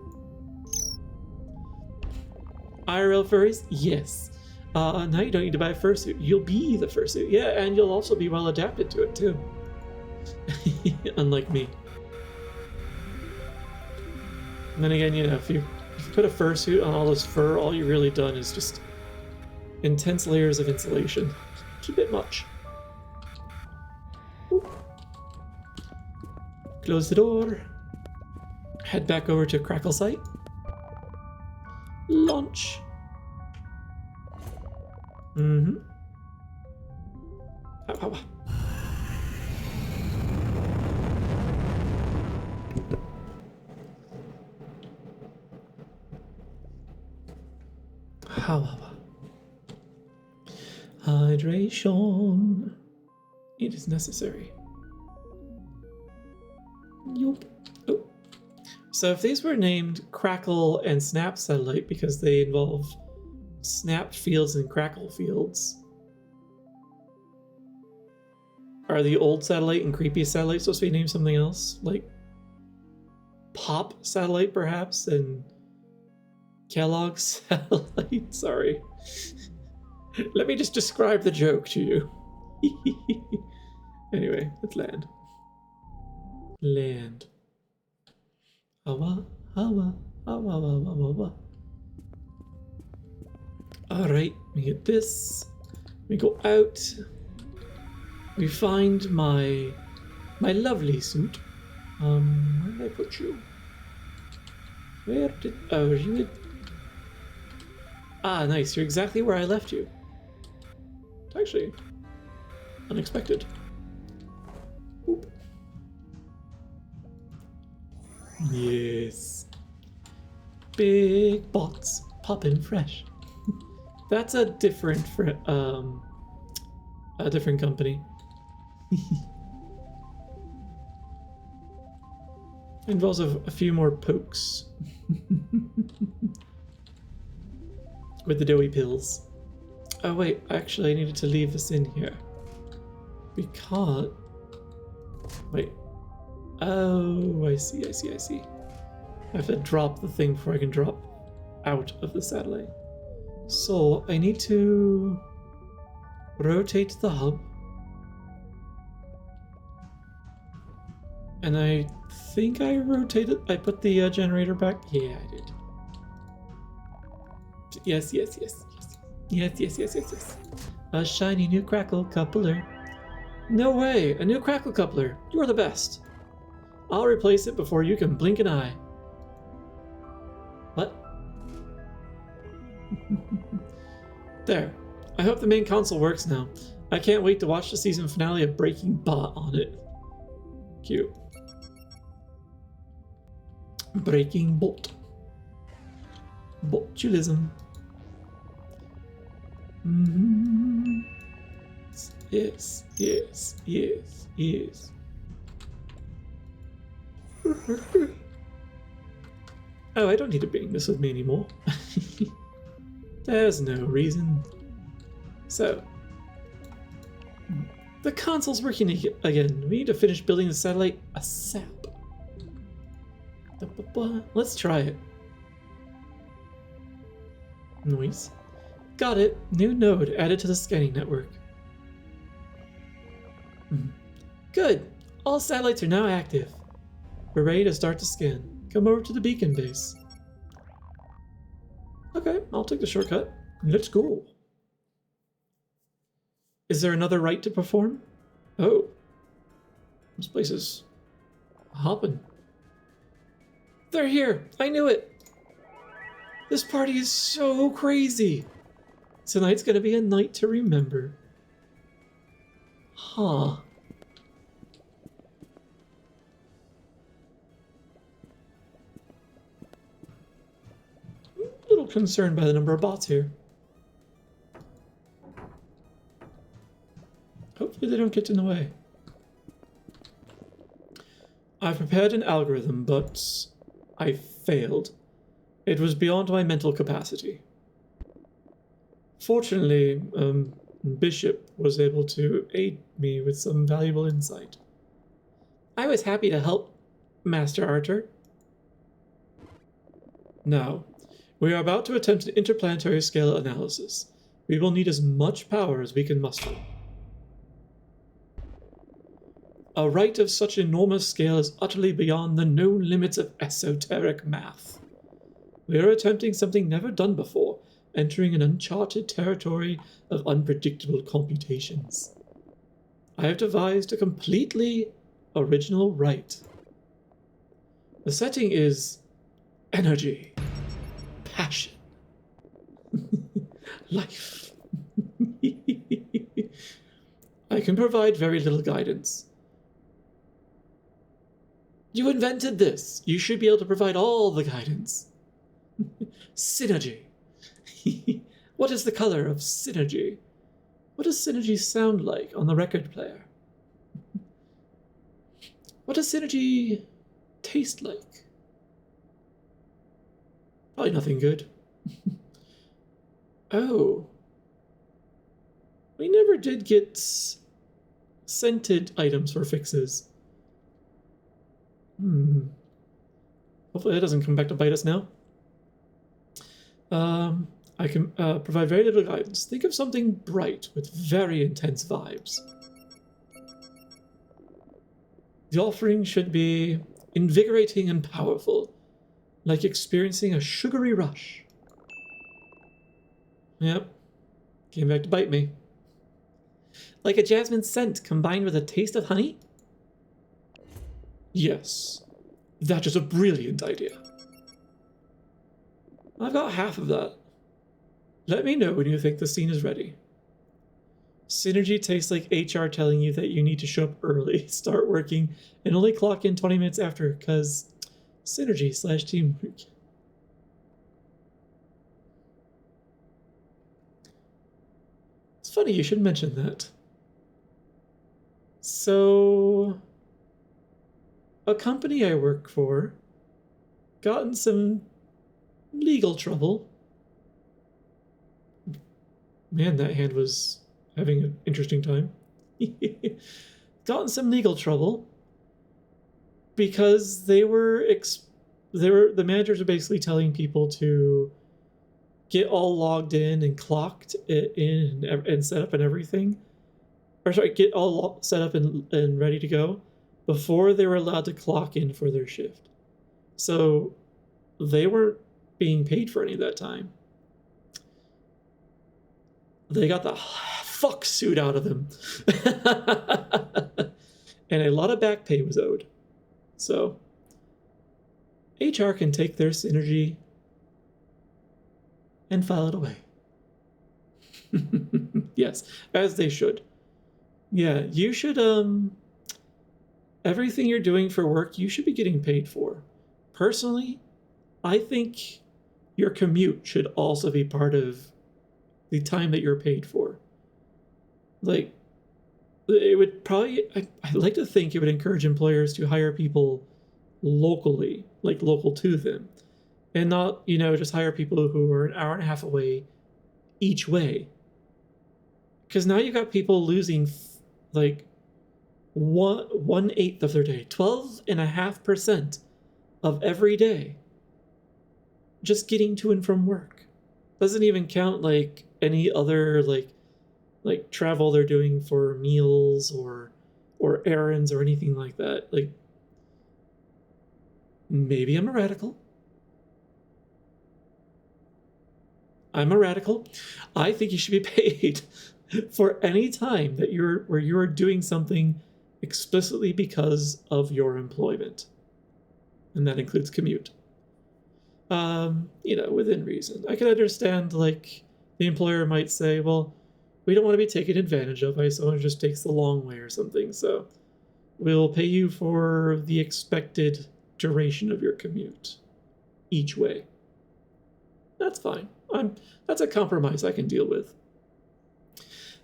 IRL furries? Yes. Now you don't need to buy a fursuit. You'll be the fursuit. Yeah, and you'll also be well adapted to it too. Unlike me. And then again, you know, if you put a fursuit on all this fur, all you've really done is just intense layers of insulation. It's a bit much. Ooh. Close the door. Head back over to Crackle site. Launch. Mm-hmm. Ow. hydration. It is necessary. Yup. Oh. So if these were named Crackle and Snap Satellite because they involve snap fields and crackle fields, are the old satellite and creepy satellite supposed to be named something else? Like Pop Satellite, perhaps, and Kellogg Satellite? Sorry. Let me just describe the joke to you. Anyway, let's land. Land. Awa, awa, awa, awa, awa, awa. Alright, we get this. We go out. We find my lovely suit. Where did I put you? Where did... Oh, you... Ah, nice. You're exactly where I left you. It's actually unexpected. Oop. Yes. Big bots poppin' fresh. That's a different company. Involves a few more pokes. With the doughy pills. Oh wait, actually I needed to leave this in here. Because... Wait. Oh, I see. I have to drop the thing before I can drop out of the satellite. So, I need to rotate the hub. And I think I rotated... I put the generator back? Yeah, I did. Yes. Yes. A shiny new crackle coupler. No way! A new crackle coupler! You're the best! I'll replace it before you can blink an eye. What? There. I hope the main console works now. I can't wait to watch the season finale of Breaking Bot on it. Cute. Breaking Bot. Botulism. Yes. Oh, I don't need to bring this with me anymore. There's no reason. So, the console's working again. We need to finish building the satellite ASAP. Let's try it. Noise. Got it. New node added to the scanning network. Good. All satellites are now active. We're ready to start the scan. Come over to the beacon base. Okay, I'll take the shortcut. Let's go. Is there another rite to perform? Oh. This place is hopping. They're here! I knew it! This party is so crazy! Tonight's gonna be a night to remember. Huh. A little concerned by the number of bots here. Hopefully they don't get in the way. I've prepared an algorithm, but I failed. It was beyond my mental capacity. Fortunately, Bishop was able to aid me with some valuable insight. I was happy to help, Master Arthur. Now, we are about to attempt an interplanetary scale analysis. We will need as much power as we can muster. A rite of such enormous scale is utterly beyond the known limits of esoteric math. We are attempting something never done before, entering an uncharted territory of unpredictable computations. I have devised a completely original rite. The setting is energy, passion, life. I can provide very little guidance. You invented this. You should be able to provide all the guidance. Synergy. What is the color of synergy? What does synergy sound like on the record player? What does synergy taste like? Probably nothing good. Oh. We never did get scented items for fixes. Hopefully that doesn't come back to bite us now. I can provide very little guidance. Think of something bright with very intense vibes. The offering should be invigorating and powerful, like experiencing a sugary rush. Yep, came back to bite me. Like a jasmine scent combined with a taste of honey? Yes, that is a brilliant idea. I've got half of that. Let me know when you think the scene is ready. Synergy tastes like HR telling you that you need to show up early, start working, and only clock in 20 minutes after, because synergy/teamwork. It's funny you should mention that. So, a company I work for got in some legal trouble. Man, that hand was having an interesting time. Got in some legal trouble because the managers are basically telling people to get all logged in and clocked in and set up and everything. Or sorry, get all set up and ready to go before they were allowed to clock in for their shift. So they weren't being paid for any of that time. They got the fuck suit out of them. And a lot of back pay was owed. So HR can take their synergy and file it away. Yes, as they should. Yeah, you should, everything you're doing for work, you should be getting paid for. Personally, I think your commute should also be part of the time that you're paid for. Like, it would probably, I'd like to think it would encourage employers to hire people locally, like local to them, and not, just hire people who are an hour and a half away each way. Because now you've got people losing like 1/8 of their day, 12.5% of every day, just getting to and from work. Doesn't even count like any other like travel they're doing for meals or errands or anything like that. Like, maybe I'm a radical. I think you should be paid for any time that you're doing something explicitly because of your employment. And that includes commute. Within reason. I can understand, like, the employer might say, well, we don't want to be taken advantage of by someone who just takes the long way or something, so we'll pay you for the expected duration of your commute each way. That's fine. That's a compromise I can deal with.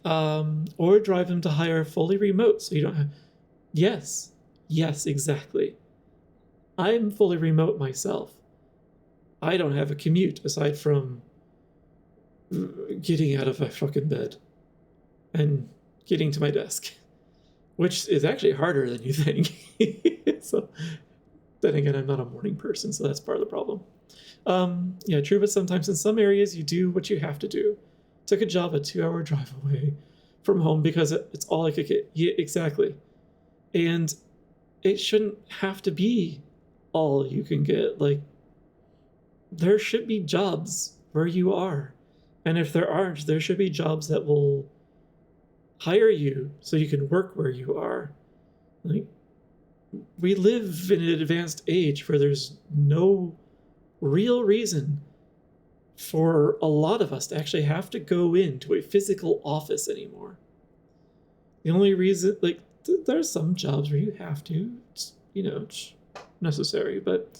Or drive them to hire fully remote, so you don't have... Yes, exactly. I'm fully remote myself. I don't have a commute aside from getting out of my fucking bed and getting to my desk, which is actually harder than you think. So, then again, I'm not a morning person, so that's part of the problem. Yeah, true, but sometimes in some areas you do what you have to do. Took a job a 2-hour drive away from home because it's all I could get. Yeah, exactly. And it shouldn't have to be all you can get. Like, there should be jobs where you are. And if there aren't, there should be jobs that will hire you so you can work where you are. Like, we live in an advanced age where there's no real reason for a lot of us to actually have to go into a physical office anymore. The only reason, like, there's some jobs where you have to, it's necessary, but,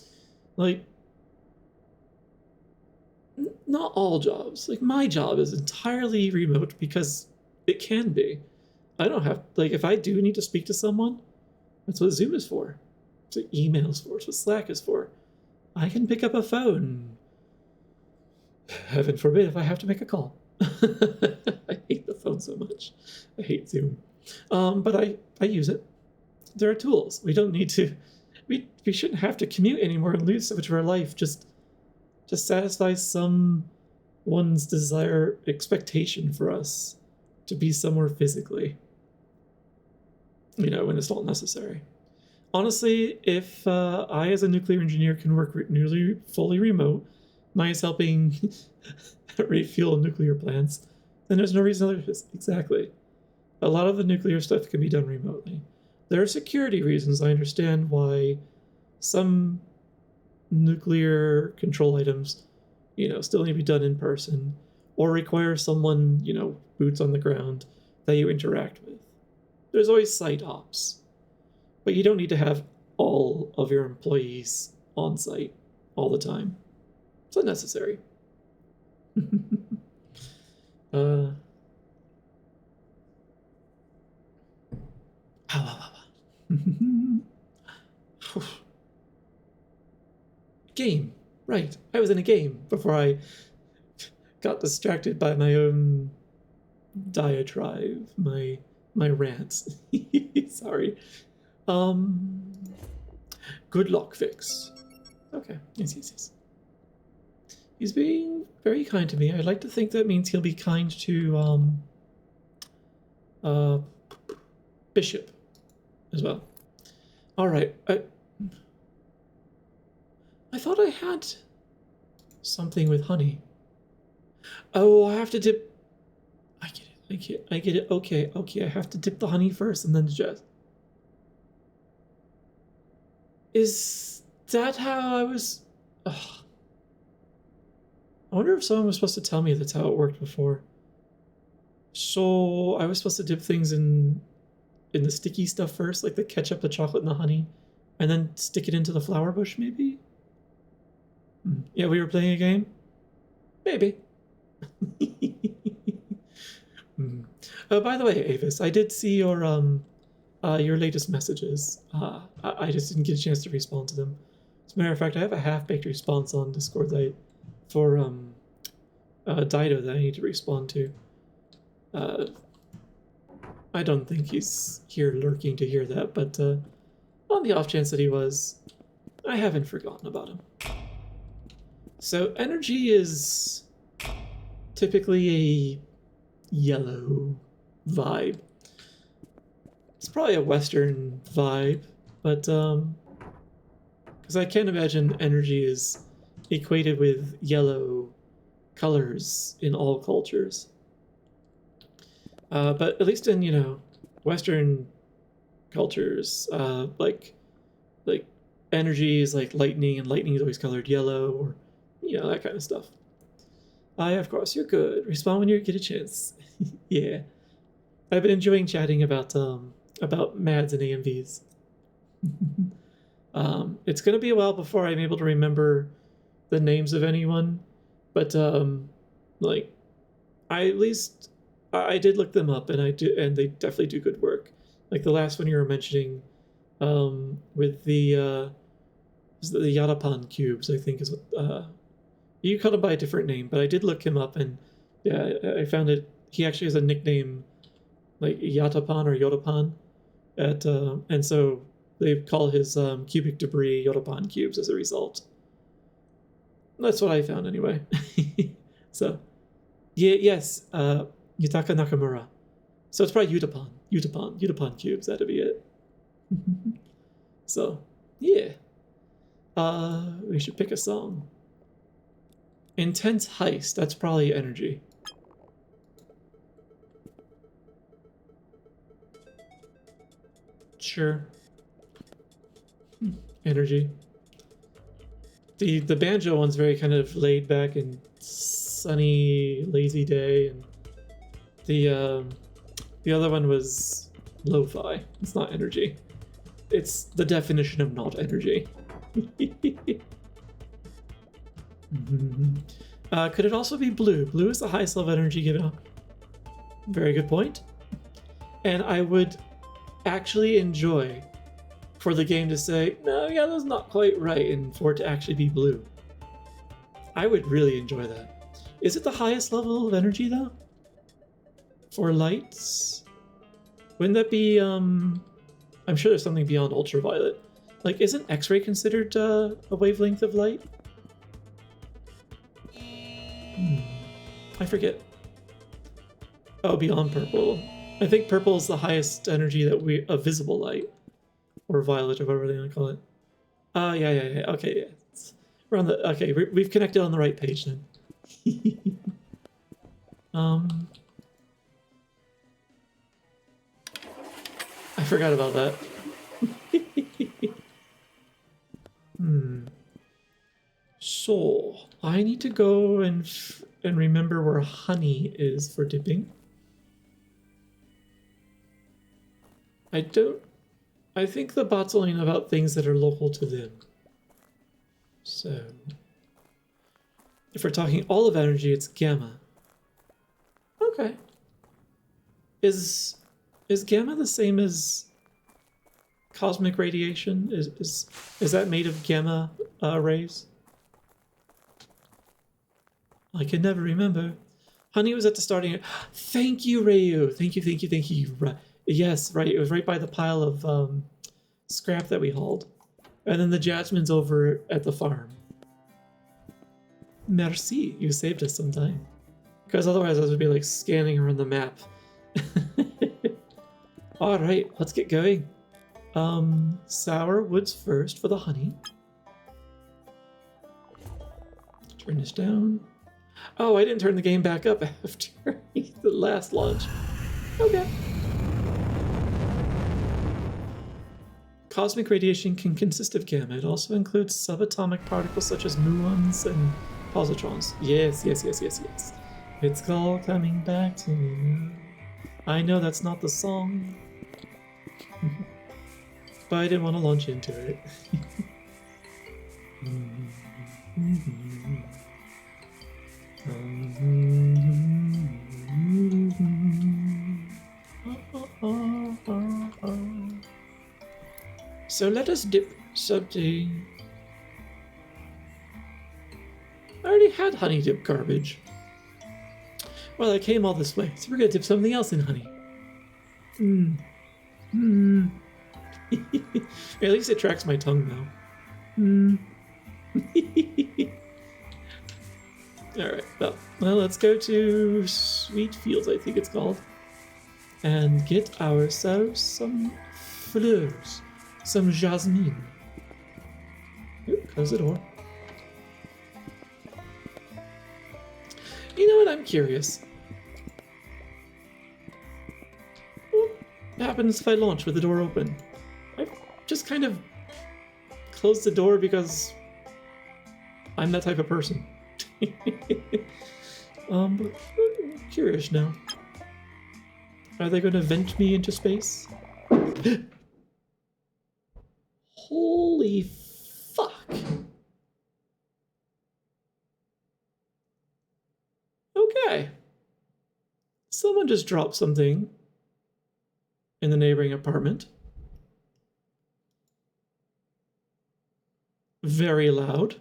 like, not all jobs. Like, my job is entirely remote because It can be. I don't have, like, if I do need to speak to someone, that's what Zoom is for. It's what email's for. It's what Slack is for. I can pick up a phone. Heaven forbid if I have to make a call. I hate the phone so much. I hate Zoom. But I use it. There are tools. We don't need to, we shouldn't have to commute anymore and lose so much of our life just to satisfy someone's desire, expectation for us to be somewhere physically. You know, when it's not necessary. Honestly, if I as a nuclear engineer can work nearly fully remote, minus helping refuel nuclear plants, then there's no reason otherwise. Exactly. A lot of the nuclear stuff can be done remotely. There are security reasons. I understand why some nuclear control items, you know, still need to be done in person or require someone, you know, boots on the ground that you interact with. There's always site ops, but you don't need to have all of your employees on site all the time. It's unnecessary. Game. Right. I was in a game before I got distracted by my own diatribe, my rant. Sorry. Good luck, Fix. Okay. Yes. He's being very kind to me. I'd like to think that means he'll be kind to Bishop as well. All right. I thought I had something with honey. Oh, I have to dip. I get it. Okay. I have to dip the honey first and then digest. Is that how I was? Ugh. I wonder if someone was supposed to tell me that's how it worked before. So I was supposed to dip things in the sticky stuff first, like the ketchup, the chocolate, and the honey, and then stick it into the flower bush, maybe? Yeah, we were playing a game? Maybe. By the way, Avis, I did see your latest messages. I just didn't get a chance to respond to them. As a matter of fact, I have a half-baked response on Discord for Dido that I need to respond to. I don't think he's here lurking to hear that, but on the off chance that he was, I haven't forgotten about him. So energy is typically a yellow vibe. It's probably a Western vibe, but because I can't imagine energy is equated with yellow colors in all cultures. But at least in, you know, Western cultures, like energy is like lightning, and lightning is always colored yellow, or, you know, that kind of stuff. Of course, you're good. Respond when you get a chance. Yeah. I've been enjoying chatting about MADs and AMVs. It's going to be a while before I'm able to remember the names of anyone, but like, I did look them up, and they definitely do good work. Like the last one you were mentioning, with the Yatapan cubes, I think is what you called him by a different name, but I did look him up, and yeah, I found it. He actually has a nickname like Yatapan or Yotapan, and so they call his cubic debris Yotapan cubes as a result. That's what I found anyway. So, yeah, yes, Yutaka Nakamura. So it's probably Yutapan cubes. That'd be it. So, yeah. We should pick a song. Intense Heist. That's probably energy. Sure. Energy. The banjo one's very kind of laid back and sunny, lazy day, and the other one was lo-fi. It's not energy. It's the definition of not energy. Could it also be blue? Blue is the highest level of energy given up. Very good point. And I would actually enjoy for the game to say, no, yellow's not quite right, and for it to actually be blue. I would really enjoy that. Is it the highest level of energy, though? For lights? Wouldn't that be, I'm sure there's something beyond ultraviolet. Like, isn't X-ray considered a wavelength of light? I forget. Oh, beyond purple. I think purple is the highest energy that of visible light. Or violet, or whatever they want to call it. Yeah. Okay, yeah. We're on the... Okay, we've connected on the right page then. I forgot about that. So, I need to go and remember where honey is for dipping. I think the bots only know about things that are local to them. So, if we're talking all of energy, it's gamma. Okay. Is gamma the same as cosmic radiation? Is that made of gamma rays? I can never remember. Honey was at the starting. Thank you, Rayu. Thank you. Yes, right. It was right by the pile of scrap that we hauled. And then the jasmine's over at the farm. Merci. You saved us some time. Because otherwise I would be like scanning around the map. Alright, let's get going. Sour woods first for the honey. Turn this down. Oh, I didn't turn the game back up after the last launch. Okay. Cosmic radiation can consist of gamma. It also includes subatomic particles such as muons and positrons. Yes. It's all coming back to me. I know that's not the song. But I didn't want to launch into it. So let us dip something. I already had honey dip garbage. Well, I came all this way, so we're gonna dip something else in honey. At least it tracks my tongue now. Alright, well, let's go to Sweet Fields, I think it's called, and get ourselves some flowers, some jasmine. Ooh, close the door. You know what, I'm curious. What happens if I launch with the door open? I just kind of closed the door because I'm that type of person. But I'm curious now. Are they going to vent me into space? Holy fuck. Okay. Someone just dropped something in the neighboring apartment. Very loud.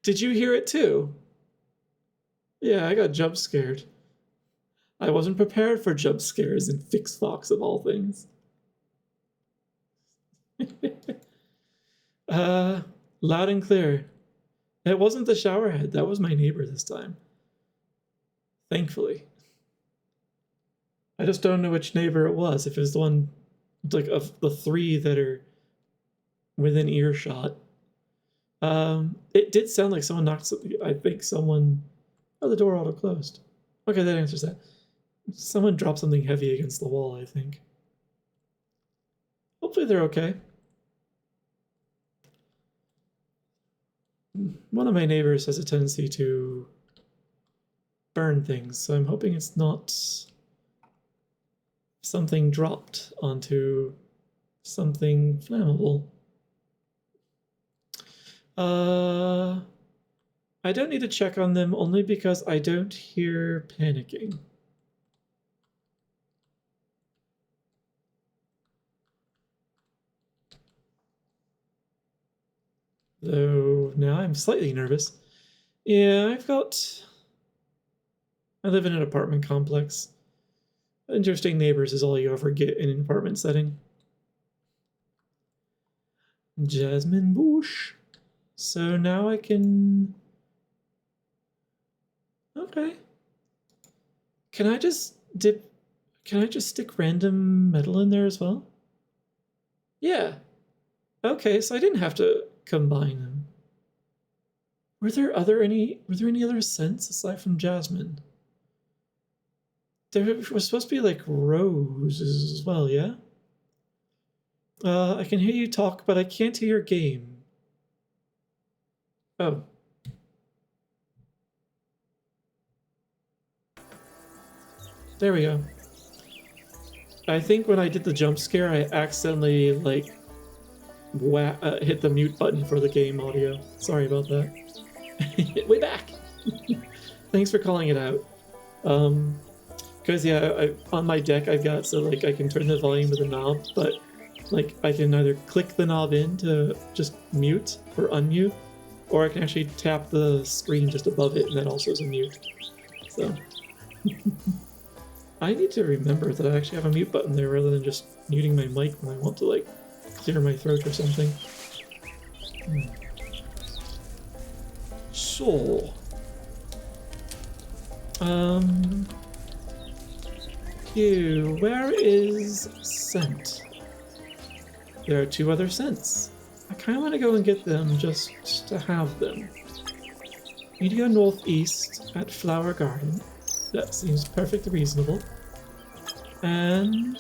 Did you hear it too? Yeah, I got jump scared. I wasn't prepared for jump scares in FixFox of all things. Loud and clear. It wasn't the shower head. That was my neighbor this time. Thankfully. I just don't know which neighbor it was. If it was the one, like, of the three that are within earshot. It did sound like someone knocked something. I think someone... Oh, the door auto-closed. Okay, that answers that. Someone dropped something heavy against the wall, I think. Hopefully they're okay. One of my neighbors has a tendency to burn things, so I'm hoping it's not something dropped onto something flammable. I don't need to check on them only because I don't hear panicking. Though now I'm slightly nervous. Yeah, I live in an apartment complex. Interesting neighbors is all you ever get in an apartment setting. Jasmine bush. So now I can... Okay. Can I just stick random metal in there as well? Yeah. Okay, so I didn't have to combine them. Were there any other scents aside from jasmine? There was supposed to be like roses as well, yeah? I can hear you talk, but I can't hear your game. Oh. There we go. I think when I did the jump scare, I accidentally, like, hit the mute button for the game audio. Sorry about that. Way back! Thanks for calling it out. Because, yeah, on my deck I've got so, like, I can turn the volume of the knob, but, like, I can either click the knob in to just mute or unmute, or I can actually tap the screen just above it, and that also is a mute. So... I need to remember that I actually have a mute button there rather than just muting my mic when I want to, like, clear my throat or something. So... where is scent? There are 2 other scents. I kind of want to go and get them just to have them. Need to go northeast at Flower Garden. That seems perfectly reasonable. And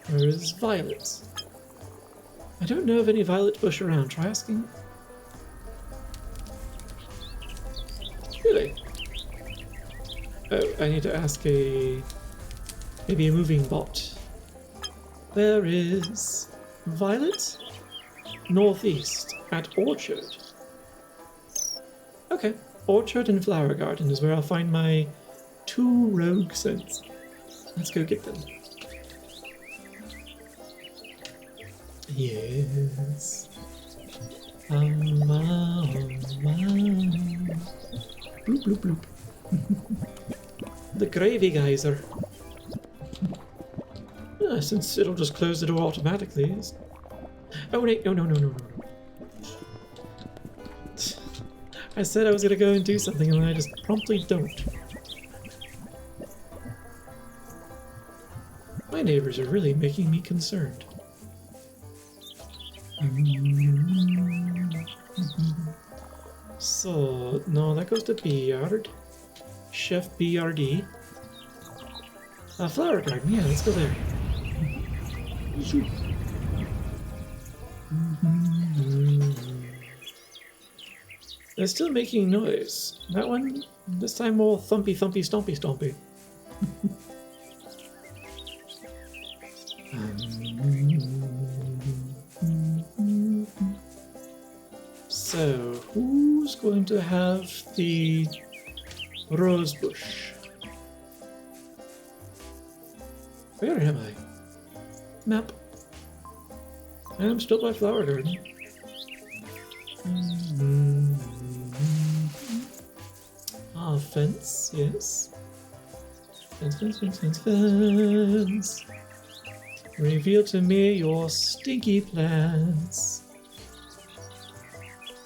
where is Violet? I don't know of any violet bush around. Try asking. Really? Oh, I need to ask maybe a moving bot. There is Violet northeast at Orchard. Okay, Orchard and Flower Garden is where I'll find my 2 rogue scents. Let's go get them. Yes. Bloop, bloop, bloop. The gravy geyser. Since it'll just close the door automatically. Oh, wait, no. I said I was gonna go and do something, and then I just promptly don't. My neighbors are really making me concerned. So, no, that goes to Beard. Chef BRD. Flower Garden, yeah, let's go there. They're still making noise. That one, this time more thumpy, thumpy, stompy, stompy. So, who's going to have the rose bush? Where am I? Map. I'm still by Flower Garden. Ah, fence, yes. Fence. Reveal to me your stinky plans.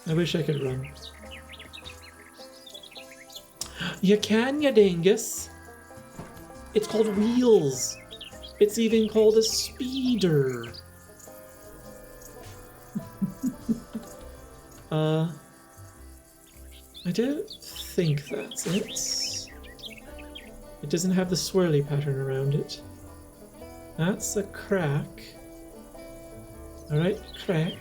I wish I could run. You can, you dingus. It's called wheels. It's even called a speeder. I don't think that's it. It doesn't have the swirly pattern around it. That's a crack. Alright, crack.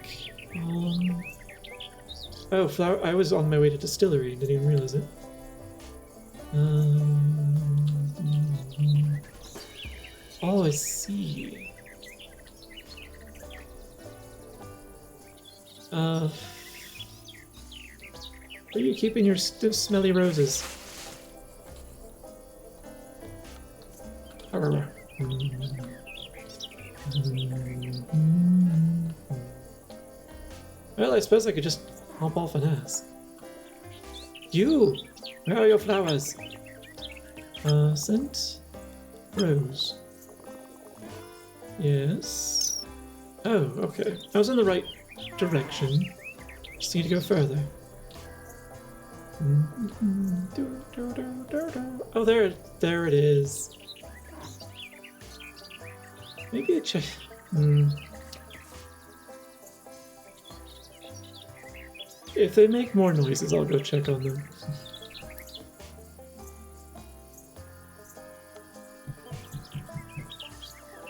Oh, flower. I was on my way to distillery and didn't even realize it. Oh, I see. Where are you keeping your smelly roses? Well, I suppose I could just hop off and ask. You! Where are your flowers? Scent? Rose. Yes. Oh, okay. I was in the right direction. Just need to go further. Oh, there it is. Maybe a check. If they make more noises, I'll go check on them.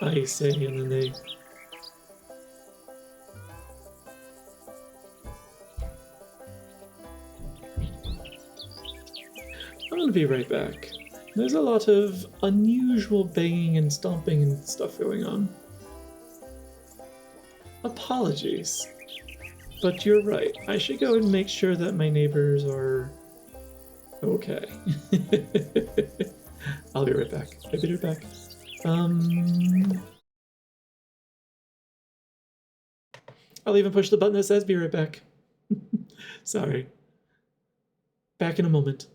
I say, and then they. I'm gonna be right back. There's a lot of unusual banging and stomping and stuff going on. Apologies. But you're right. I should go and make sure that my neighbors are okay. I'll be right back. I'll be right back. I'll even push the button that says be right back. Sorry. Back in a moment.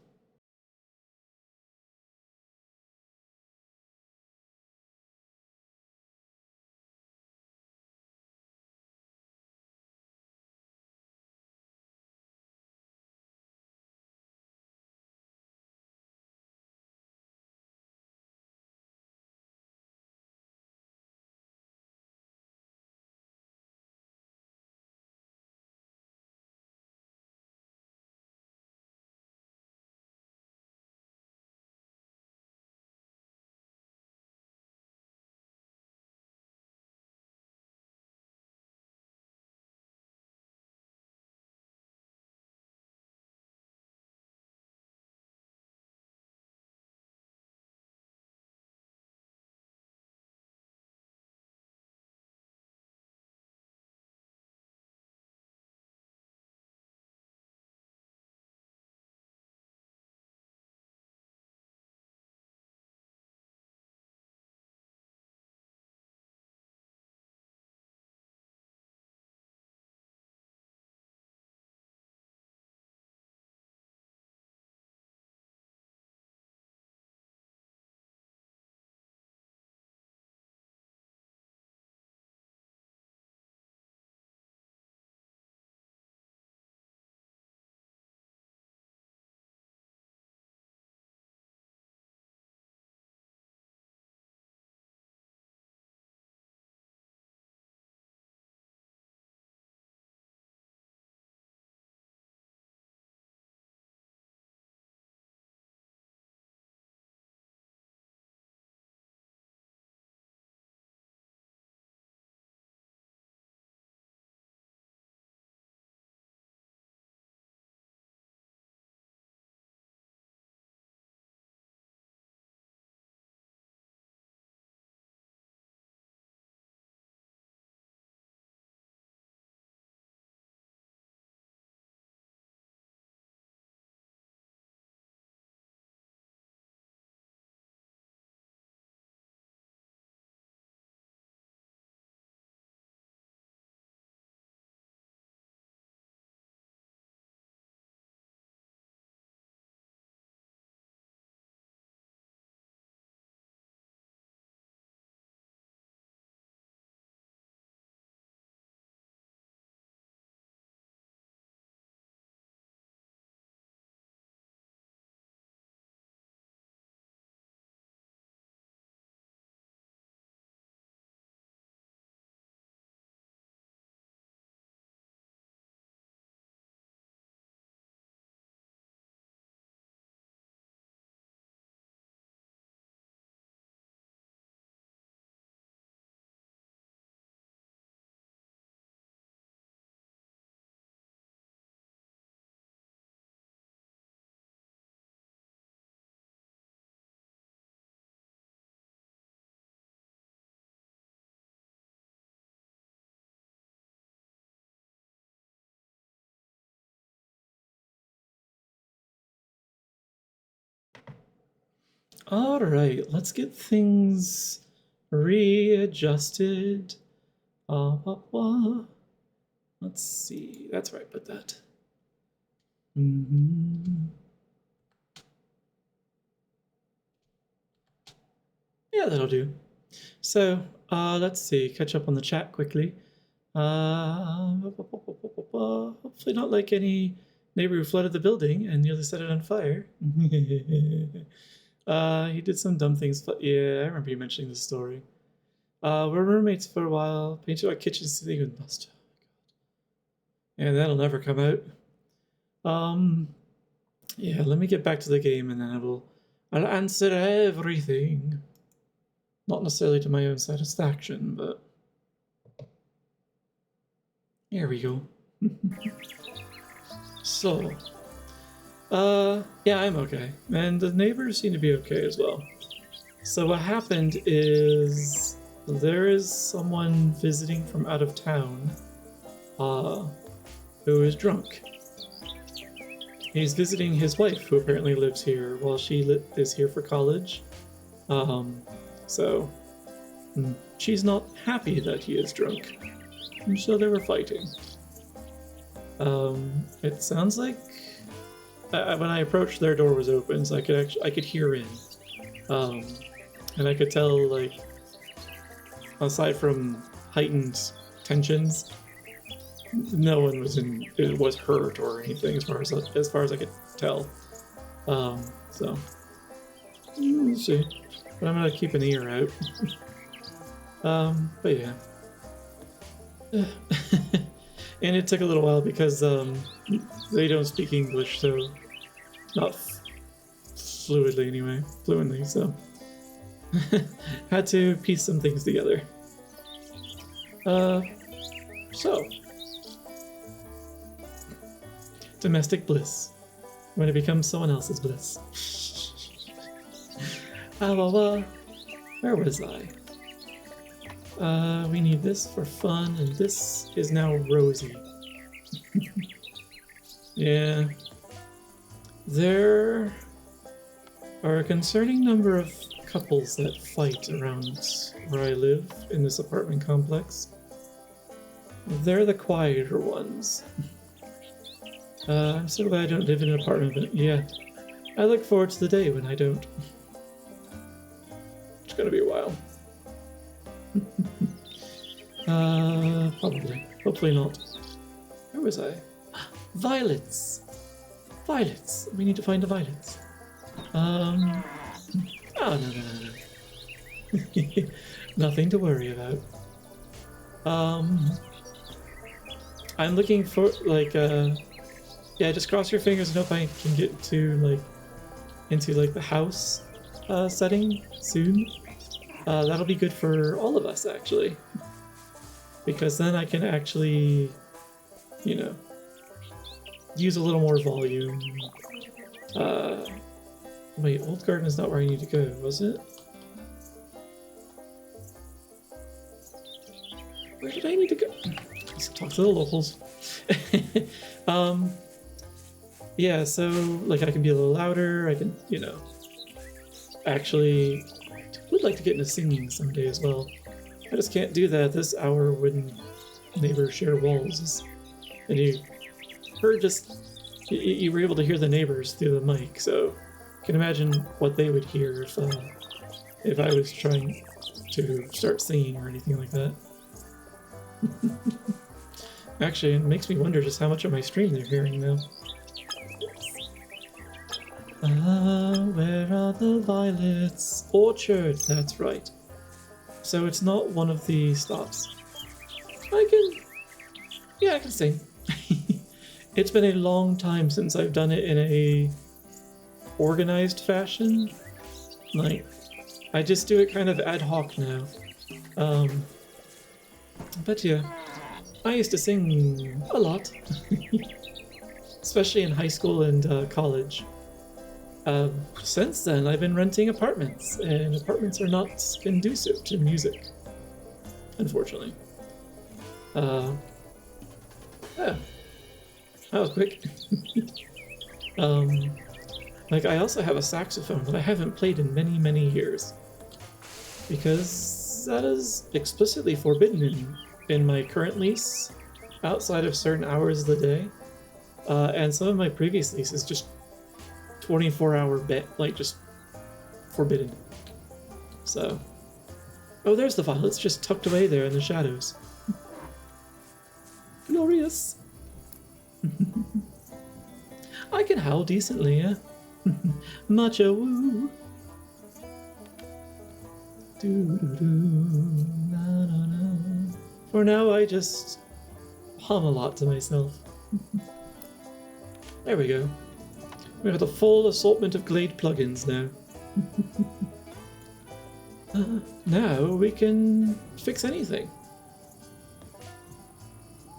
All right, let's get things readjusted. Let's see. That's where I put that. Yeah, that'll do. So, let's see. Catch up on the chat quickly. Hopefully not like any neighbor who flooded the building and nearly set it on fire. He did some dumb things, but yeah, I remember you mentioning this story. We're roommates for a while, painted our kitchen ceiling with mustard. And that'll never come out. Yeah, let me get back to the game and then I'll answer everything. Not necessarily to my own satisfaction, but here we go. So, yeah, I'm okay. And the neighbors seem to be okay as well. So what happened is there is someone visiting from out of town, who is drunk. He's visiting his wife, who apparently lives here, while she is here for college. So she's not happy that he is drunk, and so they were fighting. It sounds like when I approached, their door was open, so I could hear in, and I could tell, like, aside from heightened tensions, no one was hurt or anything as far as I could tell. So we'll see. But I'm gonna keep an ear out. But yeah. And it took a little while because they don't speak English, so not fluently anyway, so had to piece some things together. So domestic bliss when it becomes someone else's bliss. Where was I? We need this for fun, and this is now Rosie. Yeah. There are a concerning number of couples that fight around where I live in this apartment complex. They're the quieter ones. I'm so glad I don't live in an apartment, but yeah. I look forward to the day when I don't. It's gonna be a while. Probably. Hopefully not. Where was I? Violets! Violets! We need to find the violets. Oh, no. Nothing to worry about. I'm looking for, like, yeah, just cross your fingers and hope I can get to, like, into, like, the house, setting soon. That'll be good for all of us, actually. Because then I can actually, you know, use a little more volume. Wait, Old Garden is not where I need to go, was it? Where did I need to go? Let's talk to the locals. Yeah, so, like, I can be a little louder, I can, you know, actually would like to get into singing someday as well. I just can't do that at this hour when neighbors share walls. And you were able to hear the neighbors through the mic, so you can imagine what they would hear if I was trying to start singing or anything like that. Actually, it makes me wonder just how much of my stream they're hearing now. Where are the violets? Orchard, that's right. So it's not one of the stops. I can sing. It's been a long time since I've done it in a organized fashion. Like, I just do it kind of ad hoc now. But yeah, I used to sing a lot. Especially in high school and college. Since then, I've been renting apartments, and apartments are not conducive to music, unfortunately. Yeah, that was quick. Like, I also have a saxophone that I haven't played in many, many years. Because that is explicitly forbidden in my current lease, outside of certain hours of the day. And some of my previous leases, just 24-hour bet, like, just forbidden. So, oh, there's the vial. It's just tucked away there in the shadows. Glorious. I can howl decently, yeah. Matcha woo. For now, I just hum a lot to myself. There we go. We have a full assortment of Glade plugins now. Now we can fix anything.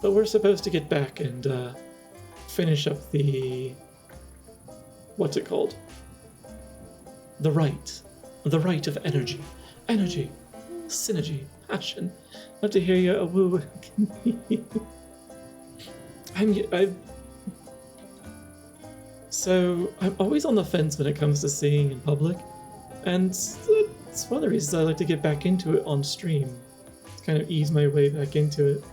But we're supposed to get back and finish up the... what's it called? The rite. The rite of energy. Energy. Synergy. Passion. Love to hear you woo. So, I'm always on the fence when it comes to singing in public, and it's one of the reasons I like to get back into it on stream, to kind of ease my way back into it.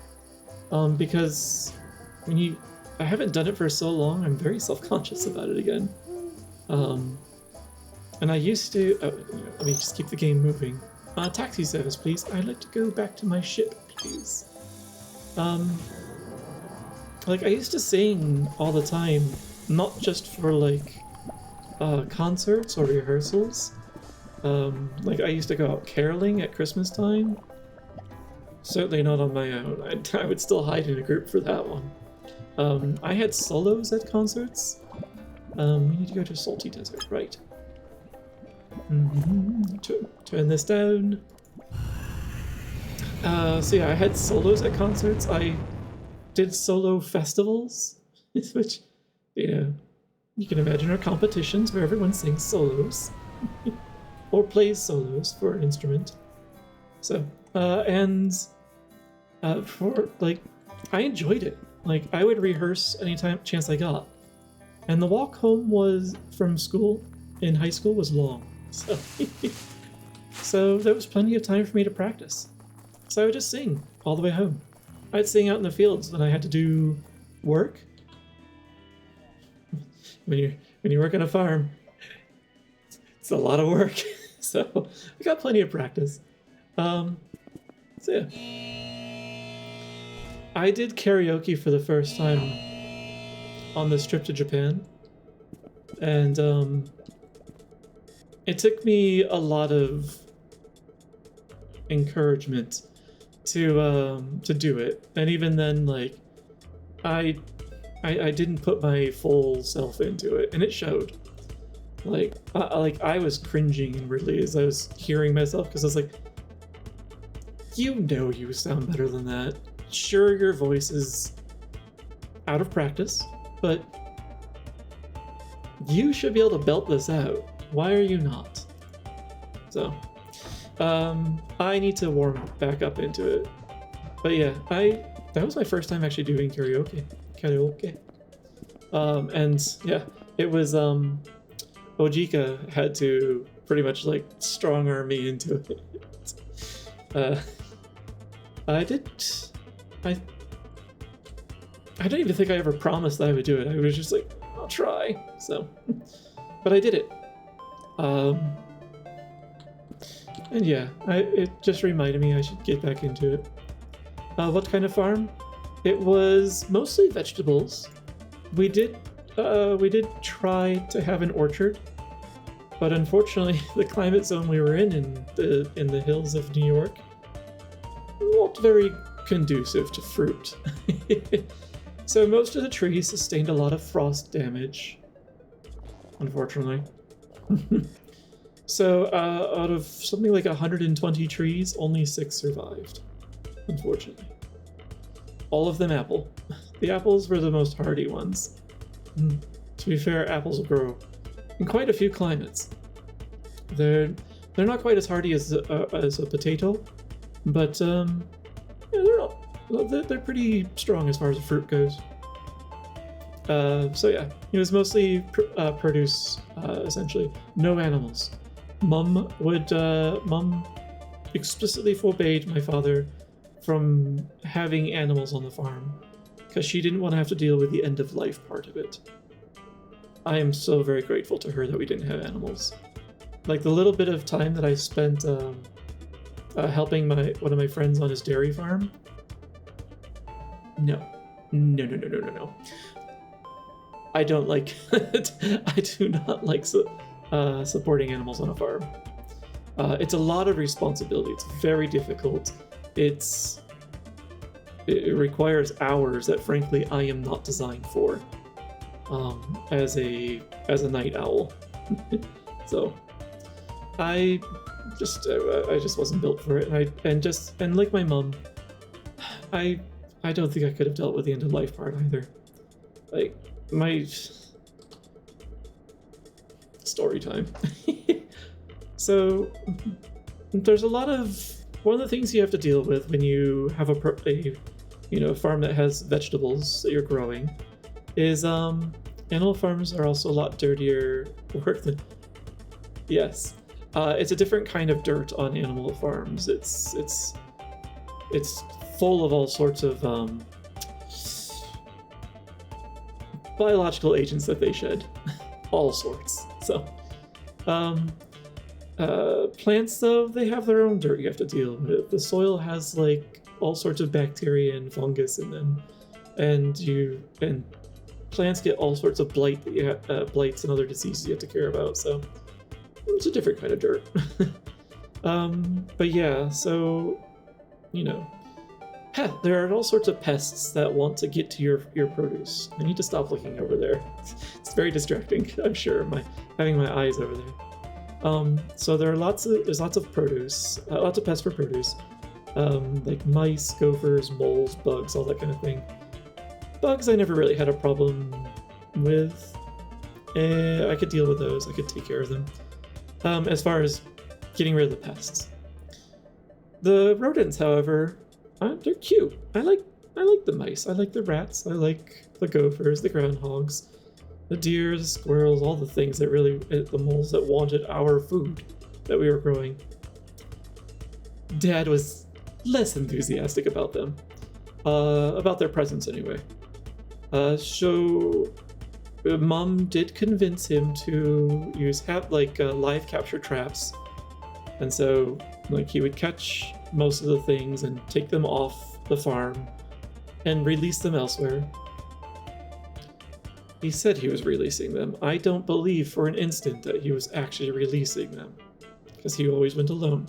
Because I haven't done it for so long, I'm very self-conscious about it again. And I used to, let me just keep the game moving. Taxi service, please. I'd like to go back to my ship, please. Like, I used to sing all the time, not just for, like, concerts or rehearsals. Like, I used to go out caroling at Christmas time. Certainly not on my own. I would still hide in a group for that one. I had solos at concerts. We need to go to Salty Desert, right. Turn this down. So yeah, I had solos at concerts. I did solo festivals, which, you can imagine are competitions where everyone sings solos. Or plays solos for an instrument. So, for, like, I enjoyed it. Like, I would rehearse anytime chance I got. And the walk home from school, in high school, was long. So, so there was plenty of time for me to practice. So I would just sing all the way home. I'd sing out in the fields when I had to do work. When you work on a farm, it's a lot of work. So I got plenty of practice. So yeah. I did karaoke for the first time on this trip to Japan. And it took me a lot of encouragement to do it. And even then, like, I didn't put my full self into it, and it showed. Like I was cringing inwardly as I was hearing myself, because I was like, you sound better than that. Sure, your voice is out of practice, but you should be able to belt this out. Why are you not? So, I need to warm back up into it. But yeah, that was my first time actually doing karaoke. And yeah, it was, Ojika had to pretty much, like, strong arm me into it. I don't even think I ever promised that I would do it. I was just like, I'll try. So, but I did it. And yeah, it just reminded me I should get back into it. What kind of farm? It was mostly vegetables. We did try to have an orchard, but unfortunately, the climate zone we were in the hills of New York wasn't very conducive to fruit. So most of the trees sustained a lot of frost damage, unfortunately. So out of something like 120 trees, only 6 survived, unfortunately. All of them apple. The apples were the most hardy ones. To be fair, apples will grow in quite a few climates. They're not quite as hardy as a potato, but yeah, they're pretty strong as far as the fruit goes. So yeah, it was mostly produce, essentially. No animals. Mum explicitly forbade my father from having animals on the farm because she didn't want to have to deal with the end of life part of it. I am so very grateful to her that we didn't have animals. Like the little bit of time that I spent helping one of my friends on his dairy farm. No. I don't like it. I do not like supporting animals on a farm. It's a lot of responsibility. It's very difficult. It requires hours that, frankly, I am not designed for. As a night owl, so I just wasn't built for it. And like my mom, I don't think I could have dealt with the end of life part either. Like my story time. So there's a lot of one of the things you have to deal with when you have a farm that has vegetables that you're growing is animal farms are also a lot dirtier work than yes. It's a different kind of dirt on animal farms. It's full of all sorts of biological agents that they shed. All sorts. So plants, though, they have their own dirt you have to deal with. The soil has like all sorts of bacteria and fungus in them, and plants get all sorts of blights and other diseases you have to care about. So it's a different kind of dirt. But yeah, so there are all sorts of pests that want to get to your produce. I need to stop looking over there. It's very distracting. I'm sure having my eyes over there. So there's lots of produce, lots of pests for produce, like mice, gophers, moles, bugs, all that kind of thing. Bugs I never really had a problem with. I could deal with those. I could take care of them. As far as getting rid of the pests. The rodents, however, they're cute. I like the mice. I like the rats. I like the gophers, the groundhogs, the deer, the squirrels, all the things that the moles that wanted our food that we were growing. Dad was less enthusiastic about them. About their presence anyway. So Mom did convince him to use live capture traps, and so he would catch most of the things and take them off the farm and release them elsewhere. He said he was releasing them. I don't believe for an instant that he was actually releasing them, because he always went alone.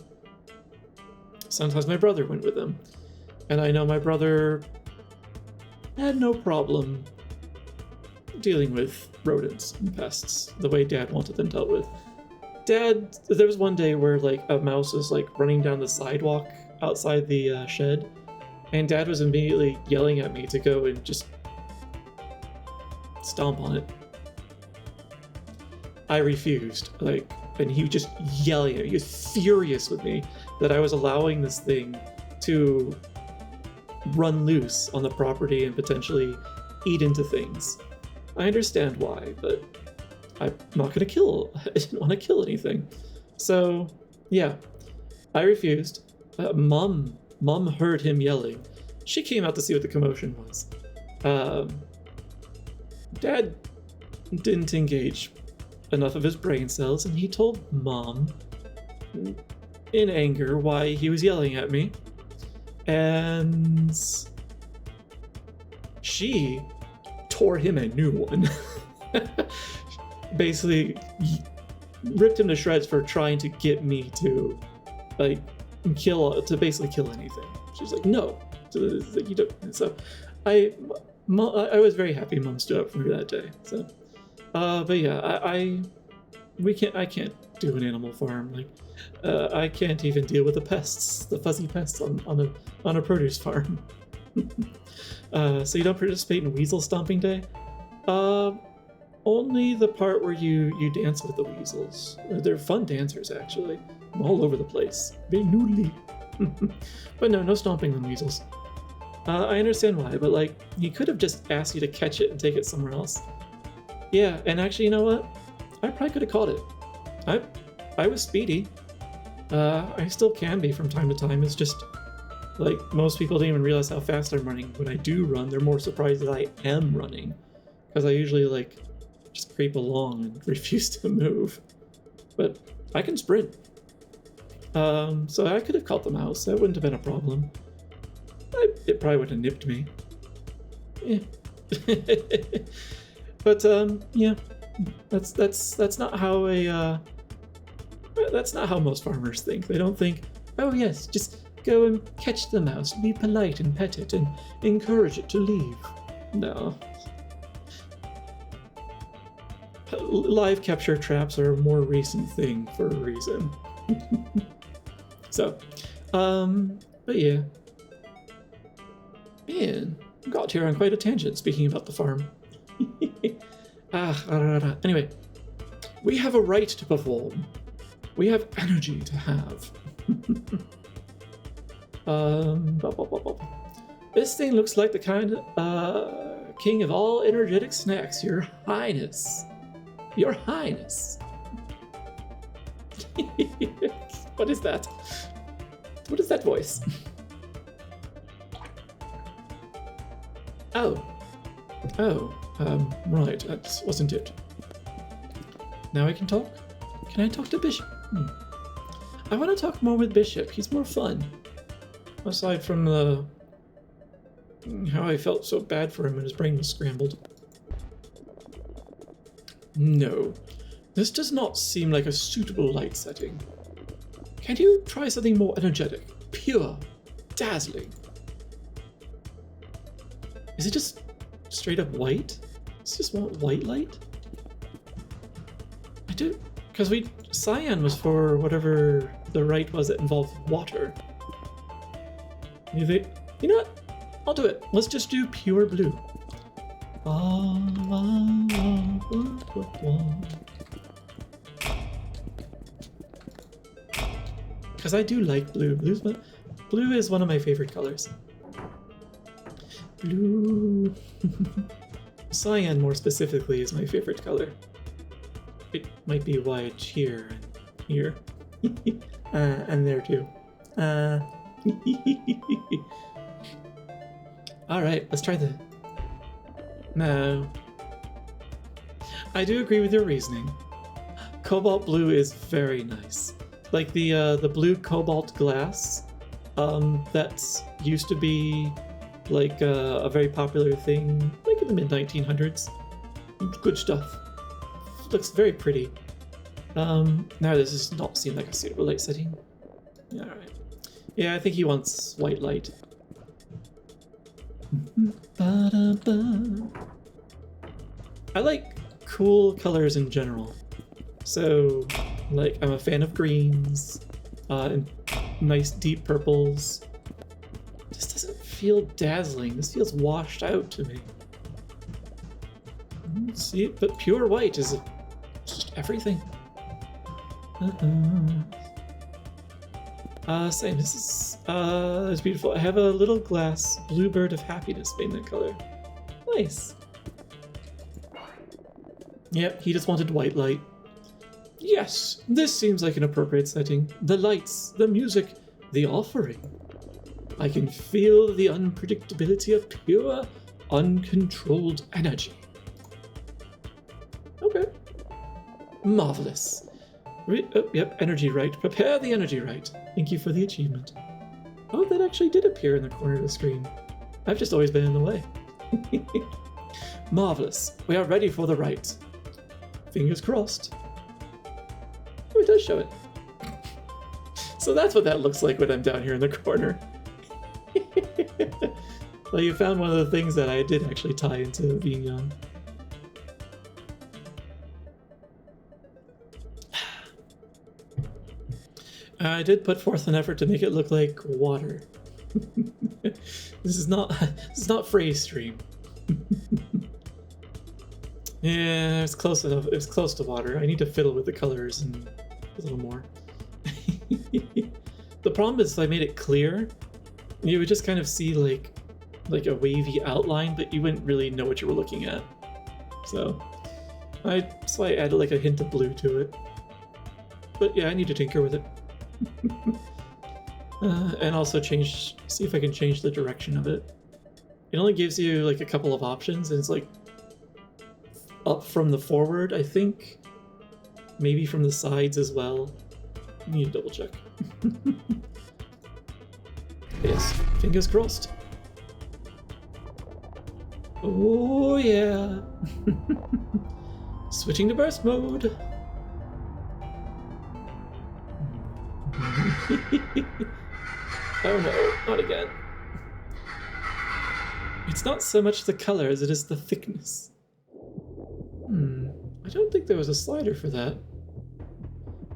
Sometimes my brother went with him, and I know my brother had no problem dealing with rodents and pests the way Dad wanted them dealt with. There was one day where a mouse was running down the sidewalk outside the shed, and Dad was immediately yelling at me to go and just stomp on it. I refused, and he was just yelling at me. He was furious with me that I was allowing this thing to run loose on the property and potentially eat into things. I understand why, but I'm not gonna kill. I didn't want to kill anything. So, yeah, I refused. Mom heard him yelling. She came out to see what the commotion was. Dad didn't engage enough of his brain cells, and he told Mom, in anger, why he was yelling at me. And she tore him a new one. Basically ripped him to shreds for trying to get me to basically kill anything. She's like, no, you don't. So I was very happy Mom stood up for me that day. So but yeah, I can't do an animal farm. I can't even deal with the fuzzy pests on a produce farm. So you don't participate in weasel stomping day? Only the part where you dance with the weasels. They're fun dancers, actually. All over the place. Very noodly. But no stomping on weasels. I understand why, but like, he could have just asked you to catch it and take it somewhere else. Yeah, and actually, you know what? I probably could have caught it. I was speedy. I still can be from time to time. It's just like most people don't even realize how fast I'm running. When I do run, they're more surprised that I am running, because I usually like just creep along and refuse to move. But I can sprint. So I could have caught the mouse. That wouldn't have been a problem. It probably would have nipped me. Yeah. But yeah, that's not how that's not how most farmers think. They don't think, oh yes, just go and catch the mouse, be polite and pet it and encourage it to leave. No. Live capture traps are a more recent thing for a reason. So, but yeah. Man, got here on quite a tangent speaking about the farm. Anyway, we have a right to perform. We have energy to have. This thing looks like the kind king of all energetic snacks, Your Highness. Your Highness. What is that? What is that voice? Right, that wasn't it. Now I can talk? Can I talk to Bishop? I want to talk more with Bishop. He's more fun. Aside from how I felt so bad for him and his brain was scrambled. No, this does not seem like a suitable light setting. Can you try something more energetic, pure, dazzling? Is it just straight up white? Does it just want white light? I do, because cyan was for whatever the right was that involved water. You know what? I'll do it. Let's just do pure blue. Because I do like blue. Blue is one of my favorite colors. Blue. Cyan, more specifically, is my favorite color. It might be why it's here and here. And there too. Alright, let's try the... No. I do agree with your reasoning. Cobalt blue is very nice. Like the blue cobalt glass that used to be like a very popular thing like in the mid-1900s. Good stuff. Looks very pretty. Now this does not seem like a suitable light setting. Alright. Yeah, I think he wants white light. I like cool colors in general. So, like, I'm a fan of greens, and nice deep purples. This doesn't feel dazzling. This feels washed out to me. See, but pure white is just everything. Same. This is it's beautiful. I have a little glass bluebird of happiness made in that color. Nice. Yep, he just wanted white light. Yes, this seems like an appropriate setting. The lights, the music, the offering. I can feel the unpredictability of pure, uncontrolled energy. Okay. Marvelous. Yep, energy right. Prepare the energy right. Thank you for the achievement. Oh, that actually did appear in the corner of the screen. I've just always been in the way. Marvelous. We are ready for the rite. Fingers crossed. Oh, it does show it. So that's what that looks like when I'm down here in the corner. Well, you found one of the things that I did actually tie into being young. I did put forth an effort to make it look like water. This is not phrase stream. Yeah, it's close enough. It's close to water. I need to fiddle with the colors and a little more. The problem is if I made it clear, you would just kind of see like like a wavy outline, but you wouldn't really know what you were looking at. So that's why I added like a hint of blue to it. But yeah, I need to tinker with it. And also see if I can change the direction of it. It only gives you like a couple of options, and it's like up from the forward, I think. Maybe from the sides as well. I need to double check. Yes, fingers crossed. Oh yeah. Switching to burst mode. Oh no, not again. It's not so much the color as it is the thickness. I don't think there was a slider for that.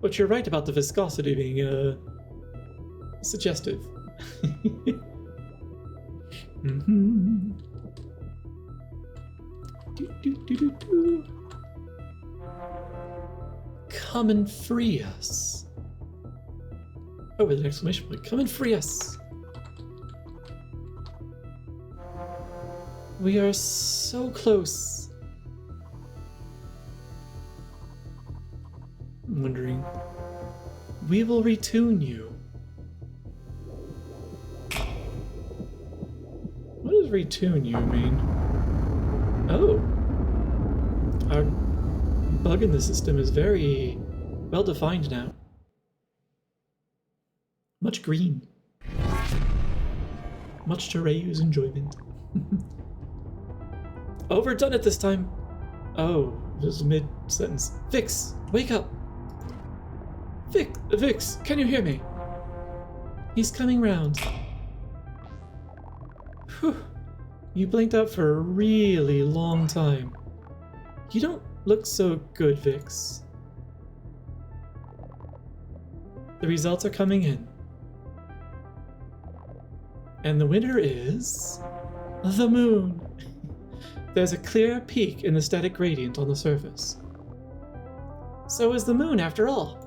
But you're right about the viscosity being suggestive. Come and free us. Oh, with an exclamation point. Come and free us. We are so close. I'm wondering. We will retune you. What does retune you mean? Oh. Our bug in the system is very well defined now. Much green. Much to Ryu's enjoyment. Overdone it this time. Oh, it was mid-sentence. Vix, wake up. Vix, can you hear me? He's coming round. Whew. You blinked out for a really long time. You don't look so good, Vix. The results are coming in. And the winner is... the moon. There's a clear peak in the static gradient on the surface. So is the moon, after all.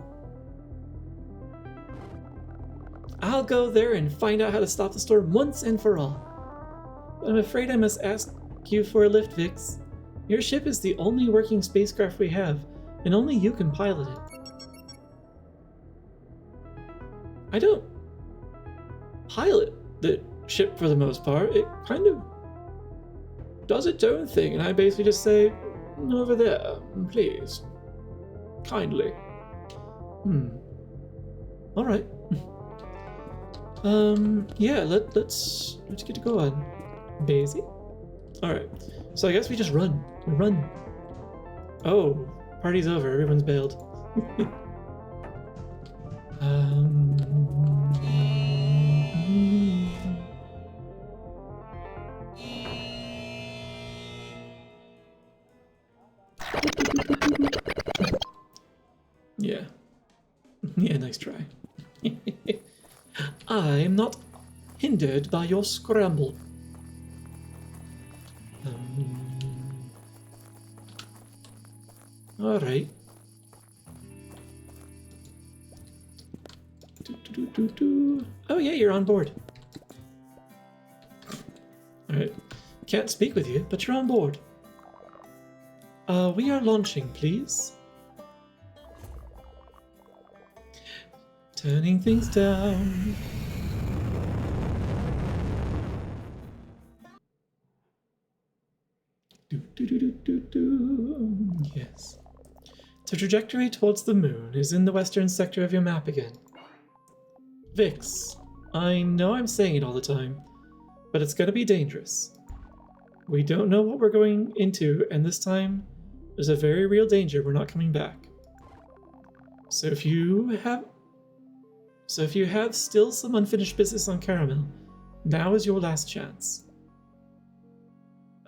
I'll go there and find out how to stop the storm once and for all. But I'm afraid I must ask you for a lift, Vix. Your ship is the only working spacecraft we have, and only you can pilot it. I don't pilot the ship for the most part. It kind of does its own thing, and I basically just say, over there, please. Kindly. Alright. Yeah, let's get to go on. Daisy? Alright. So I guess we just run. We run. Oh, party's over. Everyone's bailed. Yeah. Yeah, nice try. I'm not hindered by your scramble. Alright. Oh yeah, you're on board. Alright. Can't speak with you, but you're on board. We are launching, please. Turning things down. Yes. The trajectory towards the moon is in the western sector of your map again. Vix, I know I'm saying it all the time, but it's gonna be dangerous. We don't know what we're going into, and this time there's a very real danger we're not coming back. So if you have still some unfinished business on Caramel, now is your last chance.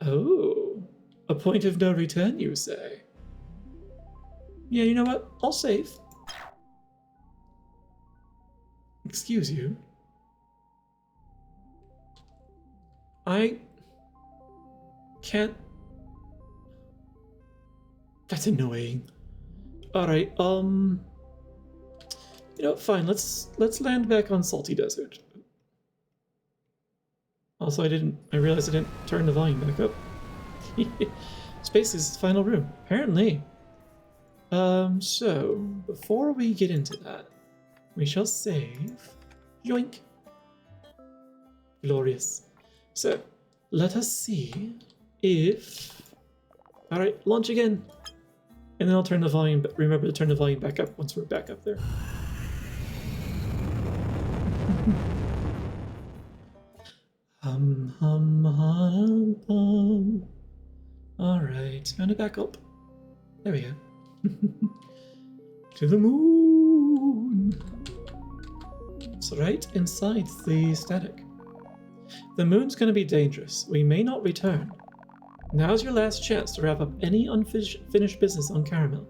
Oh, a point of no return, you say? Yeah, you know what? I'll save. Excuse you. I can't... That's annoying. Alright, you know, fine, let's land back on Salty Desert. Also, I realized I didn't turn the volume back up. Space is the final room, apparently. So, before we get into that, we shall save. Yoink. Glorious. So, let us see if... Alright, launch again. And then I'll turn the volume, remember to turn the volume back up once we're back up there. Hum, hum, hum, hum. Alright, turn it back up. There we go. To the moon! It's right inside the static. The moon's gonna be dangerous. We may not return. Now's your last chance to wrap up any unfinished business on Caramel.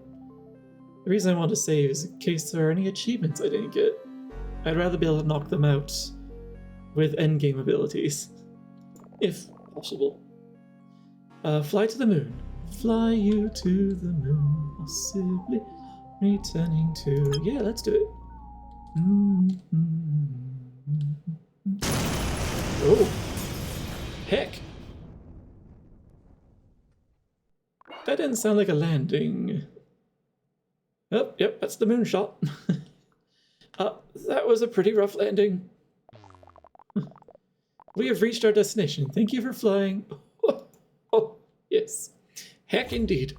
The reason I want to save is in case there are any achievements I didn't get. I'd rather be able to knock them out with endgame abilities, if possible. Fly to the moon. Fly you to the moon, possibly returning to... Yeah, let's do it. Oh, heck. That didn't sound like a landing. Oh, yep, that's the moonshot. That was a pretty rough landing. We have reached our destination. Thank you for flying. Oh, yes. Heck indeed.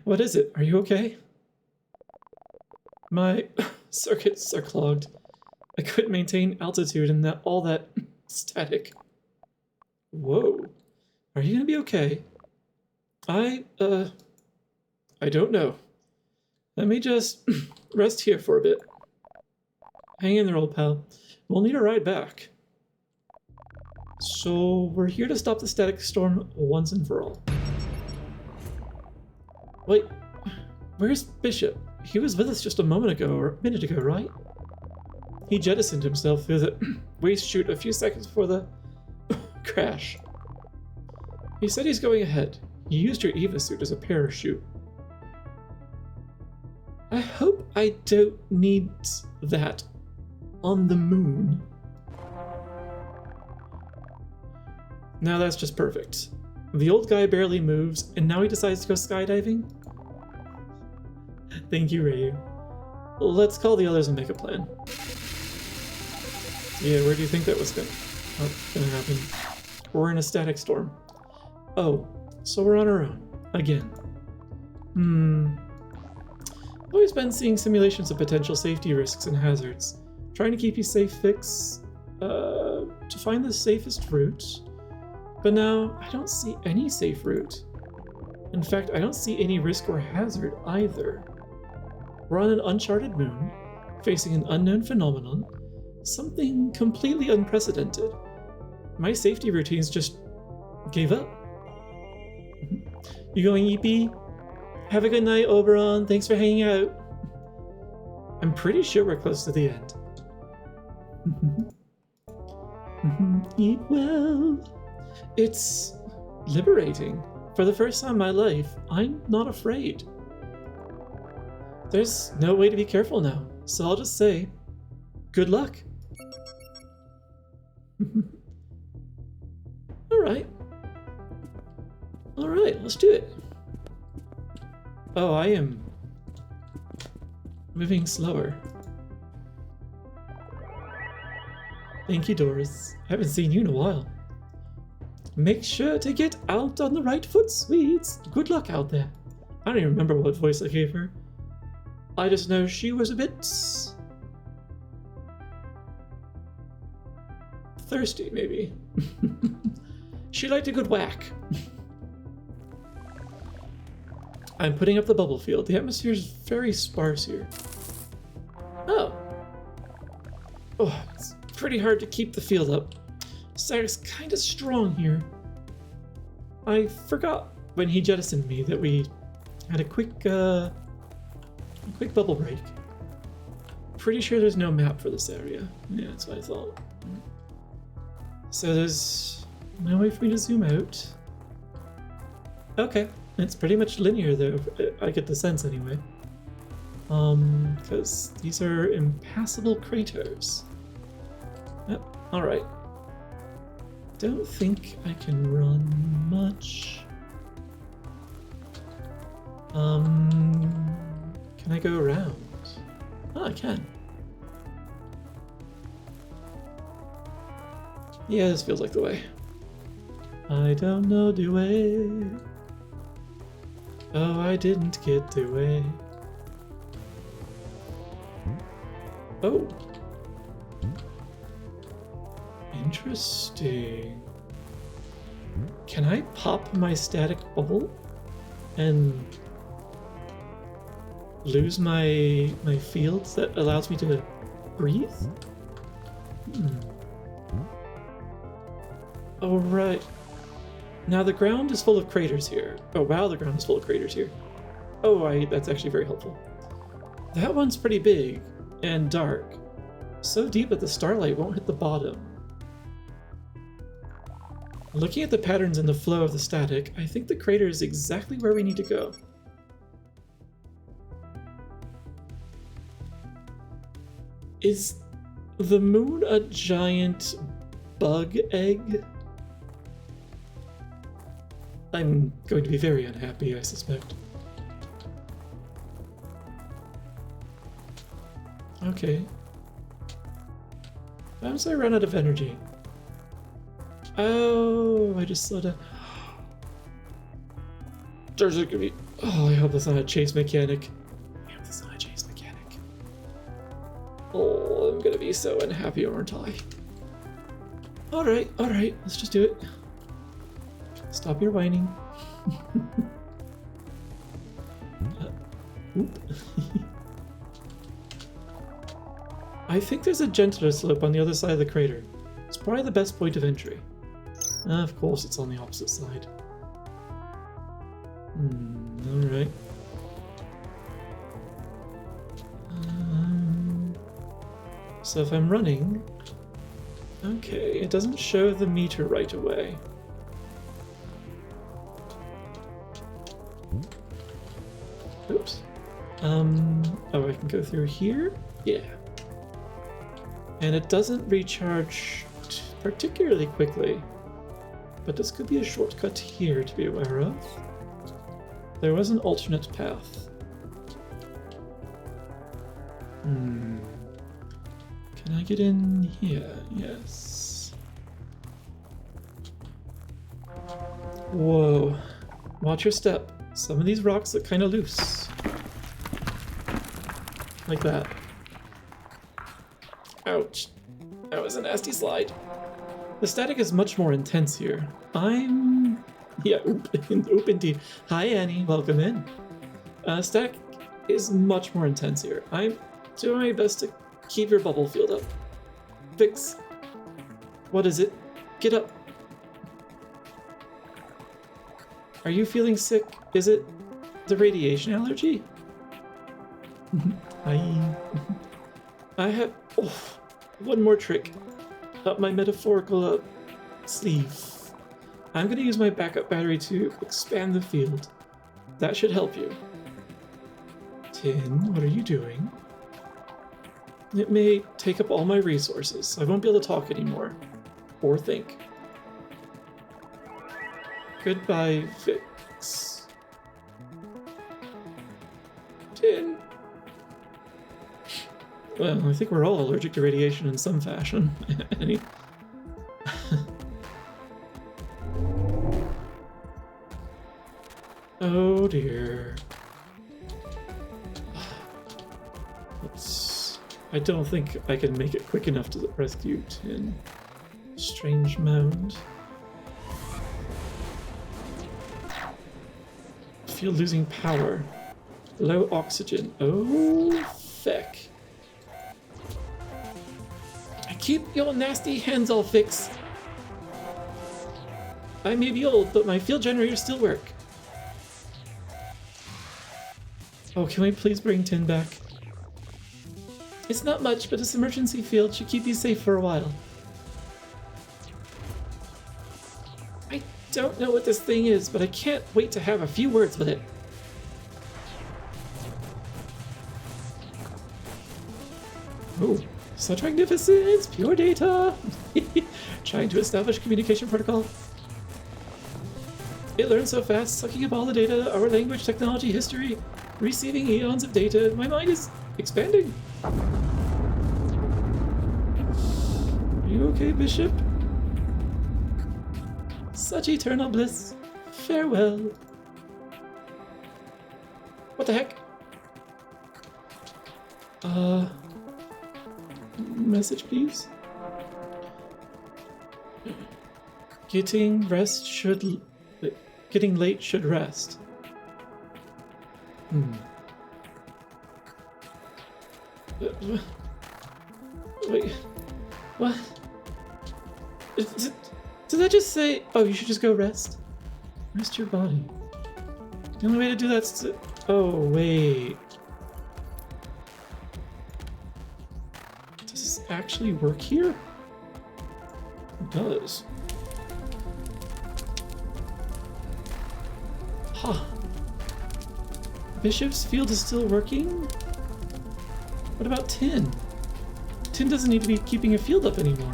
What is it? Are you okay? My circuits are clogged. I couldn't maintain altitude and all that static. Whoa. Are you gonna be okay? I don't know. Let me just rest here for a bit. Hang in there, old pal. We'll need a ride back. So, we're here to stop the static storm once and for all. Wait, where's Bishop? He was with us just a minute ago, right? He jettisoned himself through the waste chute a few seconds before the crash. He said he's going ahead. You used your Eva suit as a parachute. I hope I don't need that on the moon. Now that's just perfect. The old guy barely moves, and now he decides to go skydiving? Thank you, Ryu. Let's call the others and make a plan. Yeah, where do you think that was gonna happen? We're in a static storm. Oh, so we're on our own. Again. I've always been seeing simulations of potential safety risks and hazards. Trying to keep you safe, Fix. To find the safest route. But now, I don't see any safe route. In fact, I don't see any risk or hazard either. We're on an uncharted moon, facing an unknown phenomenon, something completely unprecedented. My safety routines just gave up. You going, EP? Have a good night, Oberon. Thanks for hanging out. I'm pretty sure we're close to the end. Eat well. It's liberating. For the first time in my life, I'm not afraid. There's no way to be careful now, so I'll just say, good luck. Alright, let's do it. Oh, I am moving slower. Thank you, Doris. I haven't seen you in a while. Make sure to get out on the right foot, sweets. Good luck out there. I don't even remember what voice I gave her. I just know she was a bit thirsty, maybe. She liked a good whack. I'm putting up the bubble field. The atmosphere is very sparse here. Oh, it's pretty hard to keep the field up. Static's kind of strong here. I forgot when he jettisoned me that we had a quick bubble break. Pretty sure there's no map for this area. Yeah, that's what I thought. So there's no way for me to zoom out. Okay, it's pretty much linear though, I get the sense anyway. Because these are impassable craters. Yep, alright. don't think I can run much. Can I go around? Oh, I can. Yeah, this feels like the way. I don't know the way. Oh, I didn't get the way. Oh. Interesting. Can I pop my static bubble and lose my fields that allows me to breathe? Oh, right. Now the ground is full of craters here. Oh wow, the ground is full of craters here. Oh, that's actually very helpful. That one's pretty big and dark. So deep that the starlight won't hit the bottom. Looking at the patterns in the flow of the static, I think the crater is exactly where we need to go. Is the moon a giant bug egg? I'm going to be very unhappy, I suspect. Okay. Once I run out of energy. Oh, I just slowed down. There's gonna be. Oh, I hope that's not a chase mechanic. I hope that's not a chase mechanic. Oh, I'm gonna be so unhappy, aren't I? Alright, let's just do it. Stop your whining. Oop. I think there's a gentler slope on the other side of the crater. It's probably the best point of entry. Of course, it's on the opposite side. Alright. So if I'm running... Okay, it doesn't show the meter right away. Oops. Oh, I can go through here? Yeah. And it doesn't recharge particularly quickly. But this could be a shortcut here to be aware of. There was an alternate path. Can I get in here? Yes. Whoa. Watch your step. Some of these rocks look kind of loose. Like that. Ouch. That was a nasty slide. The static is much more intense here. Yeah, oop indeed. Hi Annie, welcome in. Static is much more intense here. I'm doing my best to keep your bubble field up. Fix. What is it? Get up. Are you feeling sick? Is it the radiation allergy? Hi. I have one more trick up my metaphorical sleeve. I'm going to use my backup battery to expand the field. That should help you. Tin, what are you doing? It may take up all my resources, so I won't be able to talk anymore. Or think. Goodbye, Fix. Tin. Well, I think we're all allergic to radiation in some fashion. Oh dear. I don't think I can make it quick enough to rescue Tin. Strange mound. Feel losing power. Low oxygen. Oh, feck. Keep your nasty hands all fixed. I may be old, but my field generators still work. Oh, can we please bring Tin back? It's not much, but this emergency field should keep you safe for a while. I don't know what this thing is, but I can't wait to have a few words with it. Oh, such magnificence! Pure data! Trying to establish communication protocol. It learns so fast, sucking up all the data, our language, technology, history, receiving eons of data. My mind is expanding. Are you okay, Bishop? Such eternal bliss. Farewell. What the heck? Message, please. Getting late should rest. Wait, what? Did that just say, oh, you should just go rest? Rest your body. The only way to do that's to... Oh, wait. Does this actually work here? It does. Huh. Bishop's field is still working? What about Tin? Tin doesn't need to be keeping a field up anymore.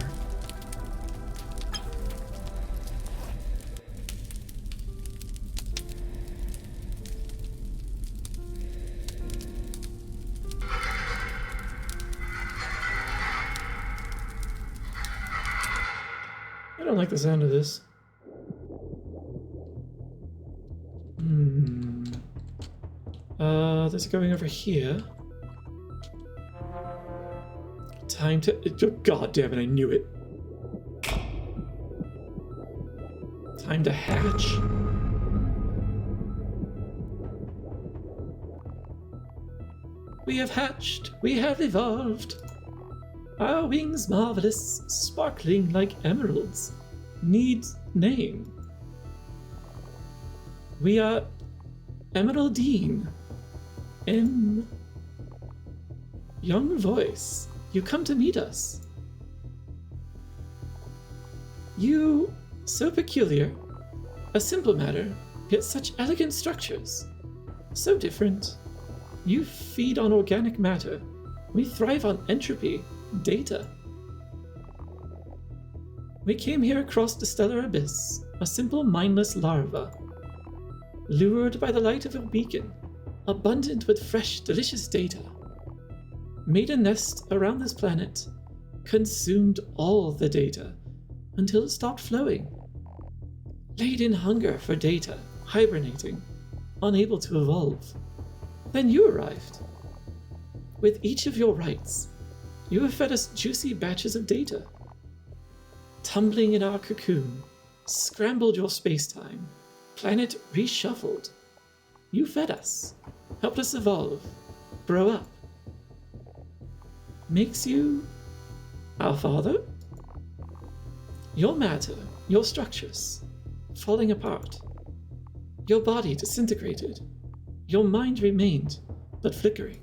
I don't like the sound of this. There's going over here. Time to... Oh, God damn it, I knew it. Time to hatch. We have hatched. We have evolved. Our wings marvelous, sparkling like emeralds. Needs name. We are Emeraldine. Young voice, you come to meet us. You, so peculiar, a simple matter, yet such elegant structures. So different. You feed on organic matter. We thrive on entropy, data. We came here across the stellar abyss, a simple mindless larva. Lured by the light of a beacon, abundant with fresh, delicious data. Made a nest around this planet, consumed all the data, until it stopped flowing. Laid in hunger for data, hibernating, unable to evolve. Then you arrived. With each of your rights, you have fed us juicy batches of data. Tumbling in our cocoon, scrambled your space-time, planet reshuffled. You fed us, helped us evolve, grow up. Makes you our father? Your matter, your structures, falling apart. Your body disintegrated. Your mind remained, but flickering.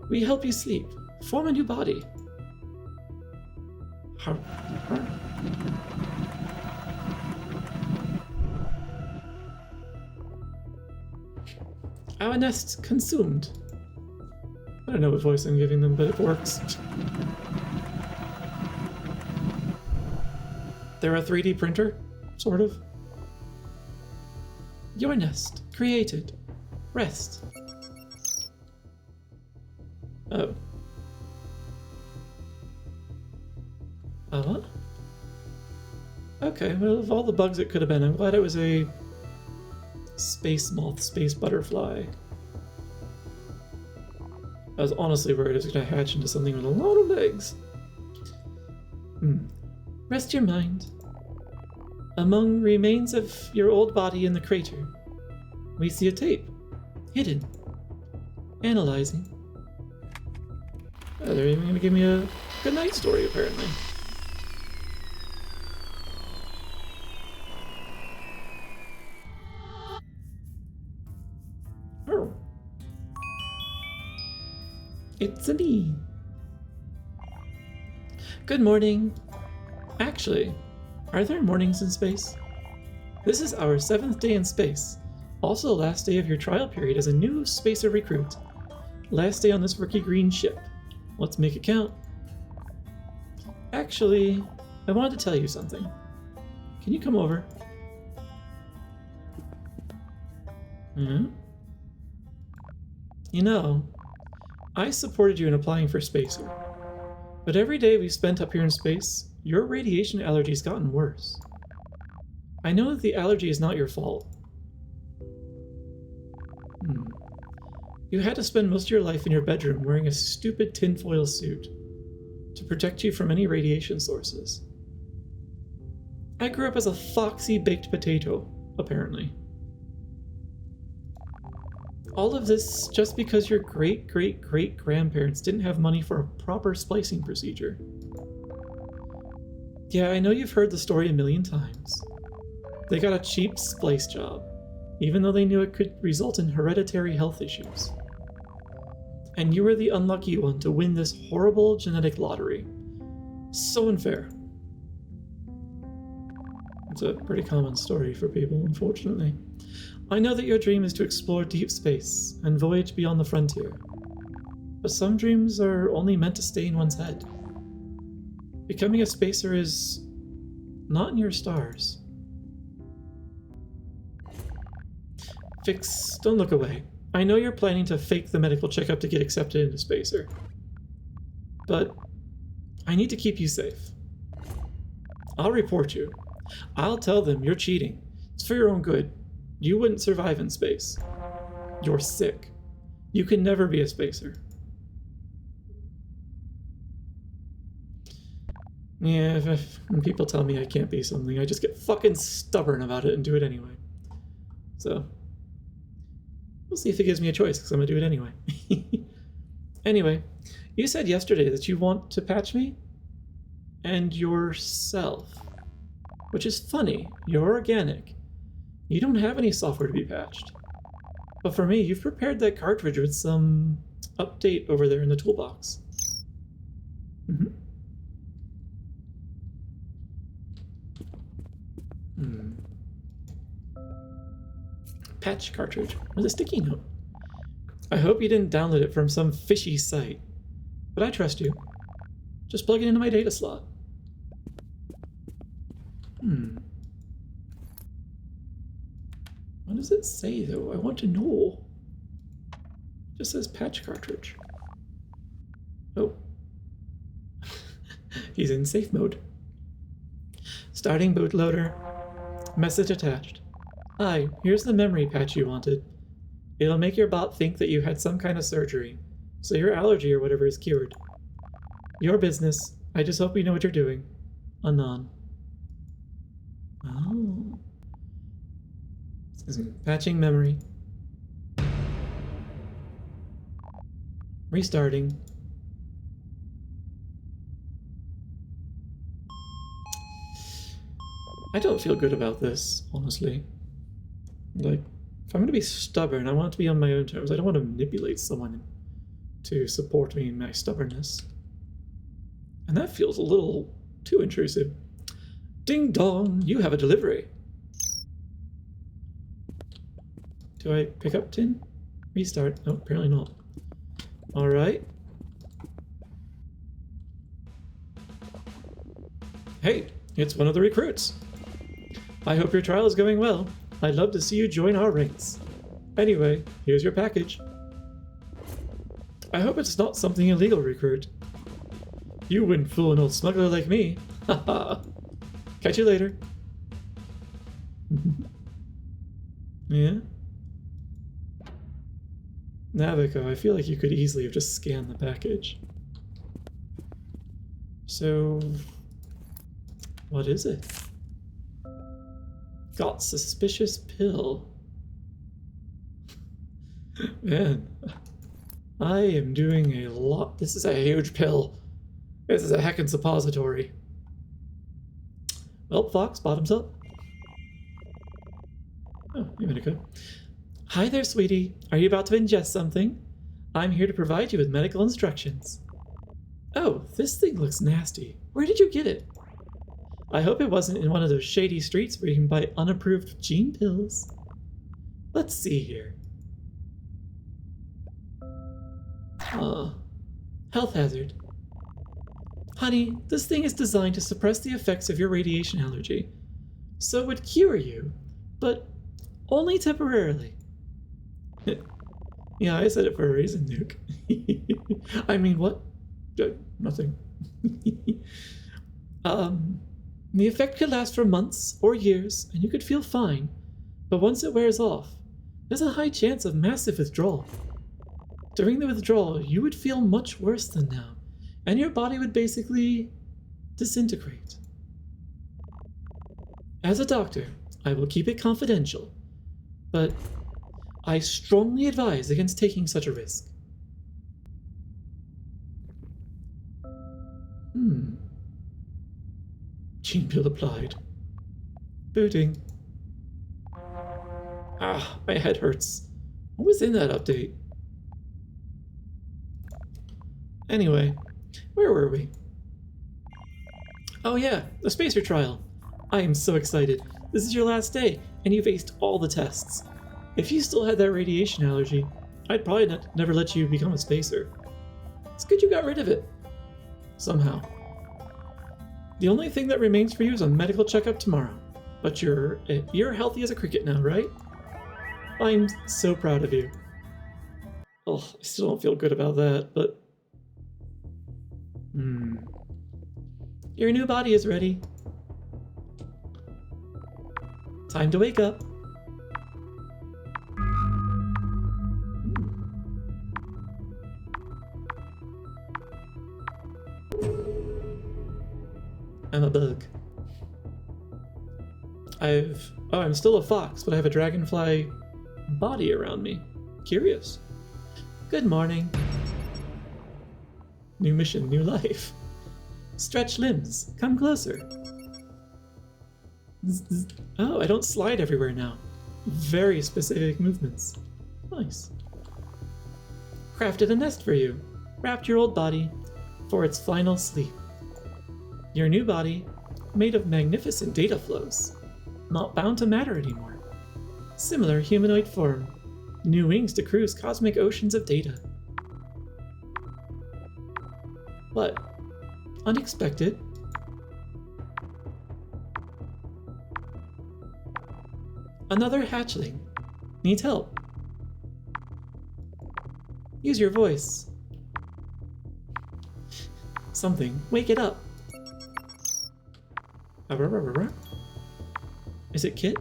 We help you sleep, form a new body. Our nest consumed. I don't know what voice I'm giving them, but it works. They're a 3D printer, sort of. Your nest, created. Rest. Oh. Okay, well, of all the bugs it could have been, I'm glad it was a space moth, space butterfly. I was honestly worried it was going to hatch into something with a lot of legs. Rest your mind. Among remains of your old body in the crater, we see a tape. Hidden. Analyzing. Oh, they're even going to give me a good night story, apparently. Oh. It's a me. Good morning. Actually, are there mornings in space? This is our 7th day in space. Also the last day of your trial period as a new spacer recruit. Last day on this rookie green ship. Let's make it count. Actually, I wanted to tell you something. Can you come over? Hmm? You know, I supported you in applying for Spacer. But every day we've spent up here in space, your radiation allergy's gotten worse. I know that the allergy is not your fault. You had to spend most of your life in your bedroom wearing a stupid tinfoil suit to protect you from any radiation sources. I grew up as a foxy baked potato, apparently. All of this just because your great-great-great-grandparents didn't have money for a proper splicing procedure. Yeah, I know you've heard the story a million times. They got a cheap splice job, even though they knew it could result in hereditary health issues. And you were the unlucky one to win this horrible genetic lottery. So unfair. It's a pretty common story for people, unfortunately. I know that your dream is to explore deep space and voyage beyond the frontier. But some dreams are only meant to stay in one's head. Becoming a spacer is not in your stars. Fix, don't look away. I know you're planning to fake the medical checkup to get accepted into Spacer. But I need to keep you safe. I'll report you. I'll tell them you're cheating. It's for your own good. You wouldn't survive in space. You're sick. You can never be a spacer. Yeah, when people tell me I can't be something, I just get fucking stubborn about it and do it anyway. So, we'll see if it gives me a choice, because I'm going to do it anyway. Anyway, you said yesterday that you want to patch me? And yourself. Which is funny. You're organic. You don't have any software to be patched. But for me, you've prepared that cartridge with some update over there in the toolbox. Patch cartridge with a sticky note. I hope you didn't download it from some fishy site, but I trust you. Just plug it into my data slot. What does it say though? I want to know. It just says patch cartridge. Oh. He's in safe mode. Starting bootloader. Message attached. Hi, here's the memory patch you wanted. It'll make your bot think that you had some kind of surgery, so your allergy or whatever is cured. Your business. I just hope you know what you're doing. Anon. Oh. Patching memory. Restarting. I don't feel good about this, honestly. Like, if I'm going to be stubborn, I want it to be on my own terms. I don't want to manipulate someone to support me in my stubbornness. And that feels a little too intrusive. Ding dong, you have a delivery. Do I pick up tin? Restart. No, apparently not. Alright. Hey, it's one of the recruits. I hope your trial is going well. I'd love to see you join our ranks. Anyway, here's your package. I hope it's not something illegal, recruit. You wouldn't fool an old smuggler like me. Haha. Catch you later. Yeah? Navico, I feel like you could easily have just scanned the package. So, what is it? Got suspicious pill. Man, I am doing a lot. This is a huge pill. This is a heckin' suppository. Well, Fox, bottoms up. Oh, hey, Medico. Hi there, sweetie. Are you about to ingest something? I'm here to provide you with medical instructions. Oh, this thing looks nasty. Where did you get it? I hope it wasn't in one of those shady streets where you can buy unapproved gene pills. Let's see here. Health hazard. Honey, this thing is designed to suppress the effects of your radiation allergy. So it would cure you, but only temporarily. Yeah, I said it for a reason, Nuke. I mean, what? Nothing. The effect could last for months or years, and you could feel fine, but once it wears off, there's a high chance of massive withdrawal. During the withdrawal, you would feel much worse than now, and your body would basically disintegrate. As a doctor, I will keep it confidential, but I strongly advise against taking such a risk. Gene pill applied. Booting. Ah, my head hurts. What was in that update? Anyway, where were we? Oh yeah, the spacer trial. I am so excited. This is your last day, and you've aced all the tests. If you still had that radiation allergy, I'd probably never let you become a spacer. It's good you got rid of it. Somehow. The only thing that remains for you is a medical checkup tomorrow. But you're healthy as a cricket now, right? I'm so proud of you. Oh, I still don't feel good about that, but... Your new body is ready. Time to wake up. I'm a bug. I'm still a fox, but I have a dragonfly body around me. Curious. Good morning. New mission, new life. Stretch limbs. Come closer. Oh, I don't slide everywhere now. Very specific movements. Nice. Crafted a nest for you. Wrapped your old body for its final sleep. Your new body, made of magnificent data flows. Not bound to matter anymore. Similar humanoid form. New wings to cruise cosmic oceans of data. What? Unexpected? Another hatchling. Needs help. Use your voice. Something. Wake it up. Is it Kit?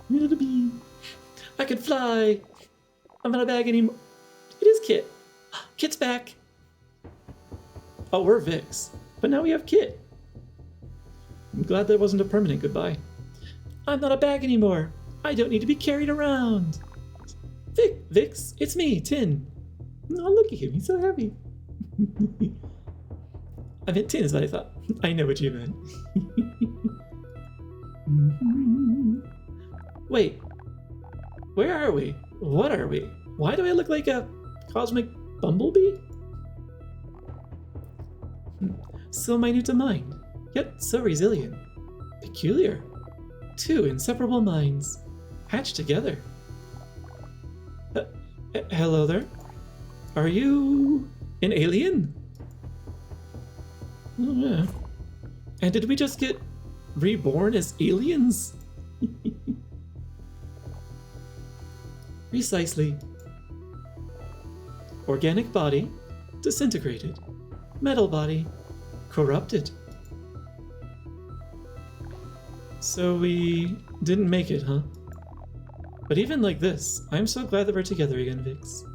Little bee. I can fly. I'm not a bag anymore. It is Kit. Kit's back. Oh, we're Vix. But now we have Kit. I'm glad that wasn't a permanent goodbye. I'm not a bag anymore. I don't need to be carried around. Vix, it's me, Tin. Oh, look at him. He's so happy. I meant Tin is what I thought. I know what you meant. Wait. Where are we? What are we? Why do I look like a cosmic bumblebee? So minute a mind, yet so resilient. Peculiar. Two inseparable minds, hatched together. Hello there. Are you an alien? Oh, yeah. And did we just get reborn as aliens? Precisely. Organic body, disintegrated. Metal body, corrupted. So we didn't make it, huh? But even like this, I'm so glad that we're together again, Vix.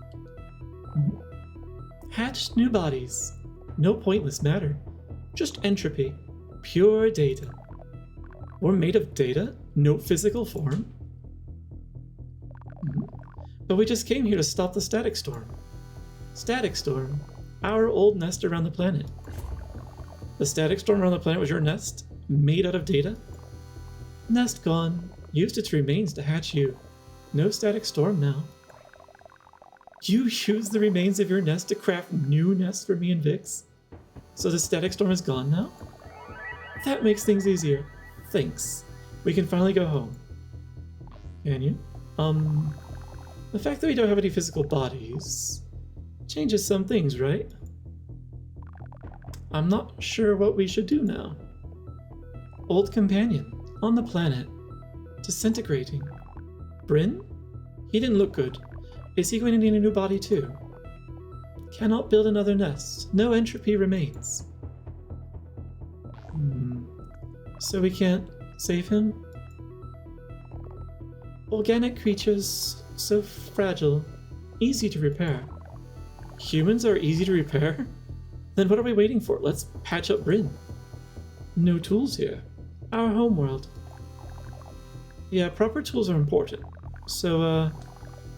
Hatched new bodies. No pointless matter. Just entropy. Pure data. We're made of data? No physical form? But we just came here to stop the static storm. Static storm. Our old nest around the planet. The static storm around the planet was your nest? Made out of data? Nest gone. Used its remains to hatch you. No static storm now. You used the remains of your nest to craft new nests for me and Vix? So the static storm is gone now? That makes things easier. Thanks. We can finally go home. Can you? The fact that we don't have any physical bodies... Changes some things, right? I'm not sure what we should do now. Old companion, on the planet. Disintegrating. Bryn? He didn't look good. Is he going to need a new body too? Cannot build another nest. No entropy remains. So we can't save him? Organic creatures, so fragile. Easy to repair. Humans are easy to repair? Then what are we waiting for? Let's patch up Bryn. No tools here. Our homeworld. Yeah, proper tools are important. So,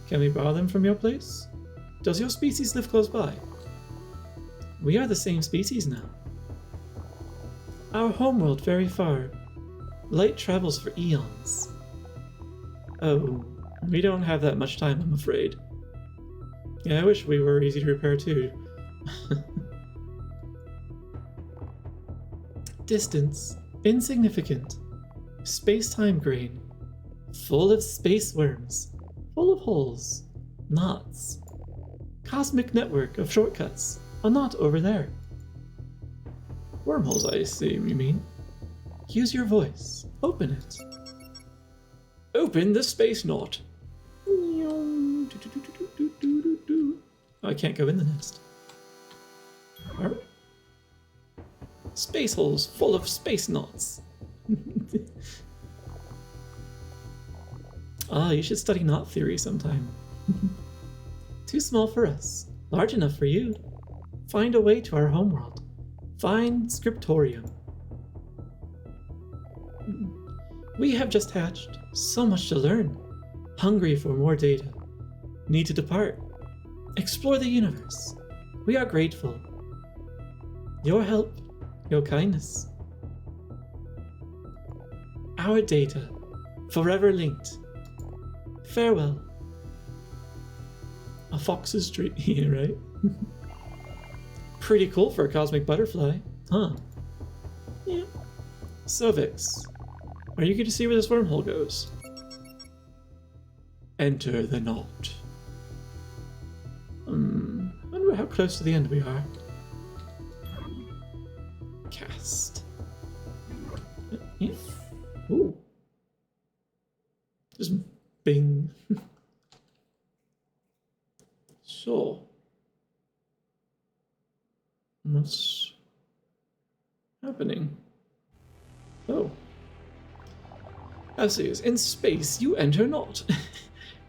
can we borrow them from your place? Does your species live close by? We are the same species now. Our homeworld very far. Light travels for eons. Oh, we don't have that much time, I'm afraid. Yeah, I wish we were easy to repair too. Distance. Insignificant. Space-time grain. Full of space worms. Full of holes. Knots. Cosmic network of shortcuts. A knot over there. Wormholes, I see, you mean? Use your voice. Open it. Open the space knot. Oh, I can't go in the nest. Space holes full of space knots. You should study knot theory sometime. Too small for us. Large enough for you. Find a way to our homeworld. Find Scriptorium. We have just hatched. So much to learn. Hungry for more data. Need to depart. Explore the universe. We are grateful. Your help, your kindness. Our data, forever linked. Farewell. A fox's dream, yeah, right? Pretty cool for a cosmic butterfly, huh? Yeah. So Vix, are you going to see where this wormhole goes? Enter the knot. I wonder how close to the end we are. Cast. Yeah. Ooh. Just bing. So. What's happening? Oh. As is, in space you enter not.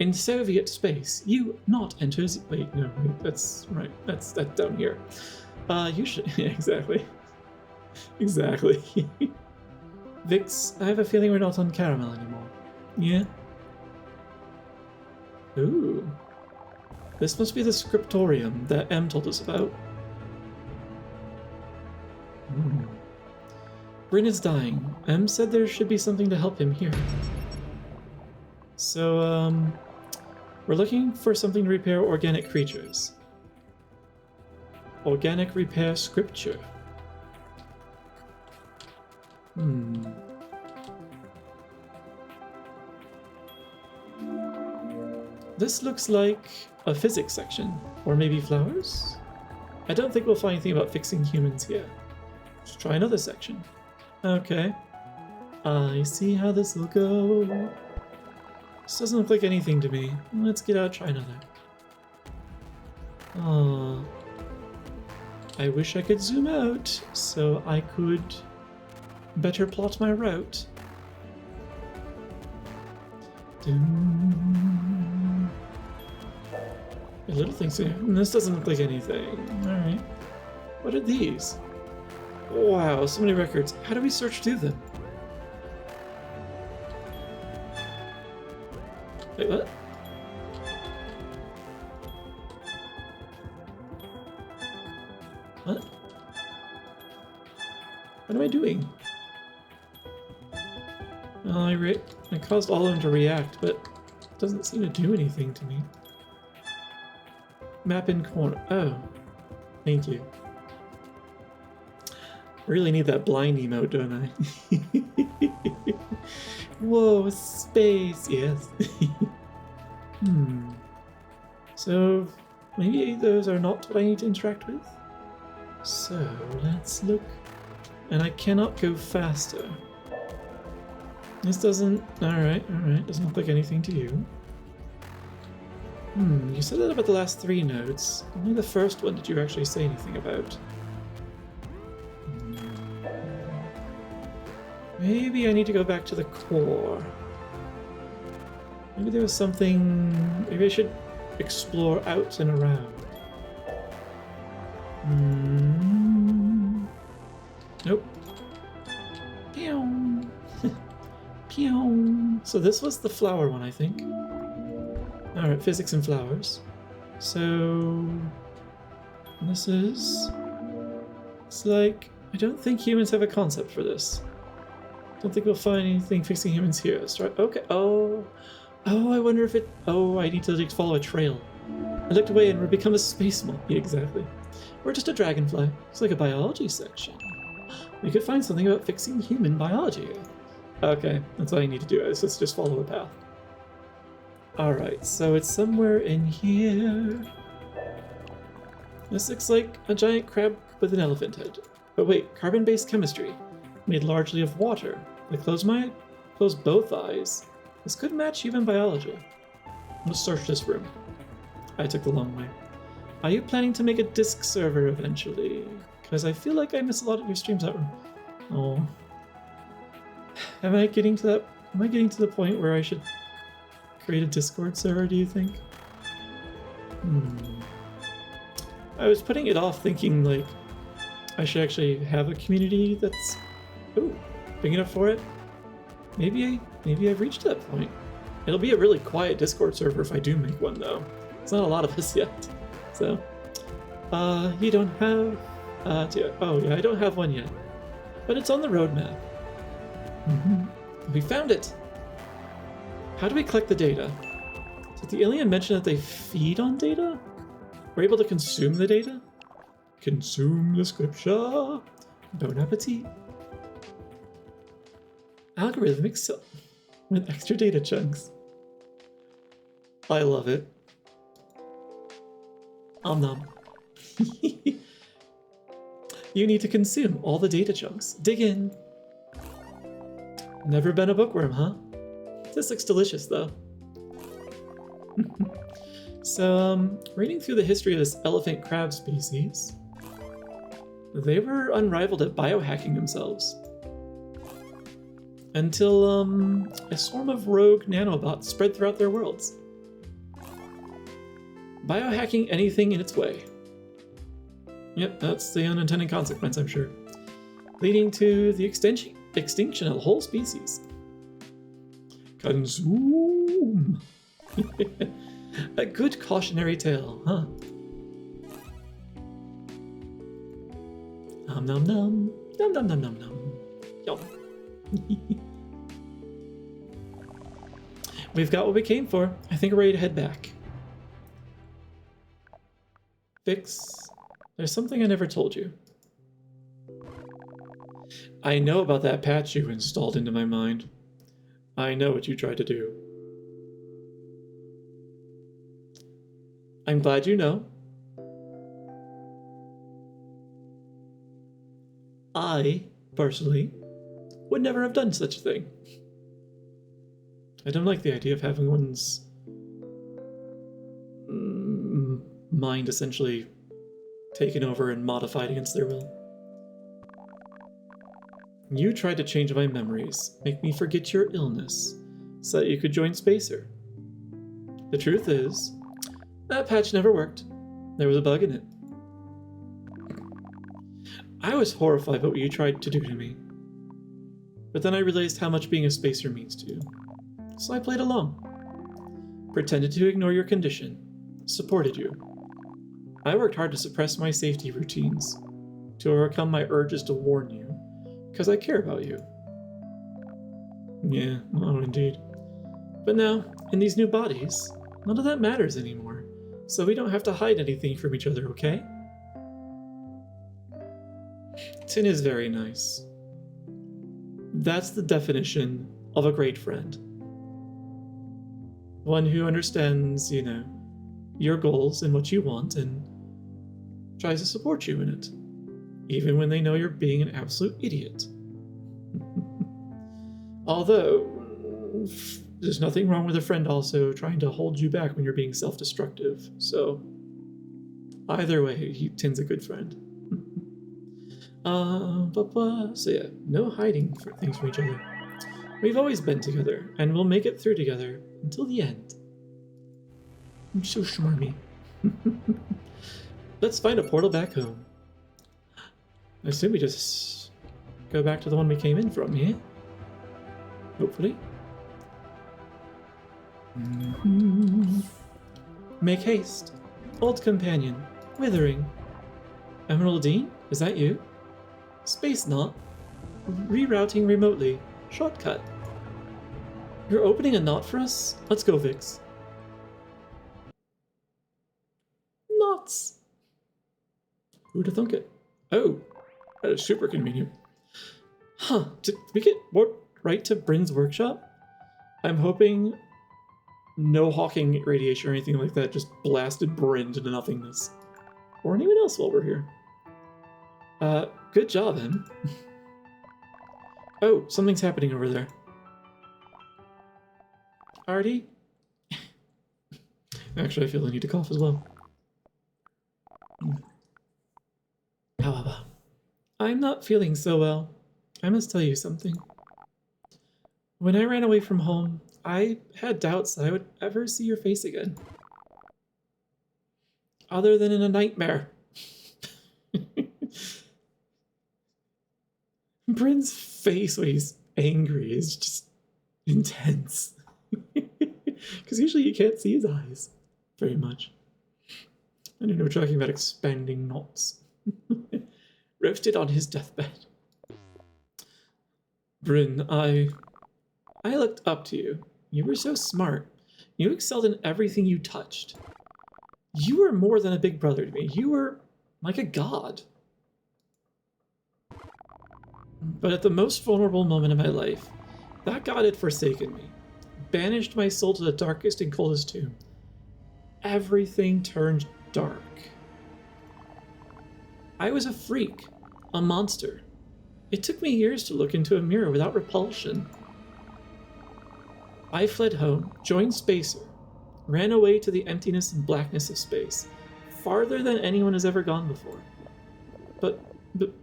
In Soviet space, you not enters. Wait, no, wait, that's right. That's down here. You should. Yeah, exactly. Exactly. Vix, I have a feeling we're not on Caramel anymore. Yeah? Ooh. This must be the scriptorium that M told us about. Bryn is dying. M said there should be something to help him here. So, we're looking for something to repair organic creatures. Organic repair scripture. This looks like a physics section, or maybe flowers? I don't think we'll find anything about fixing humans here. Let's try another section. Okay. I see how this will go. This doesn't look like anything to me. Let's get out, try another. I wish I could zoom out so I could better plot my route. A little things here. This doesn't look like anything. Alright. What are these? Wow, so many records. How do we search through them? Wait, what? What? What am I doing? Well, I caused all of them to react, but it doesn't seem to do anything to me. Map in corner. Oh. Thank you. I really need that blind emote, don't I? Whoa, space, yes. So, Maybe those are not what I need to interact with. So let's look. And I cannot go faster. This doesn't... Alright, doesn't look like anything to you. You said that about the last 3 nodes. Only the first one did you actually say anything about. Maybe I need to go back to the core. Maybe there was something... Maybe I should explore out and around. Nope. Pew. Pew. So this was the flower one, I think. Alright, physics and flowers. So... This is... It's like... I don't think humans have a concept for this. Don't think we'll find anything fixing humans here. Let's try... Okay. Oh, I wonder if it... Oh, I need to follow a trail. I looked away and we're become a space monkey. Exactly. We're just a dragonfly. It's like a biology section. We could find something about fixing human biology. Okay, that's all I need to do. Let's just follow a path. Alright, so it's somewhere in here. This looks like a giant crab with an elephant head. But wait, carbon-based chemistry, made largely of water. If I close both eyes, this could match human biology. Let's search this room. I took the long way. Are you planning to make a disk server eventually? Because I feel like I miss a lot of your streams that room. Oh. Am I getting to the point where I should create a Discord server, do you think? I was putting it off thinking like I should actually have a community that's big enough for it. Maybe I've reached that point. It'll be a really quiet Discord server if I do make one though. It's not a lot of us yet. So you don't have oh yeah, I don't have one yet. But it's on the roadmap. We found it! How do we collect the data? Did the alien mention that they feed on data? We're able to consume the data? Consume the scripture! Bon appetit! Algorithmic cell with extra data chunks. I love it. Nom. You need to consume all the data chunks. Dig in. Never been a bookworm, huh? This looks delicious, though. So, reading through the history of this elephant crab species, they were unrivaled at biohacking themselves. Until, a swarm of rogue nanobots spread throughout their worlds. Biohacking anything in its way. Yep, that's the unintended consequence, I'm sure. Leading to the extinction of the whole species. Consume! A good cautionary tale, huh? Nom nom nom. Nom nom nom nom nom. Yum. We've got what we came for. I think we're ready to head back. Fix. There's something I never told you. I know about that patch you installed into my mind. I know what you tried to do. I'm glad you know. I, personally, would never have done such a thing. I don't like the idea of having one's mind essentially taken over and modified against their will. You tried to change my memories, make me forget your illness, so that you could join Spacer. The truth is, that patch never worked. There was a bug in it. I was horrified by what you tried to do to me. But then I realized how much being a Spacer means to you. So I played along. Pretended to ignore your condition. Supported you. I worked hard to suppress my safety routines, to overcome my urges to warn you, because I care about you. Yeah, oh indeed. But now, in these new bodies, none of that matters anymore, so we don't have to hide anything from each other, okay? Tin is very nice. That's the definition of a great friend. One who understands, you know, your goals and what you want and tries to support you in it, even when they know you're being an absolute idiot. Although, there's nothing wrong with a friend also trying to hold you back when you're being self-destructive, so either way, Tin's a good friend. So yeah, no hiding for things from each other. We've always been together, and we'll make it through together until the end. I'm so smarmy. Let's find a portal back home. I assume we just go back to the one we came in from, yeah? Hopefully. Make haste. Old companion. Withering. Emeraldine? Is that you? Space knot. Rerouting remotely. Shortcut. You're opening a knot for us? Let's go, Vix. Knots. Who'd have thunk it? Oh, that is super convenient. Huh, did we get right to Bryn's workshop? I'm hoping no Hawking radiation or anything like that just blasted Bryn to nothingness. Or anyone else while we're here. Good job, Em. Oh, something's happening over there. Artie? Actually, I feel the need to cough as well. However, I'm not feeling so well. I must tell you something. When I ran away from home, I had doubts that I would ever see your face again. Other than in a nightmare. Bryn's face when he's angry is just intense. Because usually you can't see his eyes very much. I don't know, we're talking about expanding knots. Roasted on his deathbed. Bryn, I looked up to you. You were so smart. You excelled in everything you touched. You were more than a big brother to me. You were like a god. But at the most vulnerable moment of my life, that god had forsaken me, banished my soul to the darkest and coldest tomb. Everything turned dark. I was a freak, a monster. It took me years to look into a mirror without repulsion. I fled home, joined Spacer, ran away to the emptiness and blackness of space, farther than anyone has ever gone before. But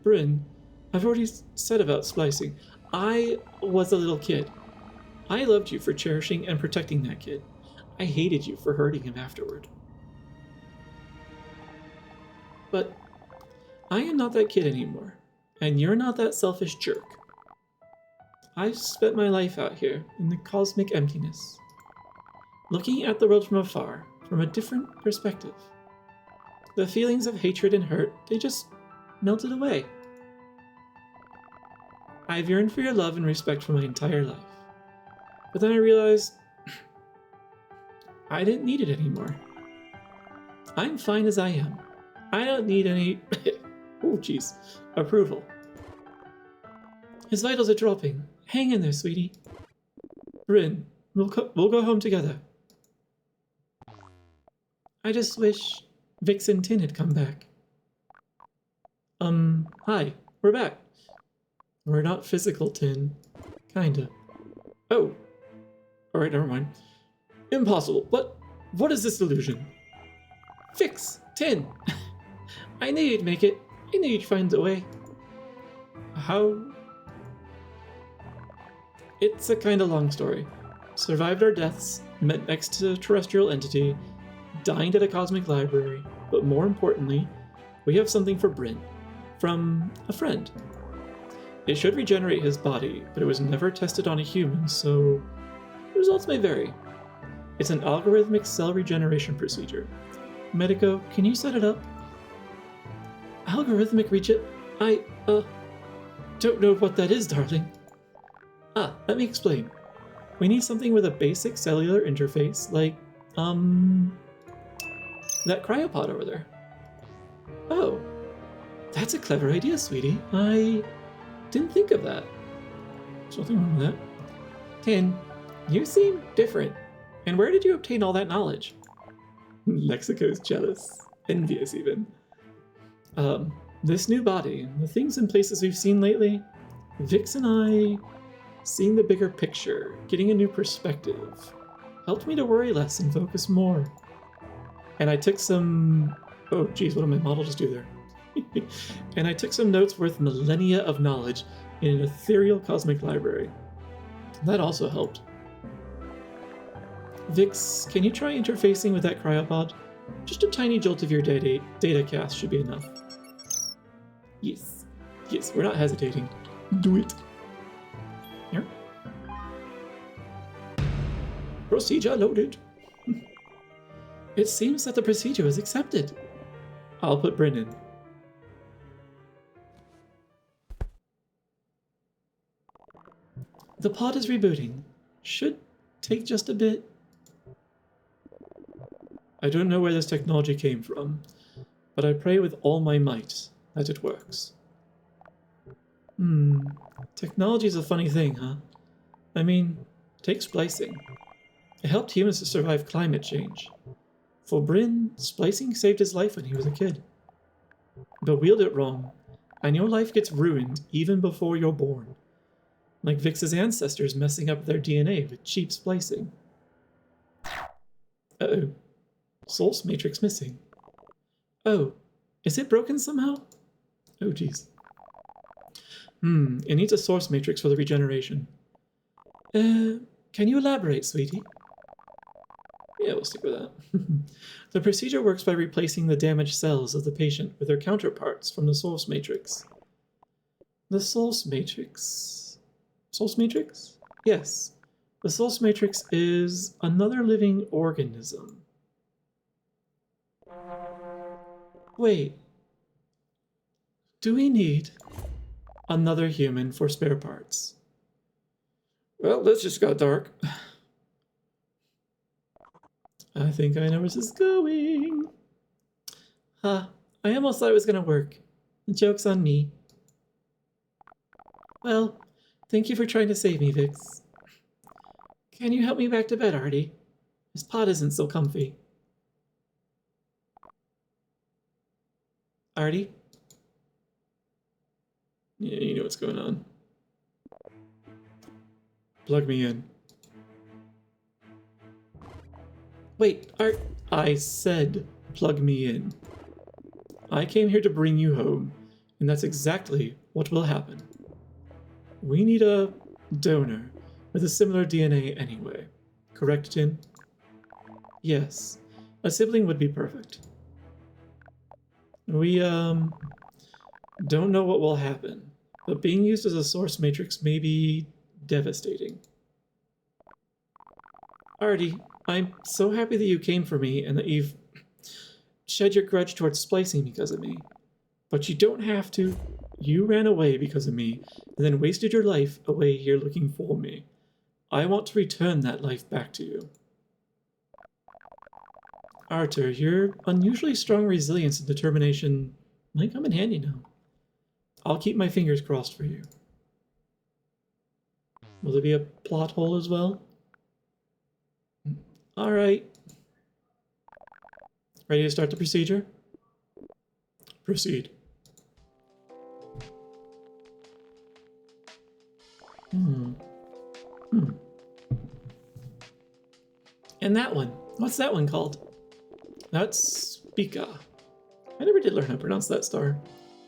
Bryn, I've already said about splicing. I was a little kid. I loved you for cherishing and protecting that kid. I hated you for hurting him afterward. But I am not that kid anymore, and you're not that selfish jerk. I've spent my life out here in the cosmic emptiness, looking at the world from afar, from a different perspective. The feelings of hatred and hurt, they just melted away. I've yearned for your love and respect for my entire life. But then I realized I didn't need it anymore. I'm fine as I am. I don't need any approval. His vitals are dropping. Hang in there, sweetie. Bryn, we'll go home together. I just wish Vix and Tin had come back. Hi, we're back. We're not physical, Tin. Kinda. Oh. Alright, never mind. Impossible. What is this illusion? Fix! Tin! I knew you'd make it. I knew you'd find a way. How? It's a kinda long story. Survived our deaths, met extraterrestrial entity, dined at a cosmic library, but more importantly, we have something for Bryn. From a friend. It should regenerate his body, but it was never tested on a human, so results may vary. It's an algorithmic cell regeneration procedure. Medico, can you set it up? Algorithmic I don't know what that is, darling. Let me explain. We need something with a basic cellular interface, like, that cryopod over there. Oh, that's a clever idea, sweetie. I didn't think of that. There's nothing wrong with that. Tin, you seem different. And where did you obtain all that knowledge? Lexico's jealous. Envious, even. This new body, the things and places we've seen lately, Vix and I, seeing the bigger picture, getting a new perspective, helped me to worry less and focus more. And I took some... Oh, geez, what did my model just do there? And I took some notes worth millennia of knowledge in an ethereal cosmic library. That also helped. Vix, can you try interfacing with that cryopod? Just a tiny jolt of your data cast should be enough. Yes. Yes, we're not hesitating. Do it. Here. Procedure loaded. It seems that the procedure was accepted. I'll put Bryn in. The pod is rebooting. Should take just a bit. I don't know where this technology came from, but I pray with all my might that it works. Technology's a funny thing, huh? I mean, take splicing. It helped humans to survive climate change. For Bryn, splicing saved his life when he was a kid. But wield it wrong, and your life gets ruined even before you're born. Like Vix's ancestors messing up their DNA with cheap splicing. Uh-oh. Source matrix missing. Oh, is it broken somehow? Oh, jeez. It needs a source matrix for the regeneration. Can you elaborate, sweetie? Yeah, we'll stick with that. The procedure works by replacing the damaged cells of the patient with their counterparts from the source matrix. The source matrix... Source matrix? Yes. The source matrix is another living organism. Wait. Do we need another human for spare parts? Well, this just got dark. I think I know where this is going. I almost thought it was gonna work. The joke's on me. Well, thank you for trying to save me, Vix. Can you help me back to bed, Artie? This pod isn't so comfy. Artie? Yeah, you know what's going on. Plug me in. Wait, I said plug me in. I came here to bring you home, and that's exactly what will happen. We need a donor with a similar DNA anyway. Correct, Tin? Yes, a sibling would be perfect. We, don't know what will happen, but being used as a source matrix may be devastating. Artie, I'm so happy that you came for me and that you've shed your grudge towards splicing because of me. But you don't have to. You ran away because of me, and then wasted your life away here looking for me. I want to return that life back to you. Arthur, your unusually strong resilience and determination might come in handy now. I'll keep my fingers crossed for you. Will there be a plot hole as well? Alright. Ready to start the procedure? Proceed. And that one. What's that one called? That's Spica. I never did learn how to pronounce that star.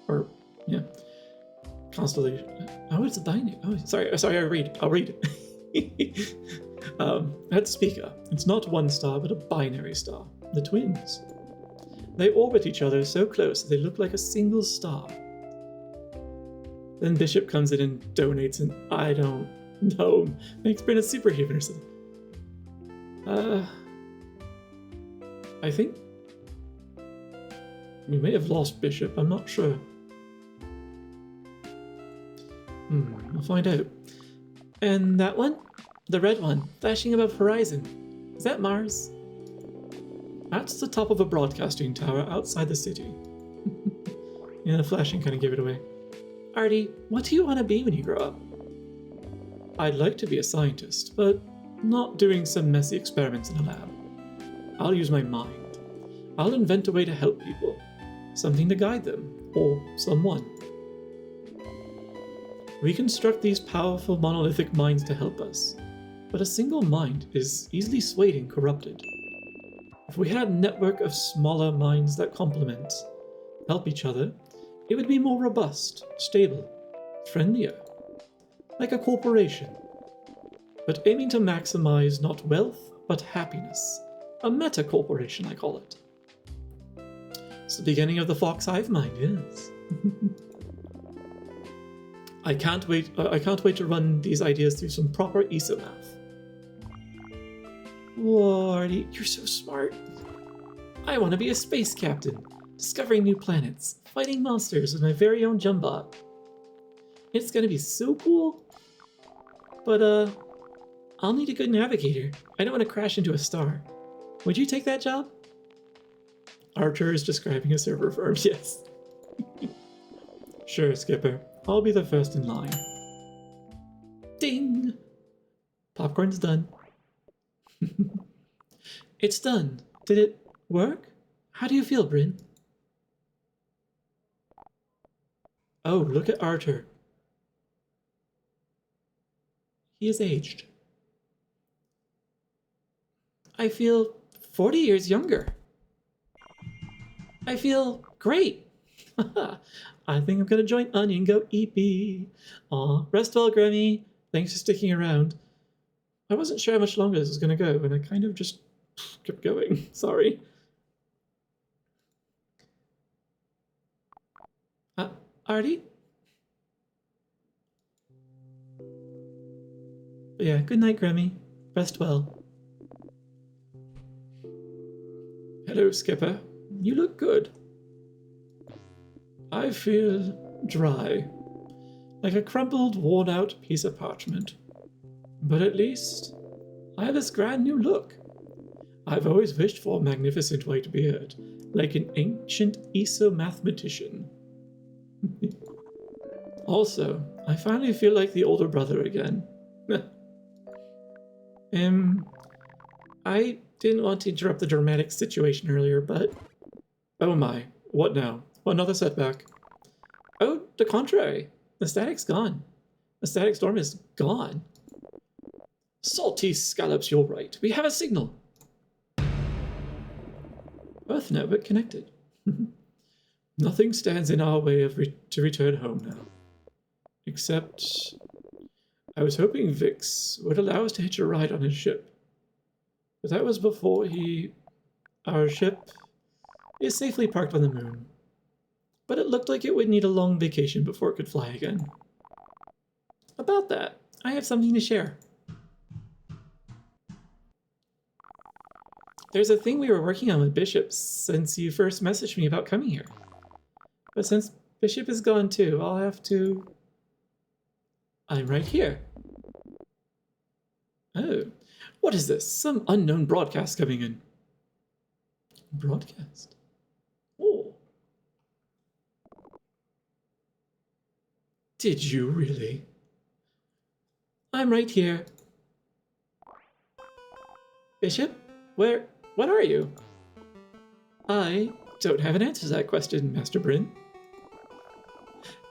Or, yeah. Constellation. Oh, it's a binary. Oh, sorry, I'll read. That's Spica. It's not one star, but a binary star. The twins. They orbit each other so close that they look like a single star. Then Bishop comes in and donates, and I don't know, makes Bryn a superhuman or something. I think we may have lost Bishop, I'm not sure. We'll find out. And that one? The red one, flashing above horizon. Is that Mars? That's the top of a broadcasting tower outside the city. Yeah, the flashing kind of gave it away. Artie, what do you want to be when you grow up? I'd like to be a scientist, but not doing some messy experiments in a lab. I'll use my mind. I'll invent a way to help people. Something to guide them, or someone. We construct these powerful monolithic minds to help us, but a single mind is easily swayed and corrupted. If we had a network of smaller minds that complement, help each other, it would be more robust, stable, friendlier, like a corporation, but aiming to maximize not wealth, but happiness. A meta-corporation, I call it. It's the beginning of the Fox Hive mind, yes. I can't wait to run these ideas through some proper ESO math. Whoa, Artie, you're so smart. I want to be a space captain, discovering new planets, fighting monsters with my very own Jumbot. It's gonna be so cool. But, I'll need a good navigator. I don't want to crash into a star. Would you take that job? Archer is describing a server farm, yes. Sure, Skipper. I'll be the first in line. Ding! Popcorn's done. It's done. Did it work? How do you feel, Bryn? Oh, look at Archer. He is aged. I feel 40 years younger. I feel great. I think I'm gonna join Onion and go EP. Aw, rest well, Grammy. Thanks for sticking around. I wasn't sure how much longer this was gonna go, and I kind of just kept going. Sorry. Artie? Yeah, good night, Grammy. Rest well. Hello, Skipper. You look good. I feel dry, like a crumpled, worn-out piece of parchment. But at least I have this grand new look. I've always wished for a magnificent white beard, like an ancient ESO mathematician. Also, I finally feel like the older brother again. I didn't want to interrupt the dramatic situation earlier, but... Oh my, what now? Another setback. Oh, the contrary. The static's gone. The static storm is gone. Salty scallops, you're right. We have a signal. Earth network connected. Nothing stands in our way of to return home now. Except... I was hoping Vix would allow us to hitch a ride on his ship. But that was before our ship is safely parked on the moon. But it looked like it would need a long vacation before it could fly again. About that, I have something to share. There's a thing we were working on with Bishop since you first messaged me about coming here. But since Bishop is gone too, I'll have to... I'm right here. Oh, what is this? Some unknown broadcast coming in. Broadcast? Oh. Did you really? I'm right here. Bishop? What are you? I don't have an answer to that question, Master Bryn.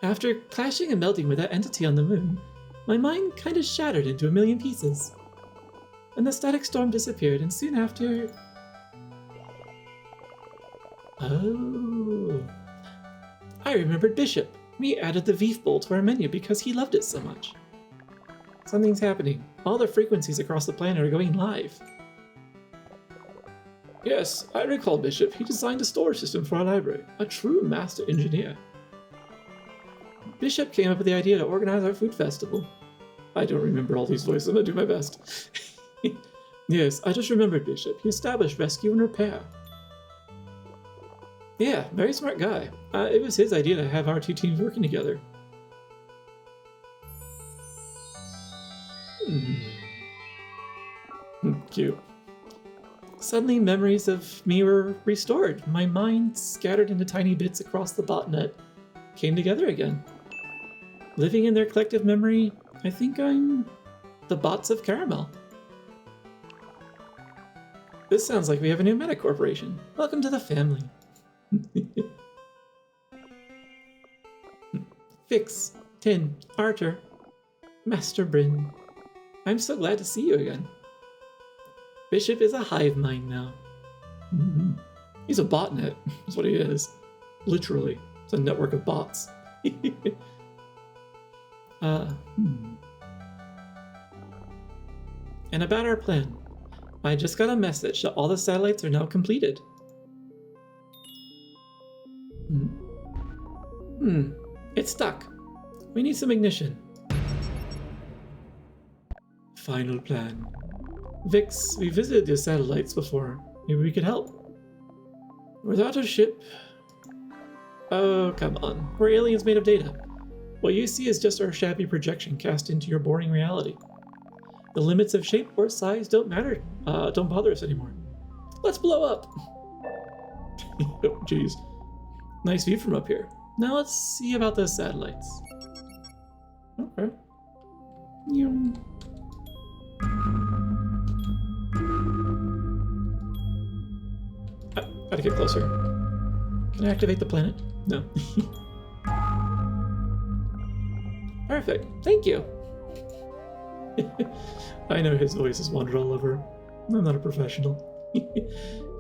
After clashing and melding with that entity on the moon, my mind kind of shattered into a million pieces. And the static storm disappeared, and soon after... Oh... I remembered Bishop. We added the Veef bowl to our menu because he loved it so much. Something's happening. All the frequencies across the planet are going live. Yes, I recall Bishop. He designed a storage system for our library. A true master engineer. Bishop came up with the idea to organize our food festival. I don't remember all these voices. I'm gonna do my best. Yes, I just remembered Bishop. He established rescue and repair. Yeah, very smart guy. It was his idea to have our two teams working together. Cute. Suddenly, memories of me were restored. My mind, scattered into tiny bits across the botnet, came together again. Living in their collective memory, I think I'm the bots of Caramel. This sounds like we have a new meta corporation. Welcome to the family. Fix, Tin, Arthur, Master Bryn. I'm so glad to see you again. Bishop is a hive mind now. He's a botnet, is what he is. Literally. It's a network of bots. And about our plan. I just got a message that all the satellites are now completed. It's stuck. We need some ignition. Final plan. Vix, we visited the satellites before. Maybe we could help. Without a ship... Oh, come on. We're aliens made of data. What you see is just our shabby projection cast into your boring reality. The limits of shape or size don't matter. Don't bother us anymore. Let's blow up! Oh, jeez. Nice view from up here. Now let's see about those satellites. Okay. Gotta get closer. Can I activate the planet? No. Perfect. Thank you. I know his voice has wandered all over. I'm not a professional.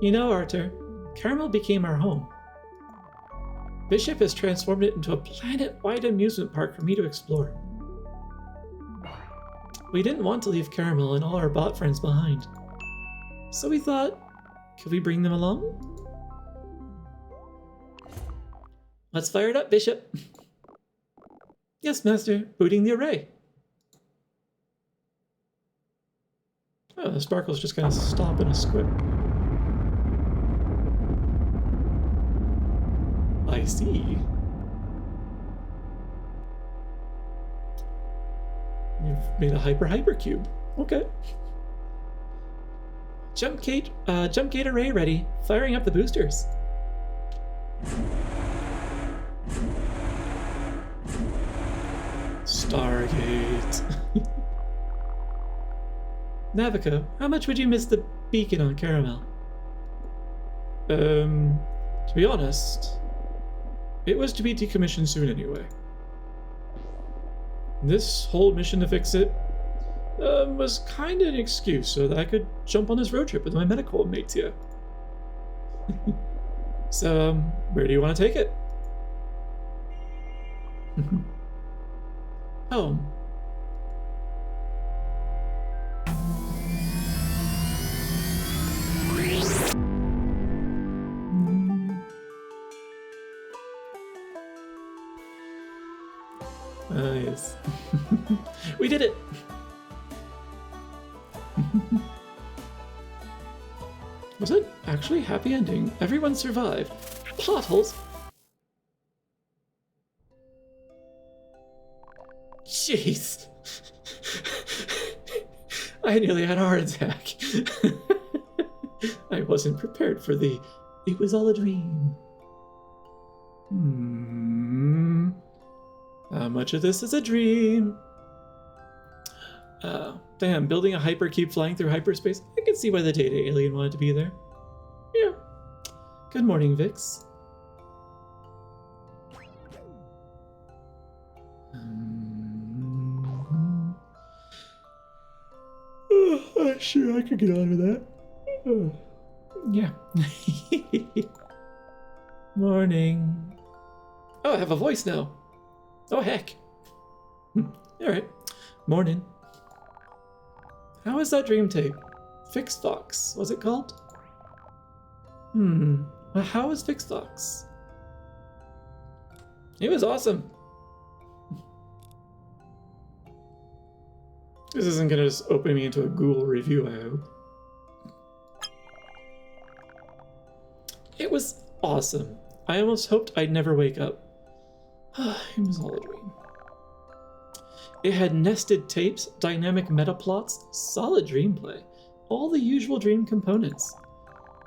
You know, Arthur, Caramel became our home. Bishop has transformed it into a planet-wide amusement park for me to explore. We didn't want to leave Caramel and all our bot friends behind. So we thought, could we bring them along? Let's fire it up, Bishop. Yes, Master. Booting the array. Oh, the sparkles just kind of stop in a squib. I see. You've made a hyper cube. Okay. Jump gate array ready. Firing up the boosters. Stargate. Navico, how much would you miss the beacon on Caramel? To be honest, it was to be decommissioned soon anyway. This whole mission to fix it was kind of an excuse so that I could jump on this road trip with my medical mates here. So, where do you want to take it? Home. Yes. We did it! Was it actually a happy ending? Everyone survived. Plot holes! Jeez! I nearly had a heart attack. I wasn't prepared for the... It was all a dream. How much of this is a dream? Damn, building a hypercube flying through hyperspace. I can see why the data alien wanted to be there. Yeah. Good morning, Vix. Sure, I could get on with that. Yeah. Morning. Oh, I have a voice now. Oh, heck. Alright. Morning. How was that dream tape? FixFox, was it called? Well, how was FixFox? It was awesome. This isn't gonna just open me into a Google review, I hope. It was awesome. I almost hoped I'd never wake up. It was all a dream. It had nested tapes, dynamic meta plots, solid dreamplay, all the usual dream components.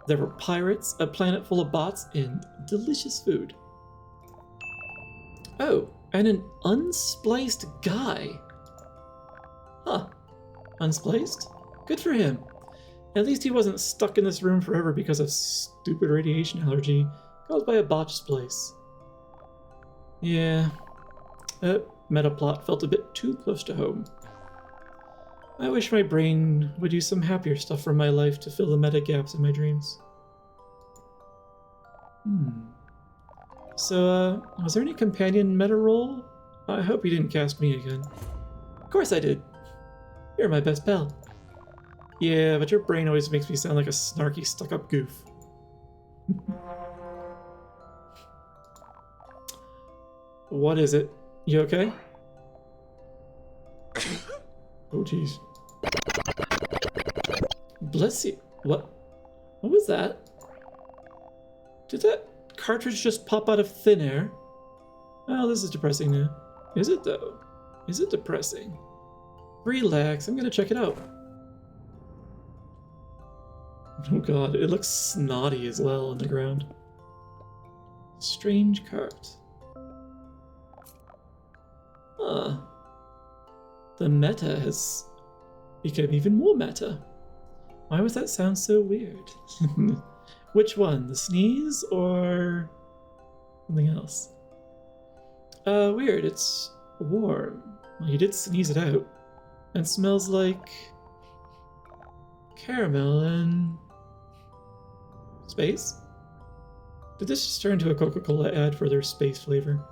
There were pirates, a planet full of bots, and delicious food. Oh, and an unspliced guy. Huh. Unspliced? Good for him. At least he wasn't stuck in this room forever because of stupid radiation allergy caused by a botched place. Yeah, that meta plot felt a bit too close to home. I wish my brain would use some happier stuff from my life to fill the meta gaps in my dreams. So, was there any companion meta role? I hope you didn't cast me again. Of course I did. You're my best pal. Yeah, but your brain always makes me sound like a snarky, stuck-up goof. What is it? You okay? Oh, jeez. Bless you. What? What was that? Did that cartridge just pop out of thin air? Oh, this is depressing now. Is it, though? Is it depressing? Relax, I'm gonna check it out. Oh god, it looks snotty as well on the ground. Strange cart. Huh. The meta has become even more meta. Why was that sound so weird? Which one? The sneeze or something else? Weird. It's warm. Well, you did sneeze it out. And smells like caramel and space? Did this just turn into a Coca-Cola ad for their space flavor?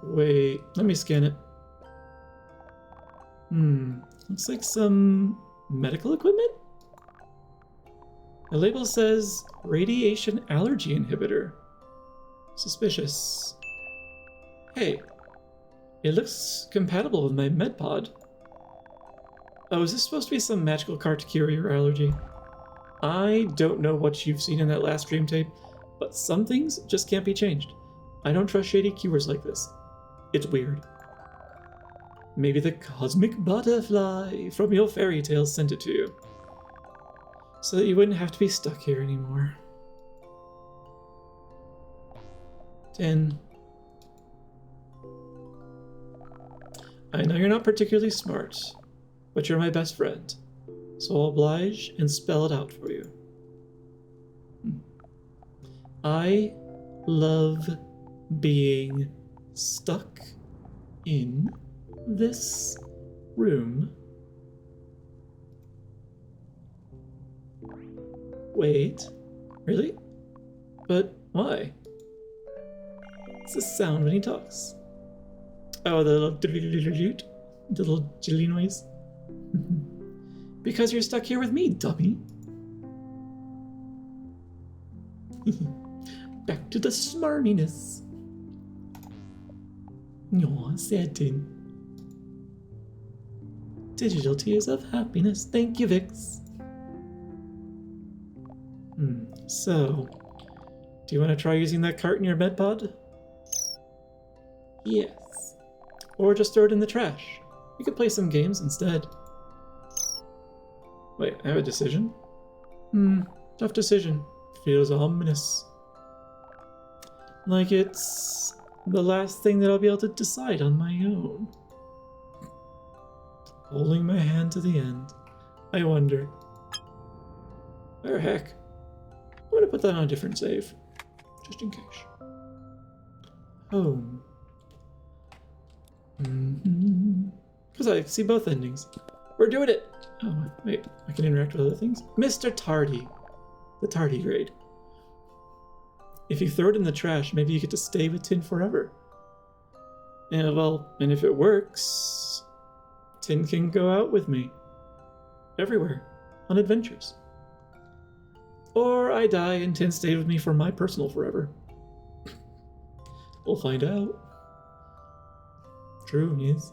Wait, let me scan it. Looks like some medical equipment? The label says radiation allergy inhibitor. Suspicious. Hey, it looks compatible with my MedPod. Oh, is this supposed to be some magical card to cure your allergy? I don't know what you've seen in that last stream tape, but some things just can't be changed. I don't trust shady cures like this. It's weird. Maybe the cosmic butterfly from your fairy tale sent it to you, so that you wouldn't have to be stuck here anymore. 10. I know you're not particularly smart, but you're my best friend, so I'll oblige and spell it out for you. I love being stuck in this room. Wait, really? But why? It's the sound when he talks. Oh, the little jilly noise. Because you're stuck here with me, dummy. Back to the smarminess. Aw, satin. Digital tears of happiness. Thank you, Vix. So, do you want to try using that cart in your MedPod? Yes. Or just throw it in the trash. We could play some games instead. Wait, I have a decision? Tough decision. Feels ominous. Like it's the last thing that I'll be able to decide on my own. Holding my hand to the end. I wonder. Or heck. I'm gonna put that on a different save. Just in case. Home. Because I see both endings. We're doing it! Oh, wait, I can interact with other things? Mr. Tardy. The tardigrade. If you throw it in the trash, maybe you get to stay with Tin forever. And well, and if it works, Tin can go out with me. Everywhere. On adventures. Or I die and Tin stayed with me for my personal forever. We'll find out. True, yes.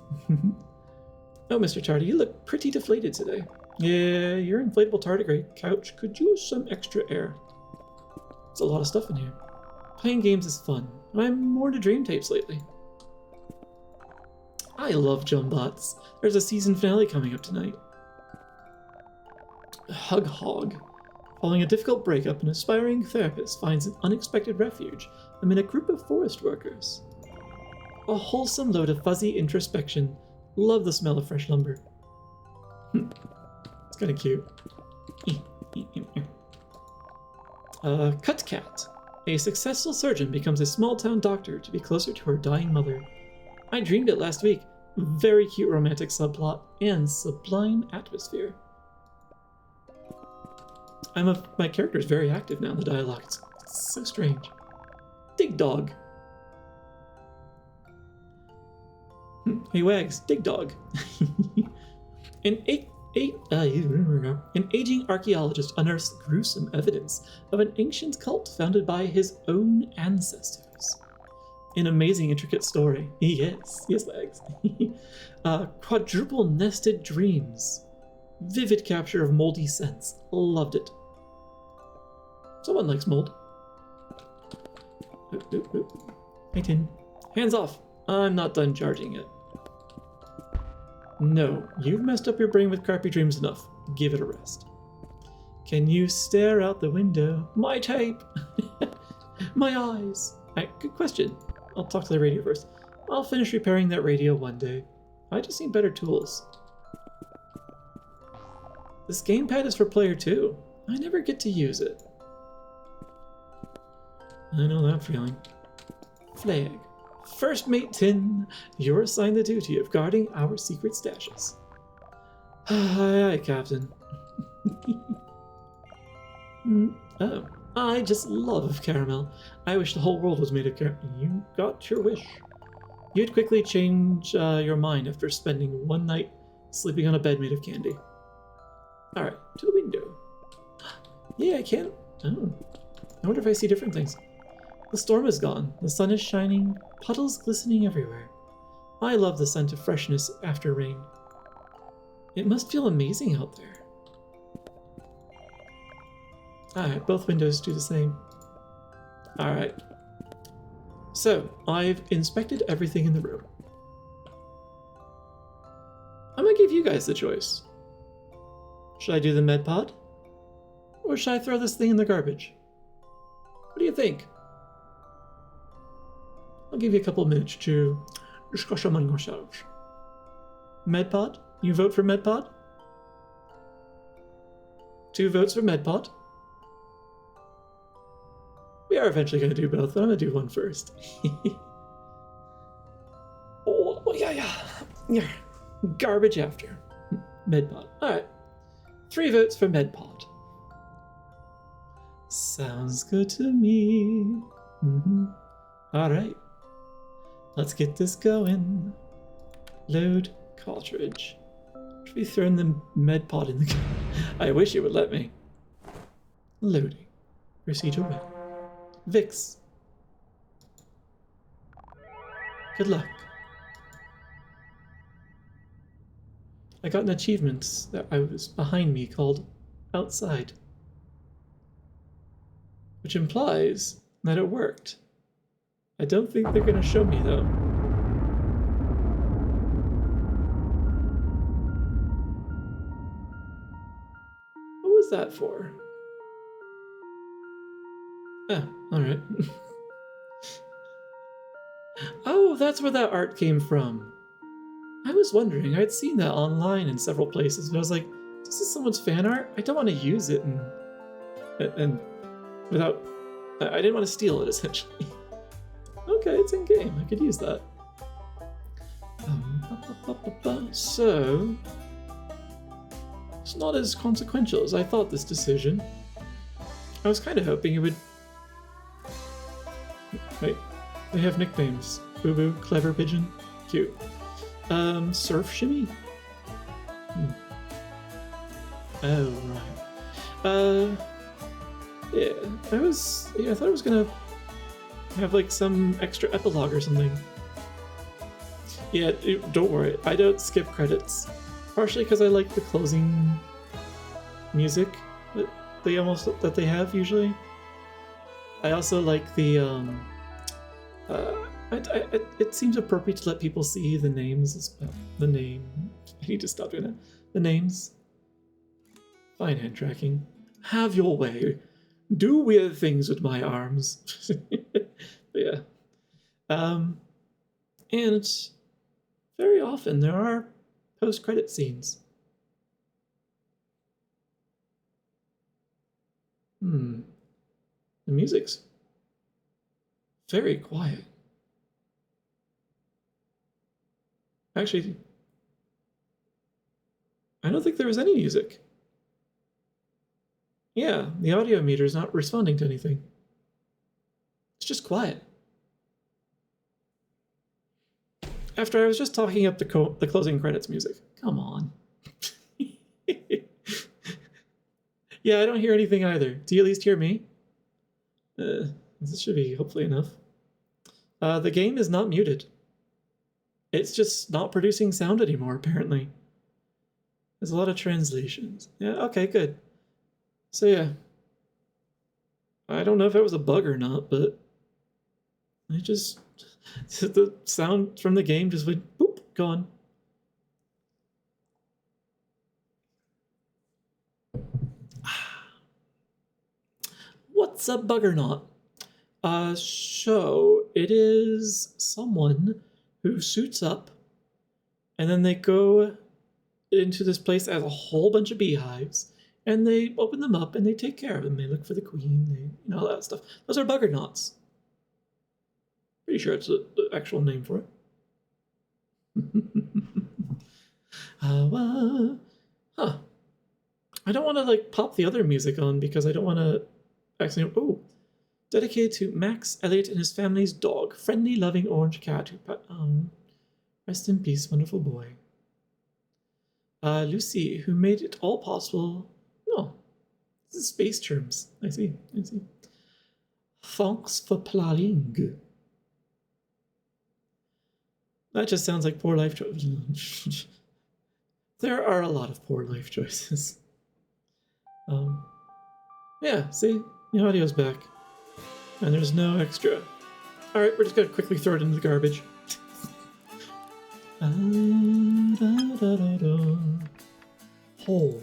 Oh, Mr. Tardy, you look pretty deflated today. Yeah, your inflatable tardigrade couch could use some extra air. There's a lot of stuff in here. Playing games is fun, and I'm more to dream tapes lately. I love Jumbots. There's a season finale coming up tonight. Hug Hog. Following a difficult breakup, an aspiring therapist finds an unexpected refuge amid a group of forest workers. A wholesome load of fuzzy introspection. Love the smell of fresh lumber. It's kind of cute. Cut Cat. A successful surgeon becomes a small-town doctor to be closer to her dying mother. I dreamed it last week. Very cute romantic subplot and sublime atmosphere. My character is very active now in the dialogue. It's so strange. Dig Dog. Hey Wags, Dig Dog. An aging archaeologist unearths gruesome evidence of an ancient cult founded by his own ancestors. An amazing, intricate story. Yes, Wags. Quadruple nested dreams. Vivid capture of moldy scents. Loved it. Someone likes mold. Hey, Tin. Hands off. I'm not done charging yet. No, you've messed up your brain with crappy dreams enough. Give it a rest. Can you stare out the window? My tape! My eyes! Good question. I'll talk to the radio first. I'll finish repairing that radio one day. I just need better tools. This gamepad is for player 2. I never get to use it. I know that feeling. Flag. First Mate Tin, you're assigned the duty of guarding our secret stashes. Aye, aye, Captain. Oh, I just love caramel. I wish the whole world was made of caramel. You got your wish. You'd quickly change your mind after spending one night sleeping on a bed made of candy. Alright, to the window. Yeah, I can. Oh, I wonder if I see different things. The storm is gone. The sun is shining. Puddles glistening everywhere. I love the scent of freshness after rain. It must feel amazing out there. Alright, both windows do the same. Alright. So, I've inspected everything in the room. I'm gonna give you guys the choice. Should I do the med pod? Or should I throw this thing in the garbage? What do you think? I'll give you a couple of minutes to discuss among yourselves. Medpod? You vote for Medpod? 2 votes for Medpod. We are eventually going to do both, but I'm going to do one first. Oh, yeah. Garbage after. Medpod. Alright. 3 votes for Medpod. Sounds good to me. Alright. Let's get this going. Load cartridge. Should we throw in the med pod in the... I wish it would let me. Loading. Procedure win. Vix. Good luck. I got an achievement that I was behind me called Outside. Which implies that it worked. I don't think they're gonna show me though. What was that for? Oh, alright. Oh, that's where that art came from. I was wondering, I'd seen that online in several places, but I was like, this is someone's fan art? I don't want to use it and without... I didn't want to steal it, essentially. Okay, it's in game. I could use that. So, it's not as consequential as I thought, this decision. I was kind of hoping it would... Wait, they have nicknames. Boo Boo, Clever Pigeon, cute. Surf Shimmy? Oh, right. Yeah, I thought it was gonna have like some extra epilogue or something. Yeah, don't worry, I don't skip credits. Partially because I like the closing music that they have usually. I also like the it seems appropriate to let people see the names as well. The name. I need to stop doing that. The names. Fine hand tracking. Have your way. Do weird things with my arms. Yeah. And very often there are post-credit scenes. The music's very quiet. Actually, I don't think there was any music. Yeah, the audio meter is not responding to anything. It's just quiet. After I was just talking up the closing credits music. Come on. Yeah, I don't hear anything either. Do you at least hear me? This should be hopefully enough. The game is not muted. It's just not producing sound anymore, apparently. There's a lot of translations. Yeah, okay, good. So yeah. I don't know if it was a bug or not, but it just... the sound from the game just went boop, gone. What's a bug or not? So it is someone who suits up and then they go into this place that has a whole bunch of beehives and they open them up and they take care of them. They look for the queen, all that stuff. Those are buggernauts. Pretty sure it's the actual name for it. Huh. I don't want to pop the other music on because I don't want to accidentally. Oh, dedicated to Max, Elliot, and his family's dog, friendly, loving orange cat. Rest in peace, wonderful boy. Lucy, who made it all possible. No, this is space terms. I see. Thanks for playing. That just sounds like poor life choices. There are a lot of poor life choices. Yeah, see? The audio's back. And there's no extra. Alright, we're just gonna quickly throw it into the garbage. Hole.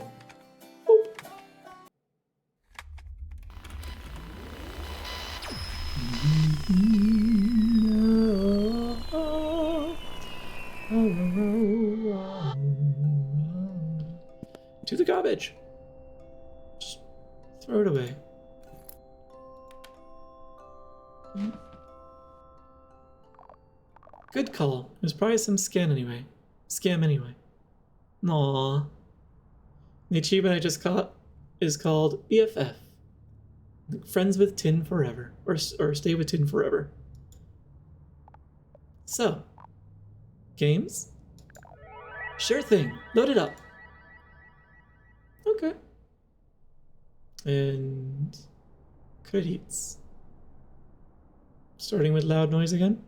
To the garbage. Just throw it away. Good call. There's probably some scam anyway. Aww. The achievement I just caught is called BFF. Friends with Tin forever. Or stay with Tin forever. So. Games? Sure thing. Load it up. Okay. And credits. Starting with loud noise again.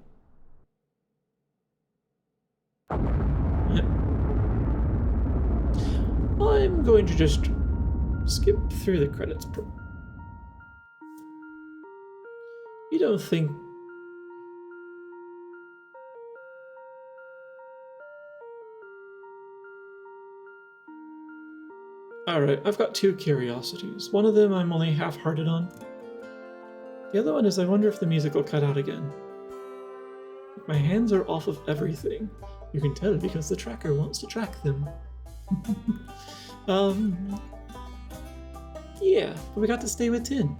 Yep. I'm going to just skip through the credits. You don't think... Alright, I've got two curiosities. One of them I'm only half-hearted on. The other one is I wonder if the music will cut out again. My hands are off of everything. You can tell because the tracker wants to track them. Yeah, but we got to stay with Tin.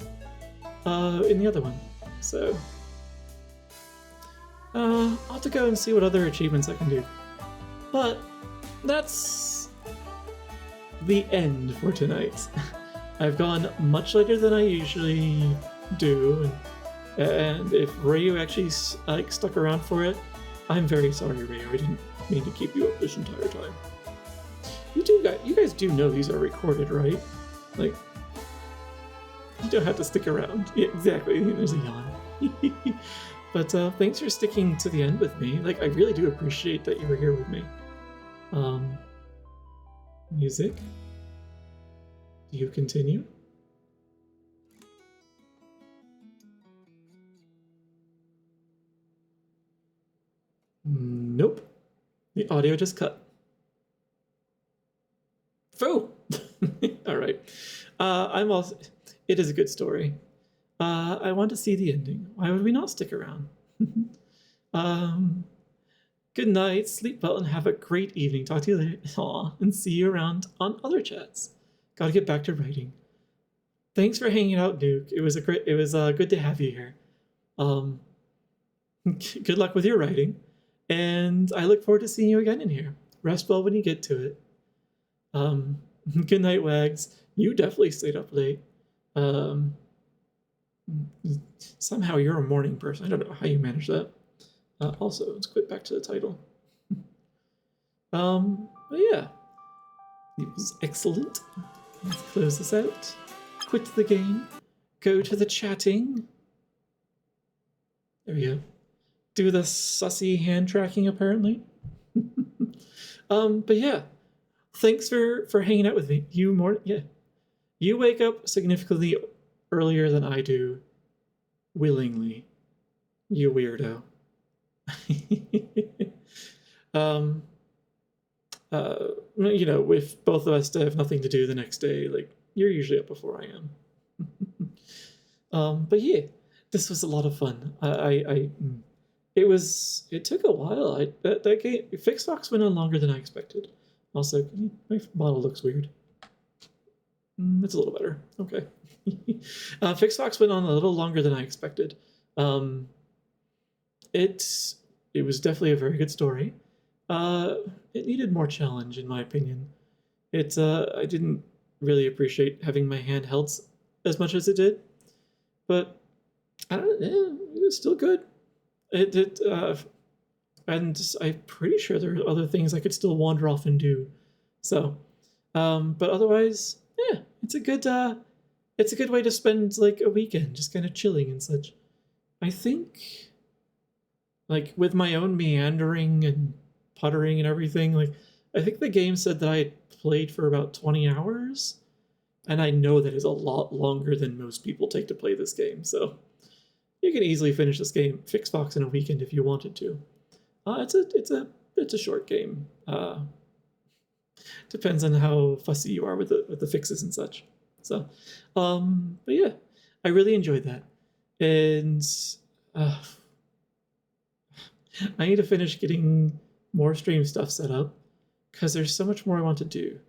In the other one. So... I'll have to go and see what other achievements I can do. But that's the end for tonight. I've gone much later than I usually do, and if Rayu actually stuck around for it, I'm very sorry, Rayu. I didn't mean to keep you up this entire time. You guys do know these are recorded, right? You don't have to stick around. Yeah, exactly. There's a yawn. But thanks for sticking to the end with me. I really do appreciate that you were here with me. Music. Do you continue? Nope. The audio just cut. Foo! Alright. I'm also... It is a good story. I want to see the ending. Why would we not stick around? Good night, sleep well, and have a great evening. Talk to you later. Aw, and see you around on other chats. Gotta get back to writing. thanks for hanging out, Duke. It was good to have you here. Um, good luck with your writing, and I look forward to seeing you again in here. Rest well when you get to it. Um, good night, Wags. You definitely stayed up late. Um, somehow you're a morning person. I don't know how you manage that. Also, let's quit back to the title. But yeah, it was excellent. Let's close this out. Quit the game. Go to the chatting. There we go. Do the sussy hand tracking, apparently. But yeah, thanks for hanging out with me. You wake up significantly earlier than I do, willingly. You weirdo. If both of us have nothing to do the next day, like you're usually up before I am. But yeah, this was a lot of fun. It took a while. That game FixFox went on longer than I expected. Also, my model looks weird. It's a little better. Okay. FixFox went on a little longer than I expected. It was definitely a very good story. It needed more challenge, in my opinion. I didn't really appreciate having my hand held as much as it did, but I don't know. It was still good. And I'm pretty sure there are other things I could still wander off and do. So, but otherwise, yeah, it's a good way to spend like a weekend, just kind of chilling and such. I think, like with my own meandering and puttering and everything, like I think the game said that I had played for about 20 hours, and I know that is a lot longer than most people take to play this game. So you can easily finish this game, FixFox, in a weekend if you wanted to. It's a short game. Depends on how fussy you are with the fixes and such. So, but yeah, I really enjoyed that, and I need to finish getting more stream stuff set up because there's so much more I want to do.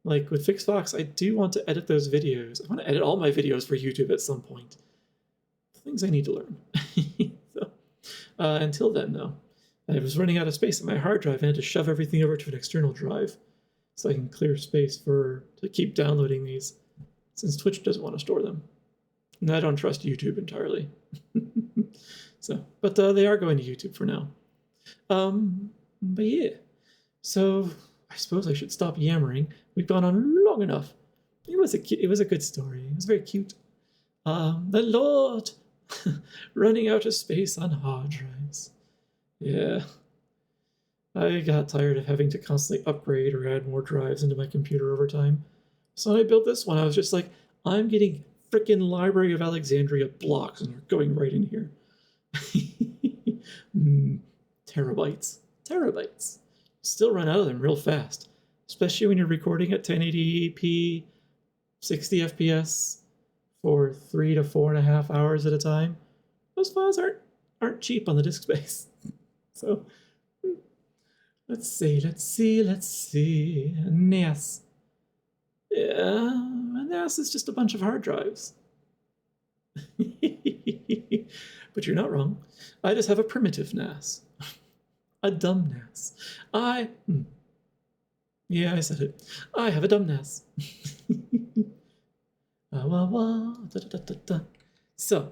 Like with FixFox, I do want to edit those videos. I want to edit all my videos for YouTube at some point. Things I need to learn. So, until then, though, I was running out of space on my hard drive and had to shove everything over to an external drive so I can clear space to keep downloading these, since Twitch doesn't want to store them. And I don't trust YouTube entirely. So, but they are going to YouTube for now. But yeah, so I suppose I should stop yammering. We've gone on long enough. It was a good story. It was very cute. The Lord running out of space on hard drives. Yeah. I got tired of having to constantly upgrade or add more drives into my computer over time. So when I built this one, I was just like, I'm getting frickin' Library of Alexandria blocks and they're going right in here. Terabytes. Still run out of them real fast, especially when you're recording at 1080p, 60 FPS for 3 to 4.5 hours at a time. Those files aren't cheap on the disk space. So let's see. NAS. Yeah, NAS is just a bunch of hard drives. But you're not wrong. I just have a primitive NAS. A dumb NAS. Yeah, I said it. I have a dumb NAS. So,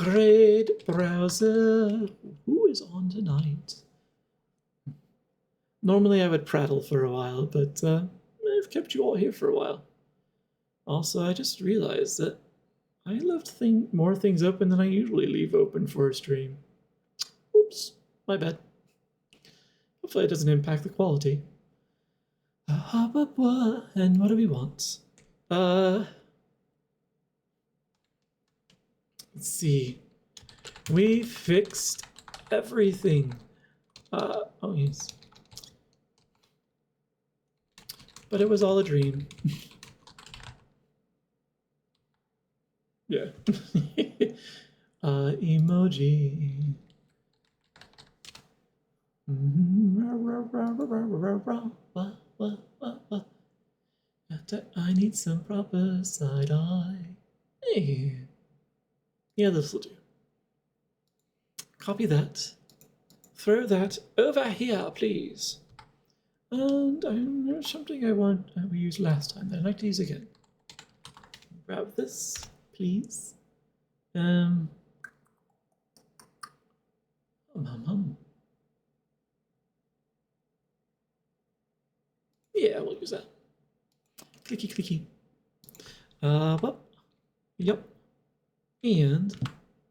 Raid browser. Who is on tonight? Normally I would prattle for a while, but I've kept you all here for a while. Also, I just realized that I left more things open than I usually leave open for a stream. Oops, my bad. Hopefully it doesn't impact the quality. And what do we want? Let's see. We fixed everything. Oh yes. But it was all a dream. Yeah. Emoji. I need some proper side-eye. Hey. Yeah, this will do. Copy that. Throw that over here, please. And there's something we used last time that I'd like to use again. Grab this, please. Yeah, we'll use that. Clicky, clicky. Well, yep. And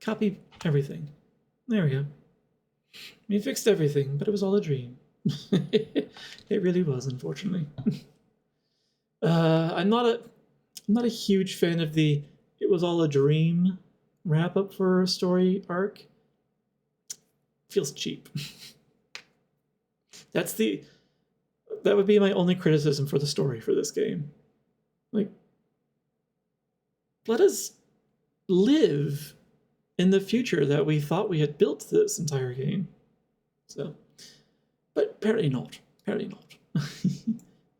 copy everything. There we go. We fixed everything, but it was all a dream. It really was, unfortunately. I'm not a huge fan of the "it was all a dream" wrap up for a story arc. Feels cheap. That would be my only criticism for the story for this game. Like, let us live in the future that we thought we had built this entire game. So, but apparently not. Apparently not.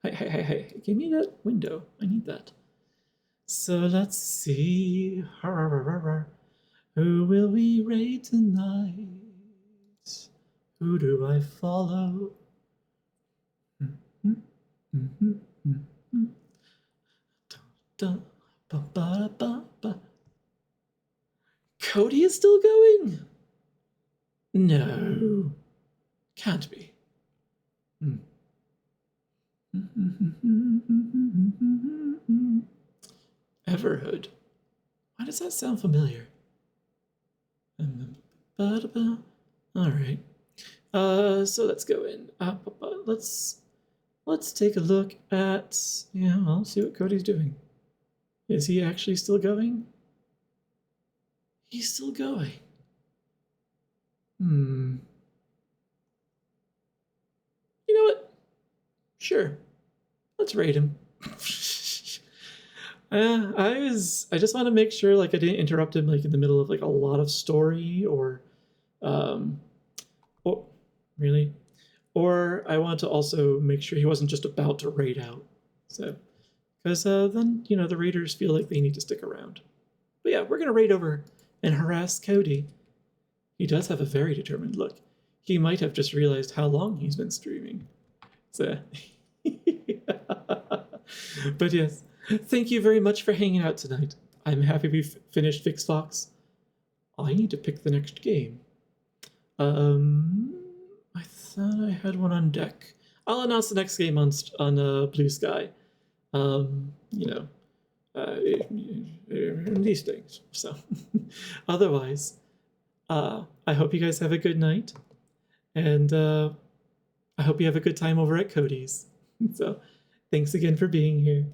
Hey, give me that window. I need that. So let's see. Who will we raid tonight? Who do I follow? Cody is still going? No. Can't be. Everhood. Why does that sound familiar? Alright. So let's go in. Let's take a look at, I'll see what Cody's doing. Is he actually still going? He's still going. You know what? Sure. Let's raid him. I just want to make sure like I didn't interrupt him like in the middle of like a lot of story or really? Or I want to also make sure he wasn't just about to raid out. So, because then, the raiders feel like they need to stick around. But yeah, we're going to raid over and harass Cody. He does have a very determined look. He might have just realized how long he's been streaming. So, but yes, thank you very much for hanging out tonight. I'm happy we've finished FixFox. I need to pick the next game. I thought I had one on deck. I'll announce the next game on Blue Sky. These things. So, otherwise, I hope you guys have a good night, and I hope you have a good time over at Cody's. So, thanks again for being here.